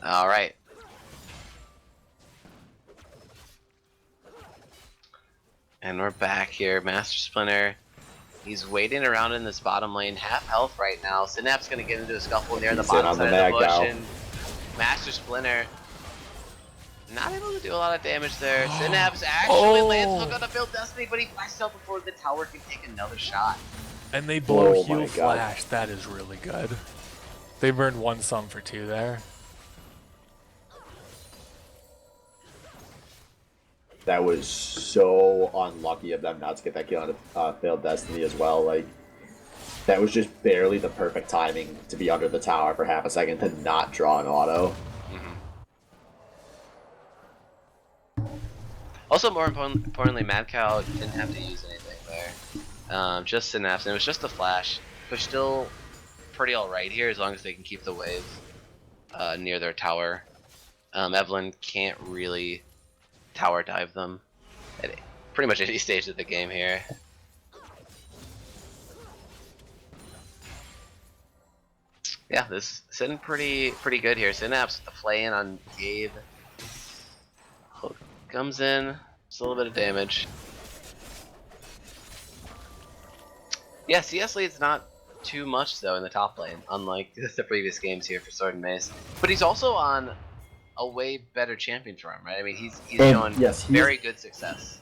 All right. And we're back here. Master Splinter. He's waiting around in this bottom lane, half health right now. Synapse gonna get into a scuffle near the He's in bottom on the side of the Mad bush, Cow. and Master Splinter not able to do a lot of damage there. Synapse actually lands hook on the Build Destiny, but he flashed out before the tower can take another shot. And they blow Oh heal my God. flash. That is really good. They burned one sum for two there. That was so unlucky of them not to get that kill on Failed Destiny as well. Like, that was just barely the perfect timing to be under the tower for half a second to not draw an auto. Also, more importantly, Mad Cow didn't have to use anything there. Just Synapse, and it was just a flash. They're still pretty alright here as long as they can keep the wave. near their tower. Evelyn can't really tower dive them at pretty much any stage of the game here. Yeah, this is sitting pretty good here. Synapse with the play in on Gabe. Hook comes in, just a little bit of damage. Yeah, CS lead's not too much though in the top lane, unlike the previous games here for Sword and Mace. But he's also on a way better champion for him, right? I mean, he's showing very good success.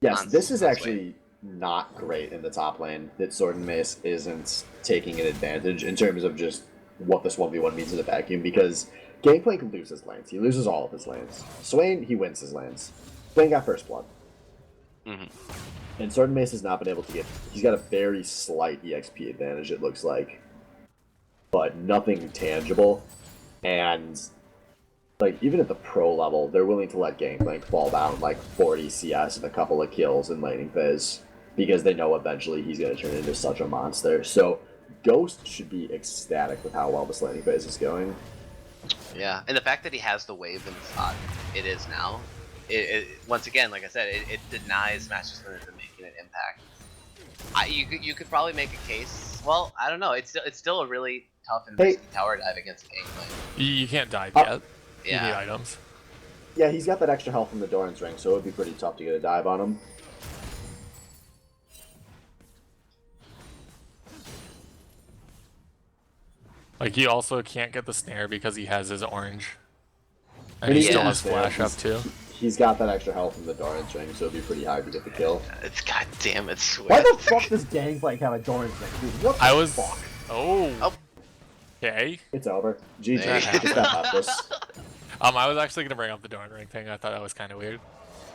Yes, this is actually not great in the top lane that Sword and Mace isn't taking an advantage in terms of just what this 1v1 means in the vacuum, because Gangplank loses lanes. He loses all of his lanes. Swain, he wins his lanes. Swain got first blood. And Sword and Mace has not been able to get... He's got a very slight EXP advantage, it looks like. But nothing tangible. And, like, even at the pro level, they're willing to let Gangplank fall down like 40 CS and a couple of kills in laning phase, because they know eventually he's going to turn into such a monster. So Ghost should be ecstatic with how well this laning phase is going. Yeah, and the fact that he has the wave in the spot it is now, once again, like I said, it denies Master Splinter from making an impact. You could probably make a case. Well, I don't know. It's still a really tough and risky tower dive against a Gangplank. You can't dive yet. Yeah. You need items. Yeah, he's got that extra health from the Doran's Ring, so it would be pretty tough to get a dive on him. Like, he also can't get the snare because he has his orange. And he still has flash up too. He's got that extra health from the Doran's Ring, so it'd be pretty hard to get the kill. It's goddamn it, Swift. Why the fuck does Gangplank have a Doran's Ring, dude? What the fuck? Oh. Okay. It's over. GG. Just that helpless. I was actually gonna bring up the Doran Ring thing. I thought that was kind of weird.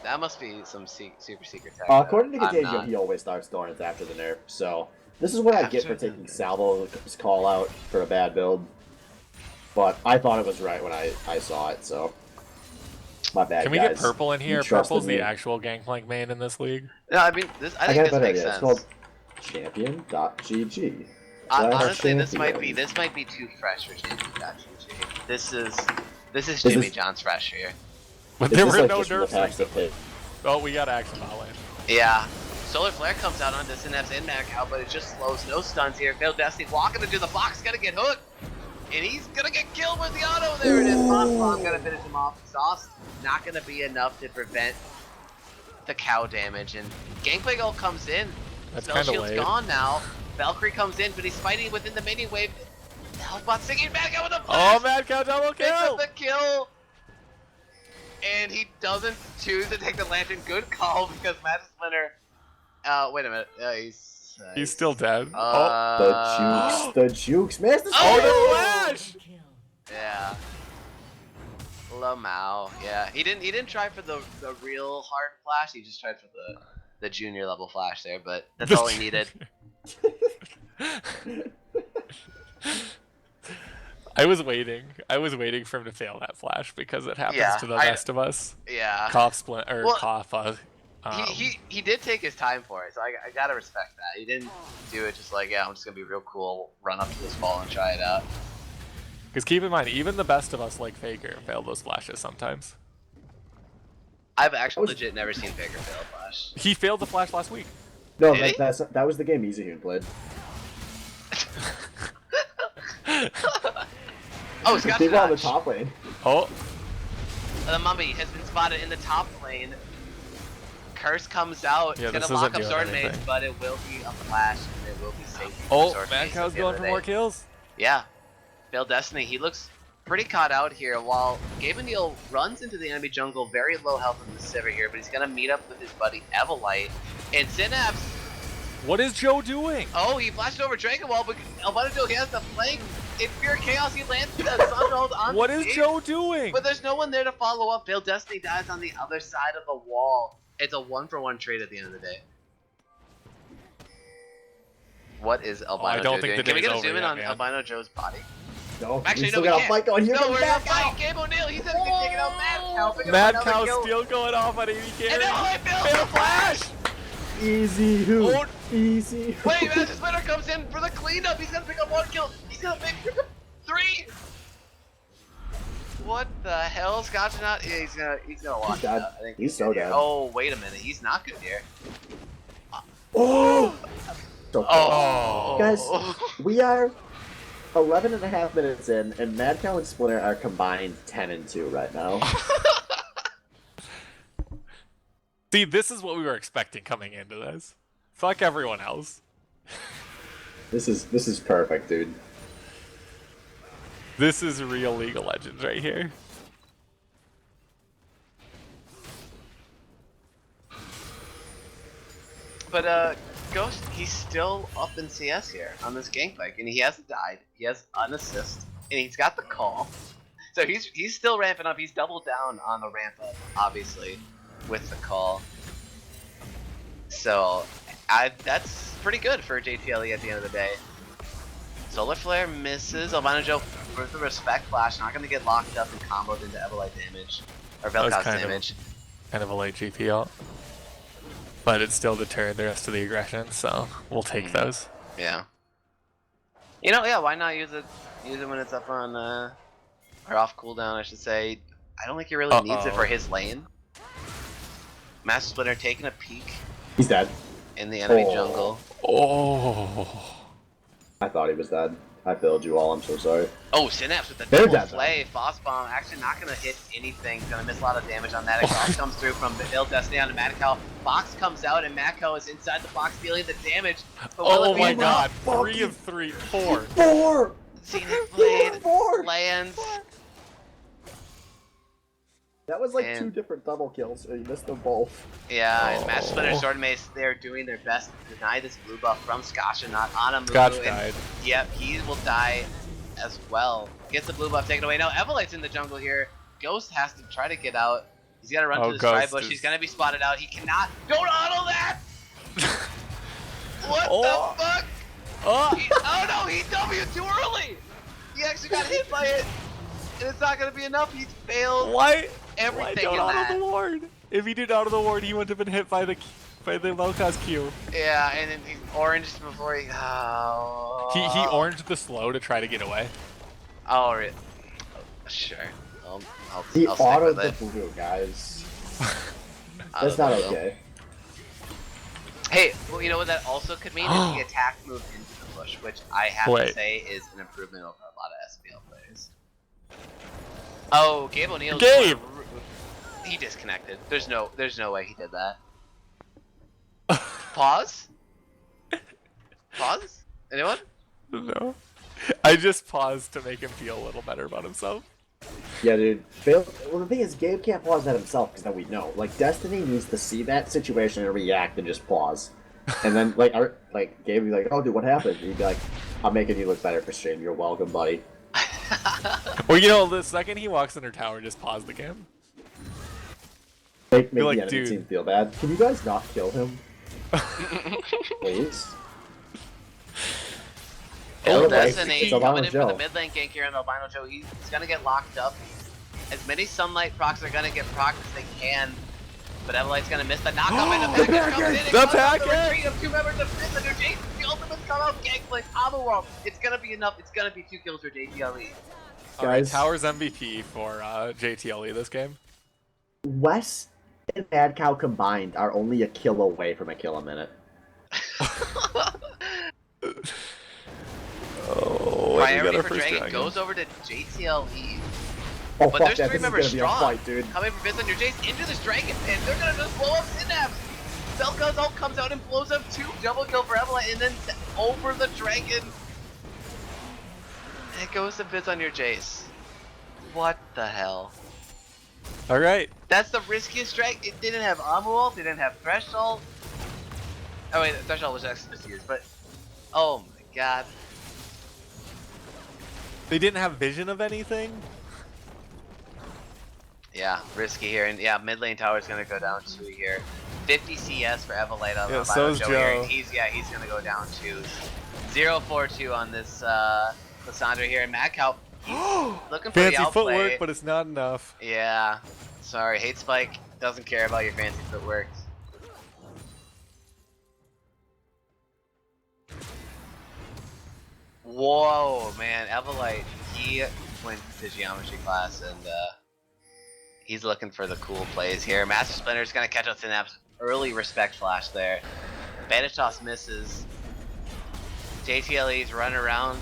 That must be some super secret tech. According to Katejo, he always starts Doran's after the nerf, so this is what I get for taking Salvo's call out for a bad build. But I thought it was right when I saw it, so my bad. Can we get purple in here? Purple's the me. actual Gangplank main in this league. No, I mean, I think this makes sense. It's called champion.gg. Honestly, this might be too fresh for champion.gg. This is Jimmy John's fresh here. But there were no nerfs. Oh, we got action bot lane. Yeah. Solar Flare comes out onto Synapse and Macau, but it just slows. No stuns here. Failed Destiny walking into the box, gonna get hooked. And he's gonna get killed with the auto. There it is. Bomb gonna finish him off. Exhaust not gonna be enough to prevent the cow damage. And Gangplank ult comes in. Spell shield's gone now. Valkyrie comes in, but he's fighting within the mini wave. Healthbot singing Macau with a flash. Oh, Macau double kill! Picks up the kill. And he doesn't choose to take the lantern. Good call, because Master Splinter. Wait a minute. He's still dead. The jukes, Master Splinter. Oh, the flash! Yeah. Lamau. Yeah. He didn't try for the real hard flash. He just tried for the junior level flash there, but that's all he needed. I was waiting for him to fail that flash because it happens to the rest of us. Yeah. Cough. He did take his time for it, so I gotta respect that. He didn't do it just like, yeah, I'm just gonna be real cool, run up to this ball and try it out. Because keep in mind, even the best of us like Faker fail those flashes sometimes. I've actually legit never seen Faker fail a flash. He failed the flash last week. No, that was the game Easyhoon played. Oh, Scotch They were on the top lane. Oh. The mummy has been spotted in the top lane. Curse comes out. Yeah, it's gonna lock up Sword Mace, but it will be a flash and it will be safe. Oh, Madcow's going for more kills. Yeah. Failed Destiny, he looks pretty caught out here while Gabe Neal runs into the enemy jungle, very low health in the Sivir here, but he's gonna meet up with his buddy Evelite. And Synapse. What is Joe doing? Oh, he flashed over Dragon Ball, but Albino Joe, he has the flank. In pure chaos, he lands the Sunhold on What is Joe doing? But there's no one there to follow up. Failed Destiny dies on the other side of the wall. It's a 1-for-1 trade at the end of the day. What is Albino Joe doing? Can we get a zoom in on Albino Joe's body? No, actually, we got a fight going here. No, we're gonna fight Gabe O'Neill. He's gonna get taken out. Mad Cow's still going off on 80 carry. And now fail flash. Easy hoot. Easy. Wait, Master Splinter comes in for the cleanup. He's gonna pick up 1 kill. He's gonna pick up 3. What the hell? Scotch not? Yeah, he's gonna walk He's it dead. out. I think He's so good here. dead. Oh, wait a minute. He's not good here. Oh! So close. Oh, Guys, we are 11.5 minutes in, and Mad Cow and Splinter are combined 10-2 right now. See, this is what we were expecting coming into this. Fuck everyone else. This is perfect, dude. This is real League of Legends right here. But Ghost, he's still up in CS here on this Gangplank, and he hasn't died. He has an assist, and he's got the call. So he's still ramping up. He's doubled down on the ramp up, obviously, with the call. So that's pretty good for JTLE at the end of the day. Solar Flare misses. Albino Joe with the respect flash, not going to get locked up and comboed into Evolite damage. Or Vel'Koz damage. Kind of a late GP ult. But it still deterred the rest of the aggression, so we'll take those. Yeah. You know, yeah, why not use it when it's up on, or off cooldown, I should say. I don't think he really needs it for his lane. Master Splinter taking a peek. He's dead. In the enemy jungle. Oh. I thought he was dead. I failed you all, I'm so sorry. Oh, Synapse with the They're double dead, play. Boss Bomb actually not going to hit anything. He's going to miss a lot of damage on that. Exhaust comes through from Ill Destiny onto Madcow. Fox comes out and Madcow is inside the box dealing the damage. But Oh my god. 3 of 3. 4. 4! Zenith Blade Four! lands. That was like And- 2 different double kills, and you missed them both. Yeah, and Master Splinter Sword Mace, they're doing their best to deny this blue buff from Scotch and not on a move. Scotch died. Yep, he will die as well. Gets the blue buff taken away. Now Evolite's in the jungle here. Ghost has to try to get out. He's got to run to the Stride Bush. He's going to be spotted out. He cannot. Don't auto that! What the fuck? Oh no, he W too early! He actually got hit by it. And it's not going to be enough. He's failed. Why? Everything Why in don't that. auto the ward? If he did auto the ward, he wouldn't have been hit by the Vel'Koz Q. Yeah, and then he oranged before he. Oh. He oranged the slow to try to get away. Oh, sure. He I'll stick autoed with the it. blue, guys. Auto That's not blue. okay. Hey, well, you know what that also could mean is the attack move into the bush, which I have to say is an improvement over a lot of SBL players. Oh, Gabe O'Neal. Gabe! He disconnected. There's no way he did that. Pause? Pause? Anyone? No. I just paused to make him feel a little better about himself. Yeah, dude. Well, the thing is, Gabe can't pause that himself, because then we know. Like, Destiny needs to see that situation and react and just pause. And then, Gabe would be like, oh, dude, what happened? And he'd be like, I'm making you look better for stream. You're welcome, buddy. Well, you know, the second he walks in her tower, just pause the game. Make like, the enemy dude. team feel bad. Can you guys not kill him? Please? Ill Oh, Destiny it's coming Albino in for Joe. the mid lane gank here on Albino Joe. He's gonna get locked up. As many Sunlight procs are gonna get procced as they can. But Evolite's gonna miss the knockup and the package comes in and The cuts off package! the retreat of 2 members of Fifth under Jason. The ultimates come out, Gangplank on the world. It's gonna be enough. It's gonna be 2 kills for JTLE. Alright, Guys. Tower's MVP for JTLE this game. Wes and Mad Cow combined are only a kill away from a kill a minute. Oh, Priority for Dragon goes over to JTLE. Oh, But fuck there's that. 3 This is members gonna be a strong. fight, dude. Coming from Fifth under Jason into this Dragon Pit. They're gonna just blow up Synapse. Vel'Koz ult comes out and blows up 2. Double kill for Evolite and then over the Dragon. And it goes to Fizz on your Jace. What the hell? Alright. That's the riskiest drag. It didn't have Amu ult, it didn't have Threshold. Oh wait, Threshold was actually just used, but oh my god. They didn't have vision of anything? Yeah, risky here, and yeah, mid lane tower is gonna go down 2 here. 50 CS for Evolite on Yeah, the so is Joe here. Joe. And he's gonna go down 2. 0-4-2 on this Cassandra here, and Madcow, he's looking for the Fancy outplay. footwork, but it's not enough. Yeah, sorry, Hate Spike doesn't care about your fancy footwork. Whoa, man, Evolite, he point to geometry class, and he's looking for the cool plays here. Master Splinter's gonna catch out Synapse. Early respect flash there. Bandage Toss misses. JTLE's running around.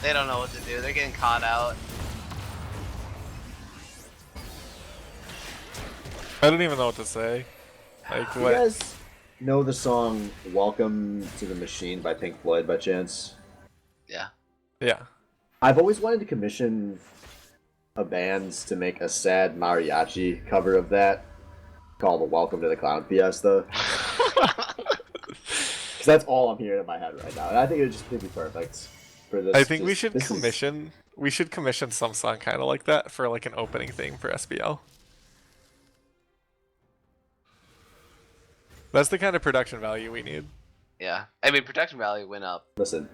They don't know what to do. They're getting caught out. I don't even know what to say. Like, You what? guys know the song "Welcome to the Machine" by Pink Floyd by chance? Yeah. Yeah. I've always wanted to commission a band to make a sad mariachi cover of that called "Welcome to the Clown Fiesta." Because that's all I'm hearing in my head right now, and I think it would just be perfect for this. I think we should commission. We should commission some song kind of like that for like an opening thing for SBL. That's the kind of production value we need. Yeah. I mean, production value went up Listen,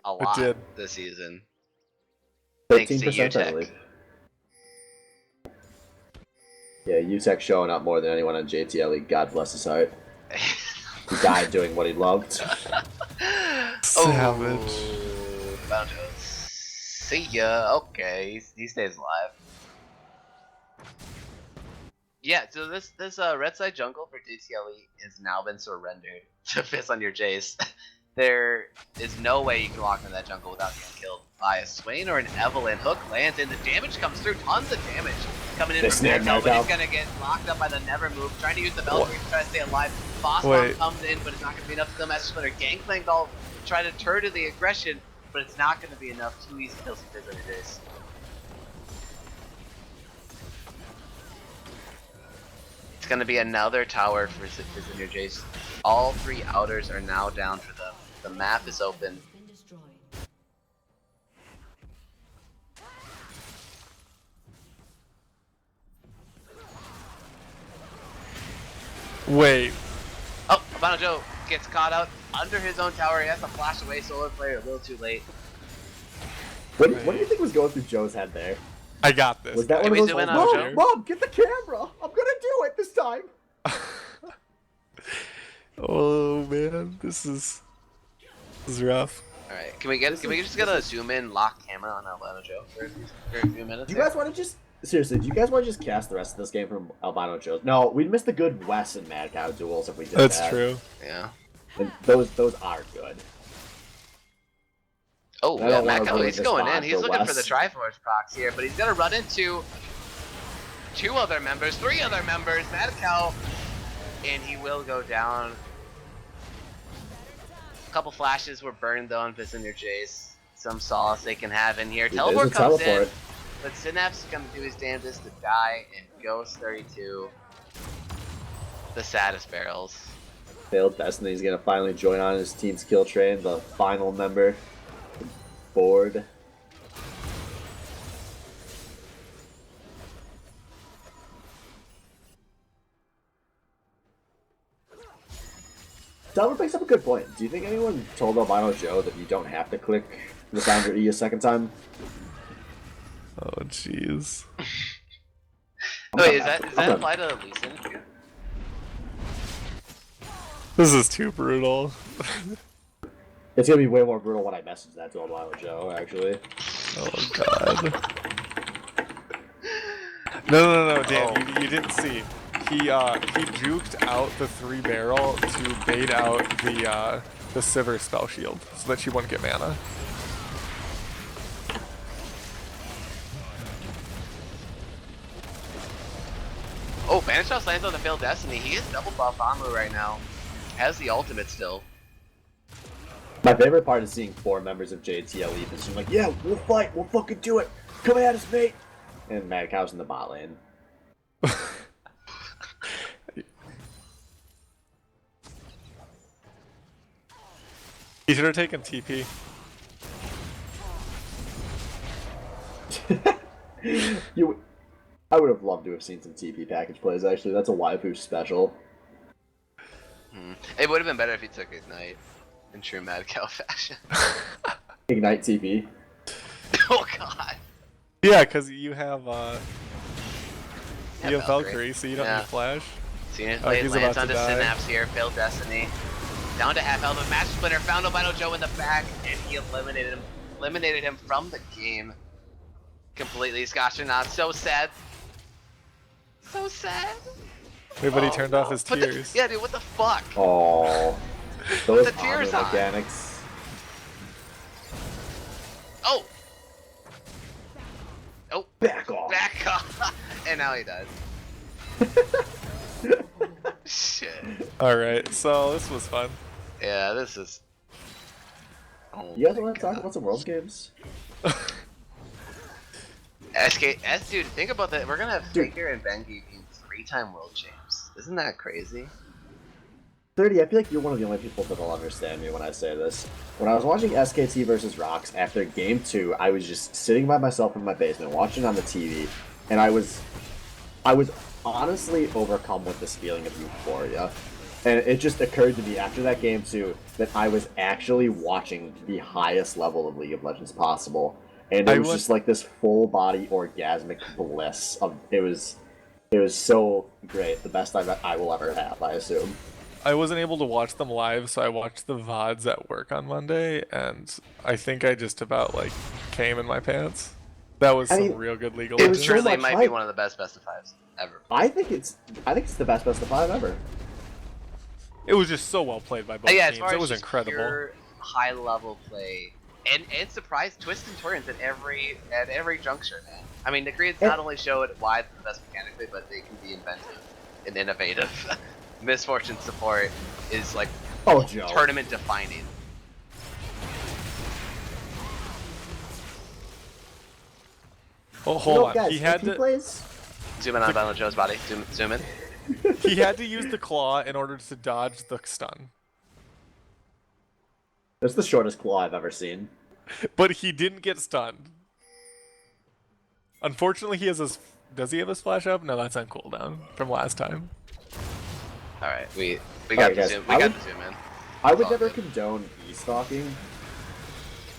a lot did. this season. Thanks to 13%, I UTech. believe. Yeah, UTech showing up more than anyone on JTLE. God bless his heart. He died doing what he loved. Savage. Oh, Bountos. See ya. Okay, he stays alive. Yeah, so this red side jungle for JTLE has now been surrendered to Fist on your Jace. There is no way you can walk in that jungle without getting killed by a Swain or an Evelyn. Hook lands and the damage comes through. Tons of damage coming in from Markel, but he's gonna get locked up by the Never Move. Trying to use the Valkyrie to try to stay alive. Boss Bomb comes in, but it's not gonna be enough to kill Master Splinter. Gangplank all try to turn to the aggression, but it's not gonna be enough. 2 easy kills for Fist on your Jace. It's gonna be another tower for Fist on your Jace. All 3 outers are now down for them. The map is open. Been destroyed. Wait. Oh, Abano Joe gets caught out under his own tower. He has to flash away Solar Flare a little too late. What do you think was going through Joe's head there? I got this. Was that Can one we of zoom those? in on Joe? Mom, get the camera! I'm gonna do it this time. Oh man, this is rough. Alright, can we just get a zoom in lock camera on Albino Joe for a few minutes? Do you guys want to just seriously? Do you guys want to just cast the rest of this game from Albino Joe? No, we'd miss the good Wes and Mad Cow duels if we did that. That's true. Yeah. And those are good. Oh, I yeah, don't wanna Macco, ruin he's this going in. spot He's for looking for Wes. the Triforce procs here, but he's gonna run into 2 other members, 3 other members, Mad Cow, and he will go down. A couple flashes were burned though on Fist in your Jace. Some solace they can have in here. Dude, Teleport there's a comes in, teleport. but Synapse is gonna do his damnedest to die, and Ghost 32. The saddest barrels. Failed Destiny's gonna finally join on his team's kill train. The final member. Board. Delver brings up a good point. Do you think anyone told Albino Joe that you don't have to click the founder E a second time? Oh jeez. Wait, is that apply to Lee Sin too? This is too brutal. It's gonna be way more brutal when I message that to Albino Joe, actually. Oh god. No, Dan, you didn't see. He juked out the 3-barrel to bait out the Sivir spell shield so that she wouldn't get mana. Oh, Banishouse lands on the failed Destiny. He is double buff Amu right now. Has the ultimate still. My favorite part is seeing 4 members of JTLE just like, yeah, we'll fight, we'll fucking do it, come at us, mate! And Mad Cow's in the bot lane. He should have taken TP. I would have loved to have seen some TP package plays, actually. That's a waifu special. It would have been better if he took Ignite in true Mad Cow fashion. Ignite TP. Oh god. Yeah, because you have Yeah, Valkyrie, so you don't need Flash. Zenith Oh, Blade he's lands about to onto die. Synapse here, failed Destiny. Down to half health, but Master Splinter found Albino Joe in the back, and he eliminated him from the game. completely Scotchonaut. So sad. So sad. Everybody turned off his Put tears. yeah, dude, what the fuck? Oh, those the tears honor on. mechanics. Oh! Oh! Back off. Back off! And now he died. Shit. Alright, so this was fun. Yeah, this is... Oh You guys my want to talk God. about some Worlds games? Dude, think about that. We're gonna have Faker and Bengi being 3-time world champs. Isn't that crazy? 30, I feel like you're one of the only people that'll understand me when I say this. When I was watching SKT versus Rocks after Game 2, I was just sitting by myself in my basement watching on the TV, and I was honestly overcome with this feeling of euphoria. And it just occurred to me after that Game 2 that I was actually watching the highest level of League of Legends possible. And it was just like this full body orgasmic bliss of it was so great, the best I will ever have, I assume. I wasn't able to watch them live, so I watched the VODs at work on Monday, and I think I just about like came in my pants. That was some real good League of It Legends. truly much might be hype. one of the best best of fives ever. I think it's the best of 5 ever. It was just so well played by both Yeah, as teams. far as It was just incredible. pure high level play and surprise twists and turns at every juncture, man. I mean, the Greens not only showed why they're the best mechanically, but they can be inventive and innovative. Misfortune support is like Joe. tournament defining. Oh, hold on. Guys, He had if he to. plays, Zoom in on Battle Joe's body. Zoom in. He had to use the claw in order to dodge the stun. that's the shortest claw I've ever seen. But he didn't get stunned. Unfortunately, he has his. Does he have his flash up? No, that's on cooldown from last time. All right, we got Alright, the guys, zoom. I We got would- the zoom in. I would all never good. condone e-stalking,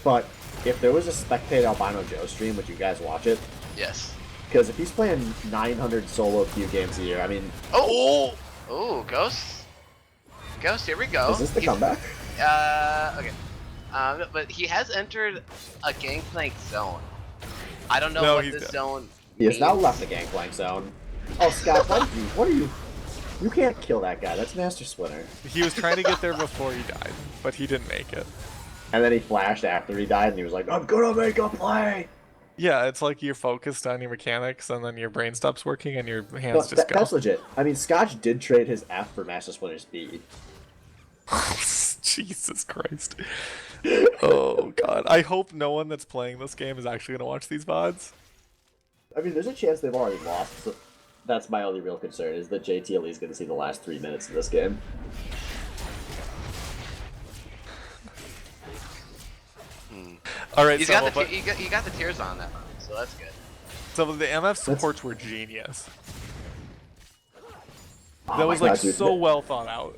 but if there was a spectate albino Joe stream, would you guys watch it? Yes. Because if he's playing 900 solo queue games a year, I mean, Oh! Oh, Ghost. Ghost, here we go. is this the He's- comeback? Okay. But he has entered a gangplank zone. I don't know No, what he's this done. zone He has now means. left the gangplank zone. Oh, Scott, what are you? You can't kill that guy. That's Master Splinter. He was trying to get there before he died, but he didn't make it. And then he flashed after he died, and he was like, "I'm gonna make a play." Yeah, it's like you're focused on your mechanics, and then your brain stops working, and your hands But just go. that's legit. I mean, Scotch did trade his F for Master Splinter's B. Jesus Christ. Oh god. I hope no one that's playing this game is actually gonna watch these VODs. I mean, there's a chance they've already lost. So that's my only real concern is that JTLE is going to see the last 3 minutes of this game. Alright, He's so, got the but, he got the tears on that, so that's good. so the MF supports were genius. Oh That my was like God, dude. so well thought out.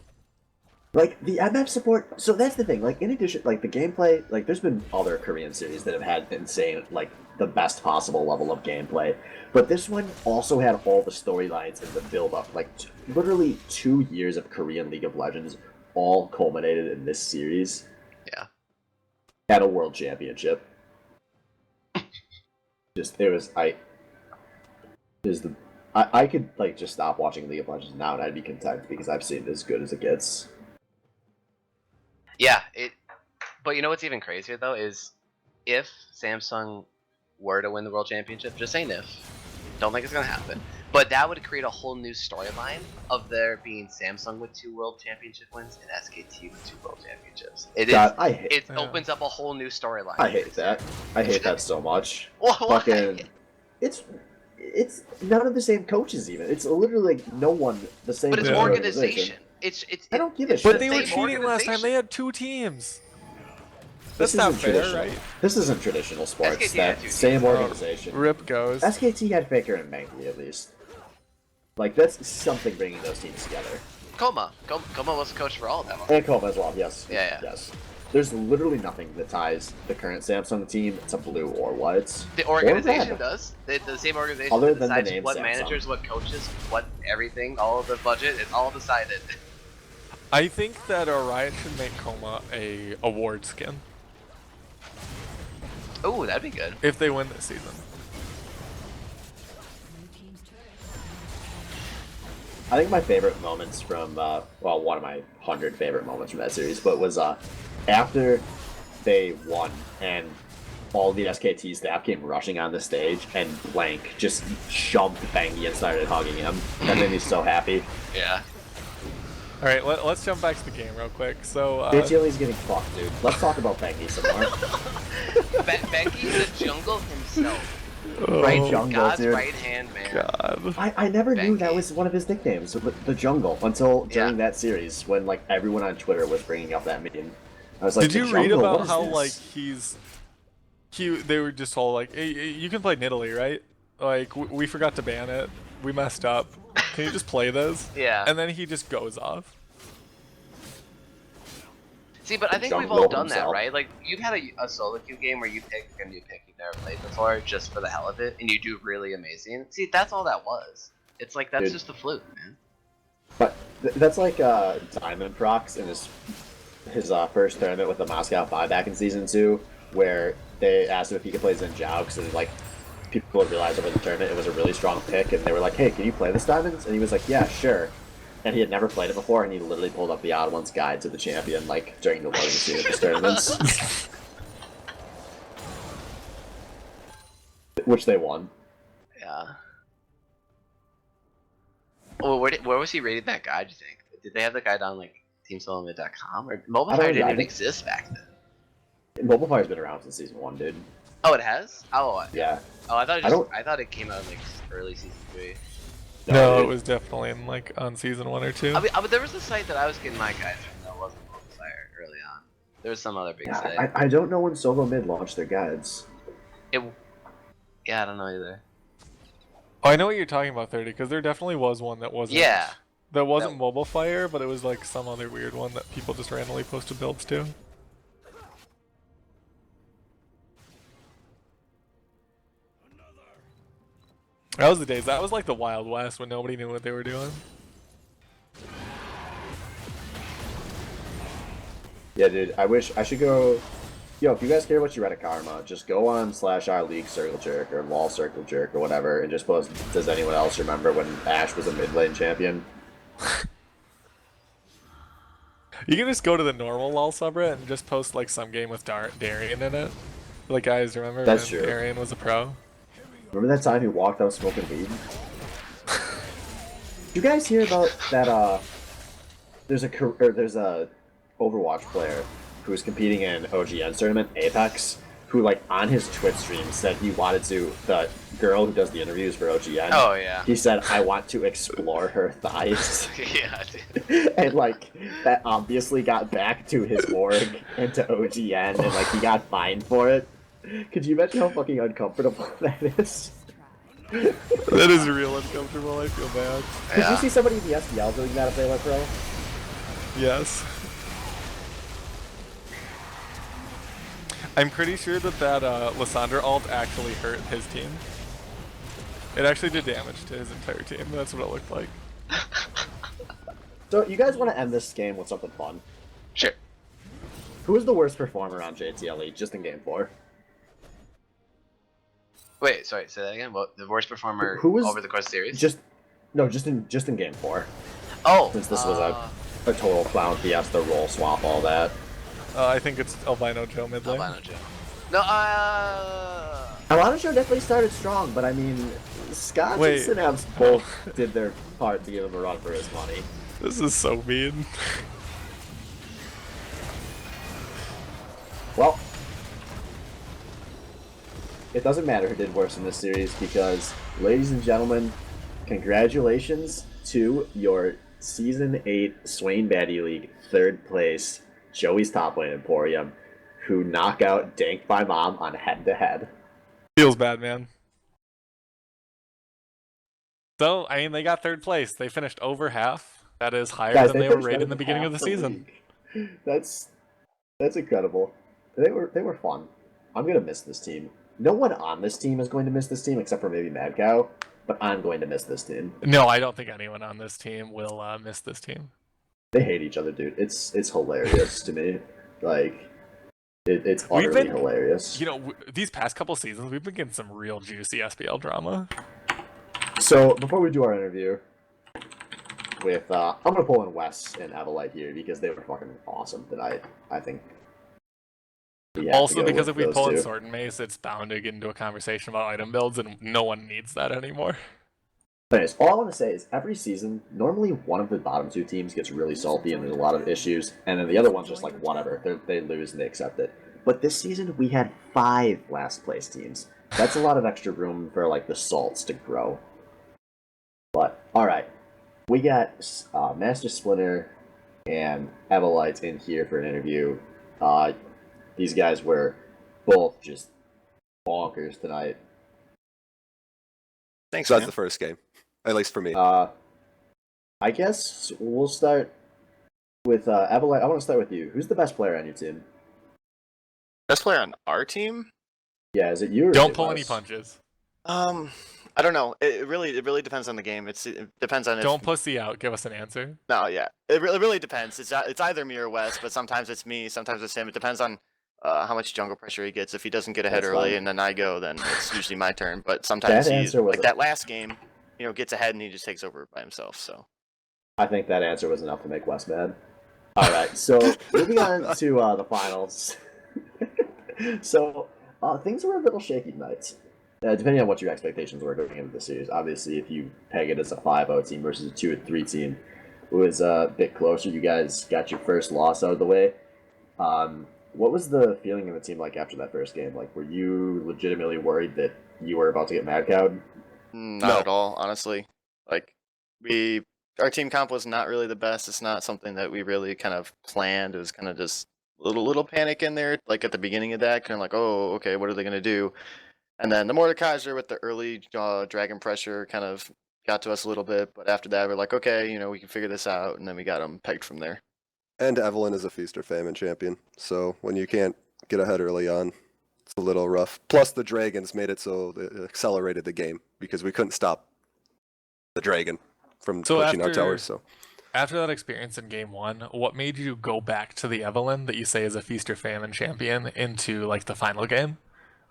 Like, the MF support, so that's the thing, like, in addition, like, the gameplay, like, there's been other Korean series that have had insane, like, the best possible level of gameplay, but this one also had all the storylines and the build-up, like, literally 2 years of Korean League of Legends all culminated in this series Yeah. at a World Championship. Just, it was, I could, like, just stop watching League of Legends now and I'd be content because I've seen it as good as it gets. Yeah, but you know what's even crazier though is if Samsung were to win the world championship, just saying if, don't think it's gonna happen, but that would create a whole new storyline of there being Samsung with 2 world championship wins and SKT with 2 world championships. God, I hate It opens up a whole new storyline. I hate that. I hate that so much. Why? Fucking, it's none of the same coaches even. It's literally like no one the same. But it's Yeah. organization. It's I don't give a it's shit. But the they were same cheating last time. organization. They had 2 teams. This That's not isn't fair, traditional. right? This isn't traditional sports. SKT had That 2 same teams. organization. Rip goes. SKT had Faker and Banky at least. Like that's something bringing those teams together. Coma was the coach for all of them. And Coma as well. Yes. Yeah. Yes. There's literally nothing that ties the current Samsung team to blue or white. The or organization red. does. The same organization Other that than the decides name what Samsung. managers, what coaches, what everything, all of the budget, it's all decided. I think that Riot should make Coma a award skin Oh, that'd be good. if they win this season. I think my favorite moments from well, one of my 100 favorite moments from that series, but was after they won and all the SKT staff came rushing on the stage and Blank just jumped Bangy and started hugging him. That made me so happy. Yeah. All right, let's jump back to the game real quick. So JTLE's getting fucked, dude. Let's talk about Bangy some more. Banky's the jungle himself. Right jungle, God's dude. right hand man. God. I never knew that Bangy. was one of his nicknames, the jungle, until during that series when like everyone on Twitter was bringing up that meme. I was like, Did you "The read jungle, about what is how this?" like they were just all like, hey, you can play Nidalee, right? Like we forgot to ban it. We messed up. Can you just play this? Yeah. And then he just goes off. See, but I think we've Jungle all done that, himself. right? Like, you've had a solo queue game where you pick a new pick you've never played before just for the hell of it, and you do really amazing. See, that's all that was. It's like, that's Dude. just a fluke, man. But that's like Diamond Prox in his first tournament with the Moscow 5 back in Season 2, where they asked him if he could play Xin Zhao, because like, people had realized over the tournament it was a really strong pick, and they were like, hey, can you play this Diamonds? And he was like, yeah, sure. And he had never played it before, and he literally pulled up the Odd Ones guide to the champion, like, during the loading scene of his tournaments. Which they won. Yeah. Well, where was he rated that guide, you think? Did they have the guide on, like, TeamSoloMid.com? Or Mobile I don't Fire know, didn't I even think- exist back then. Mobile Fire's been around since Season 1, dude. Oh, it has? Oh, Yeah. Oh, I thought I thought it came out in, like, early Season 3. No, dude. it was definitely in like on season 1 or 2. I mean, but there was a site that I was getting my guides from that wasn't Mobile Fire early on. There was some other big Yeah, site. I don't know when Solo Mid launched their guides. Yeah, I don't know either. Oh, I know what you're talking about, 30, because there definitely was one that wasn't. Yeah. That wasn't That- Mobile Fire, but it was like some other weird one that people just randomly posted builds to. That was the days. That was like the Wild West when nobody knew what they were doing. Yeah, dude, I wish I should go. Yo, if you guys care about your Reddit karma, just go on /r League Circle Jerk or Lol Circle Jerk or whatever, and just post. Does anyone else remember when Ash was a mid lane champion? You can just go to the normal LoL subreddit and just post like some game with Darian in it. Like, guys, remember That's when true. Darian was a pro? Remember that time he walked out smoking weed? Did you guys hear about that? There's a Overwatch player who's competing in OGN tournament Apex, who like on his Twitch stream said he wanted to. The girl who does the interviews for OGN. Oh, yeah. He said, "I want to explore her thighs," Yeah, dude. and like that obviously got back to his org and to OGN, and like he got fined for it. Could you imagine how fucking uncomfortable that is? That is real uncomfortable. I feel bad. Did you see somebody in the SBL doing that if they went pro? Yes. I'm pretty sure that Lysandra ult actually hurt his team. It actually did damage to his entire team. That's what it looked like. So you guys want to end this game with something fun? Sure. Who is the worst performer on JTLE just in game 4? Wait, sorry, say that again? What, the worst performer Who was- over the course of the series? Just in game 4. Oh! Since this was a total clown fiesta, roll swap, all that. I think it's Albino Joe mid lane. Albino Joe. No, Alana Show definitely started strong, but I mean, Scott Wait. and Synapse both did their part to give him a run for his money. This is so mean. Well, it doesn't matter who did worse in this series because, ladies and gentlemen, congratulations to your Season 8 Swain Baddie League 3rd place Joey's Top Lane Emporium, who knock out Dank by Mom on head-to-head. Feels bad, man. So, I mean, they got 3rd place. They finished over half. That is higher Guys, than they were finished rated better in the than beginning of the half season. league. That's incredible. They were fun. I'm gonna miss this team. No one on this team is going to miss this team except for maybe Mad Cow, but I'm going to miss this team. No, I don't think anyone on this team will miss this team. They hate each other, dude. It's hilarious to me. Like, it's We've utterly been- hilarious. You know, these past couple seasons, we've been getting some real juicy SBL drama. So before we do our interview, with I'm gonna pull in Wes and Avalite here because they were fucking awesome tonight. I think. We have to Also, go because with if we those pull in two. Sword and Mace, it's bound to get into a conversation about item builds, and no one needs that anymore. Anyways, all I want to say is every season, normally one of the bottom two teams gets really salty and there's a lot of issues, and then the other one's just like whatever. They lose and they accept it. But this season we had 5 last place teams. That's a lot of extra room for like the salts to grow. But all right, we got Master Splinter and Avalite in here for an interview. These guys were both just bonkers tonight. Thanks. So that's the first game, at least for me. I guess we'll start with Avalite. I want to start with you. Who's the best player on your team? Best player on our team? Yeah, is it you? Or Don't pull any punches. I don't know. It really depends on the game. It depends on. Don't pussy out. Give us an answer. No, yeah. It really depends. It's either me or Wes, but sometimes it's me, sometimes it's him. It depends on how much jungle pressure he gets. If he doesn't get ahead early and then I go, then it's usually my turn. But sometimes he's like that last game, gets ahead and he just takes over by himself. So I think that answer was enough to make Wes mad. All right, so moving on to the finals. So things were a little shaky tonight. Depending on what your expectations were going into the series. Obviously, if you peg it as a 5-0 team versus a 2-3 team, it was a bit closer. You guys got your first loss out of the way. What was the feeling in the team like after that first game? Like, were you legitimately worried that you were about to get mad cowed? Not at all, honestly. Like, our team comp was not really the best. It's not something that we really kind of planned. It was kind of just a little panic in there, like at the beginning of that, kind of like, oh, okay, what are they going to do? And then the Mordekaiser with the early dragon pressure kind of got to us a little bit, but after that we're like, okay, we can figure this out, and then we got them pegged from there. And Evelyn is a Feast or Famine champion, so when you can't get ahead early on, it's a little rough. Plus the dragons made it so it accelerated the game, because we couldn't stop the dragon from pushing our towers. So after that experience in game 1, what made you go back to the Evelyn that you say is a Feast or Famine champion into like the final game?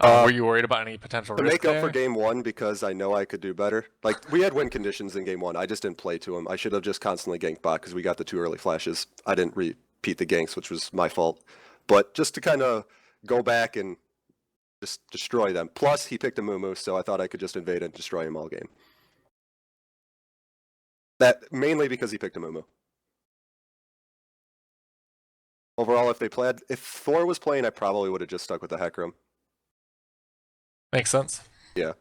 Were you worried about any potential risk to make up there? for game 1, because I know I could do better. Like, we had win conditions in game 1. I just didn't play to them. I should have just constantly ganked bot because we got the 2 early flashes. I didn't repeat the ganks, which was my fault. But just to kind of go back and just destroy them. Plus, he picked a Mumu, so I thought I could just invade and destroy him all game. That mainly because he picked a Mumu. Overall, if Thor was playing, I probably would have just stuck with the Hecarim. Makes sense. Yeah.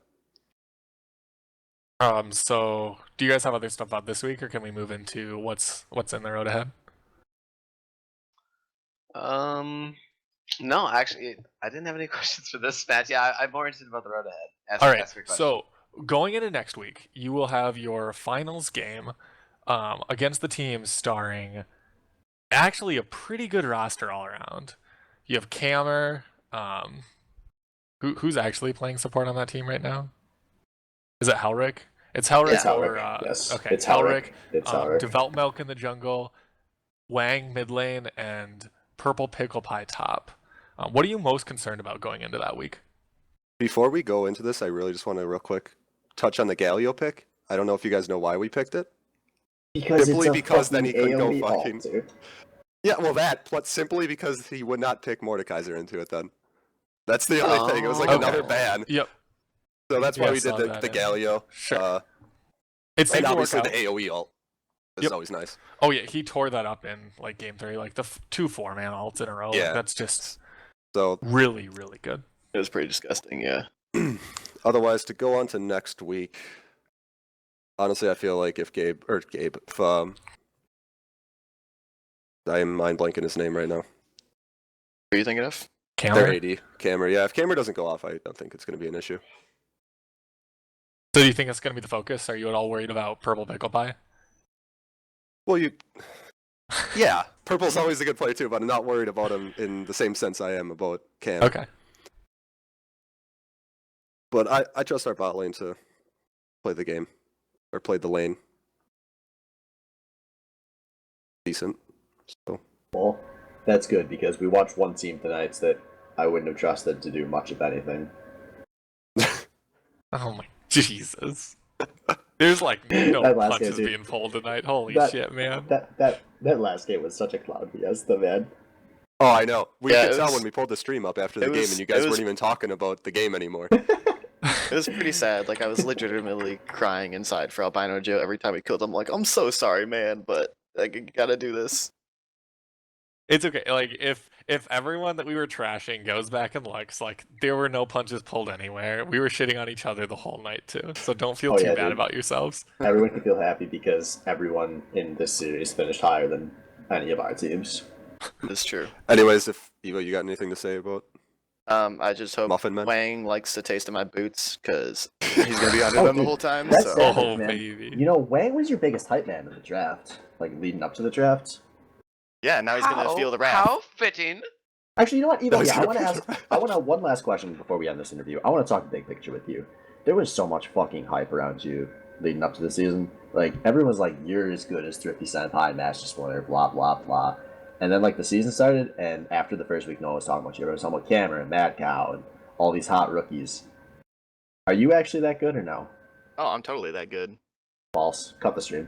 So do you guys have other stuff out this week, or can we move into what's in the road ahead? No, actually, I didn't have any questions for this match. Yeah, I'm more interested about the road ahead. All right. So going into next week, you will have your finals game against the team starring actually a pretty good roster all around. You have Kammer. Who's actually playing support on that team right now? Is it Helric? It's Helric. It's Helric. Yes. Okay. It's Helric. It's Helric. Develop Milk in the jungle, Wang mid lane, and Purple Pickle Pie top. What are you most concerned about going into that week? Before we go into this, I really just want to real quick touch on the Galio pick. I don't know if you guys know why we picked it. Simply because then he couldn't go fucking. Dude. Yeah, well but simply because he would not pick Mordekaiser into it then. That's the only thing. It was like another ban. Yep. So that's why we did the Galio. Sure. And obviously the AoE ult is always nice. Oh yeah, he tore that up in like game 3, like the 2 4-man ults in a row. Yeah. Like, that's just so really, really good. It was pretty disgusting, yeah. Otherwise, to go on to next week, honestly, I feel like if I'm mind blanking his name right now. Who are you thinking of? Kammer? Kammer, yeah. If Kammer doesn't go off, I don't think it's going to be an issue. So do you think it's going to be the focus? Are you at all worried about Purple Pickle Pie? Well, yeah. Purple's always a good player too, but I'm not worried about him in the same sense I am about Cam. Okay. But I trust our bot lane to play the game, or play the lane decent. So. Well, that's good because we watched one team tonight that I wouldn't have trusted to do much of anything. Oh my Jesus. There's like no That last punches game, dude. being pulled tonight. Holy That- shit, man. That last game was such a cloud fiesta, man. Oh, I know. We Yeah, could it tell was- when we pulled the stream up after the it game, was- and you it guys was- weren't even talking about the game anymore. It was pretty sad. Like I was legitimately crying inside for Albino Joe every time we killed him. Like I'm so sorry, man, but like you gotta do this. It's okay. Like if everyone that we were trashing goes back and looks, like there were no punches pulled anywhere. We were shitting on each other the whole night too. So don't feel Oh, too yeah, bad dude. about yourselves. Everyone can feel happy because everyone in this series finished higher than any of our teams. It's true. Anyways, if Evo, you got anything to say about I just hope Muffin Man? Wang likes the taste of my boots because he's gonna be under Oh, them the dude, whole time. that's So sad. Oh man. baby. You know, Wang was your biggest hype man in the draft, like leading up to the draft. yeah, now he's gonna feel the wrath. How fitting. Actually, you know what, Evo? That was Yeah, I gonna want to be ask. the- I want to one last question before we end this interview. I want to talk big picture with you. There was so much fucking hype around you leading up to the season. Like everyone was like, "You're as good as Thrifty Senpai, Master Splinter, blah blah blah." And then like the season started, and after the first week, no one was talking about you. Everyone was talking about Cameron, Mad Cow, and all these hot rookies. Are you actually that good or no? Oh, I'm totally that good. False. Cut the stream.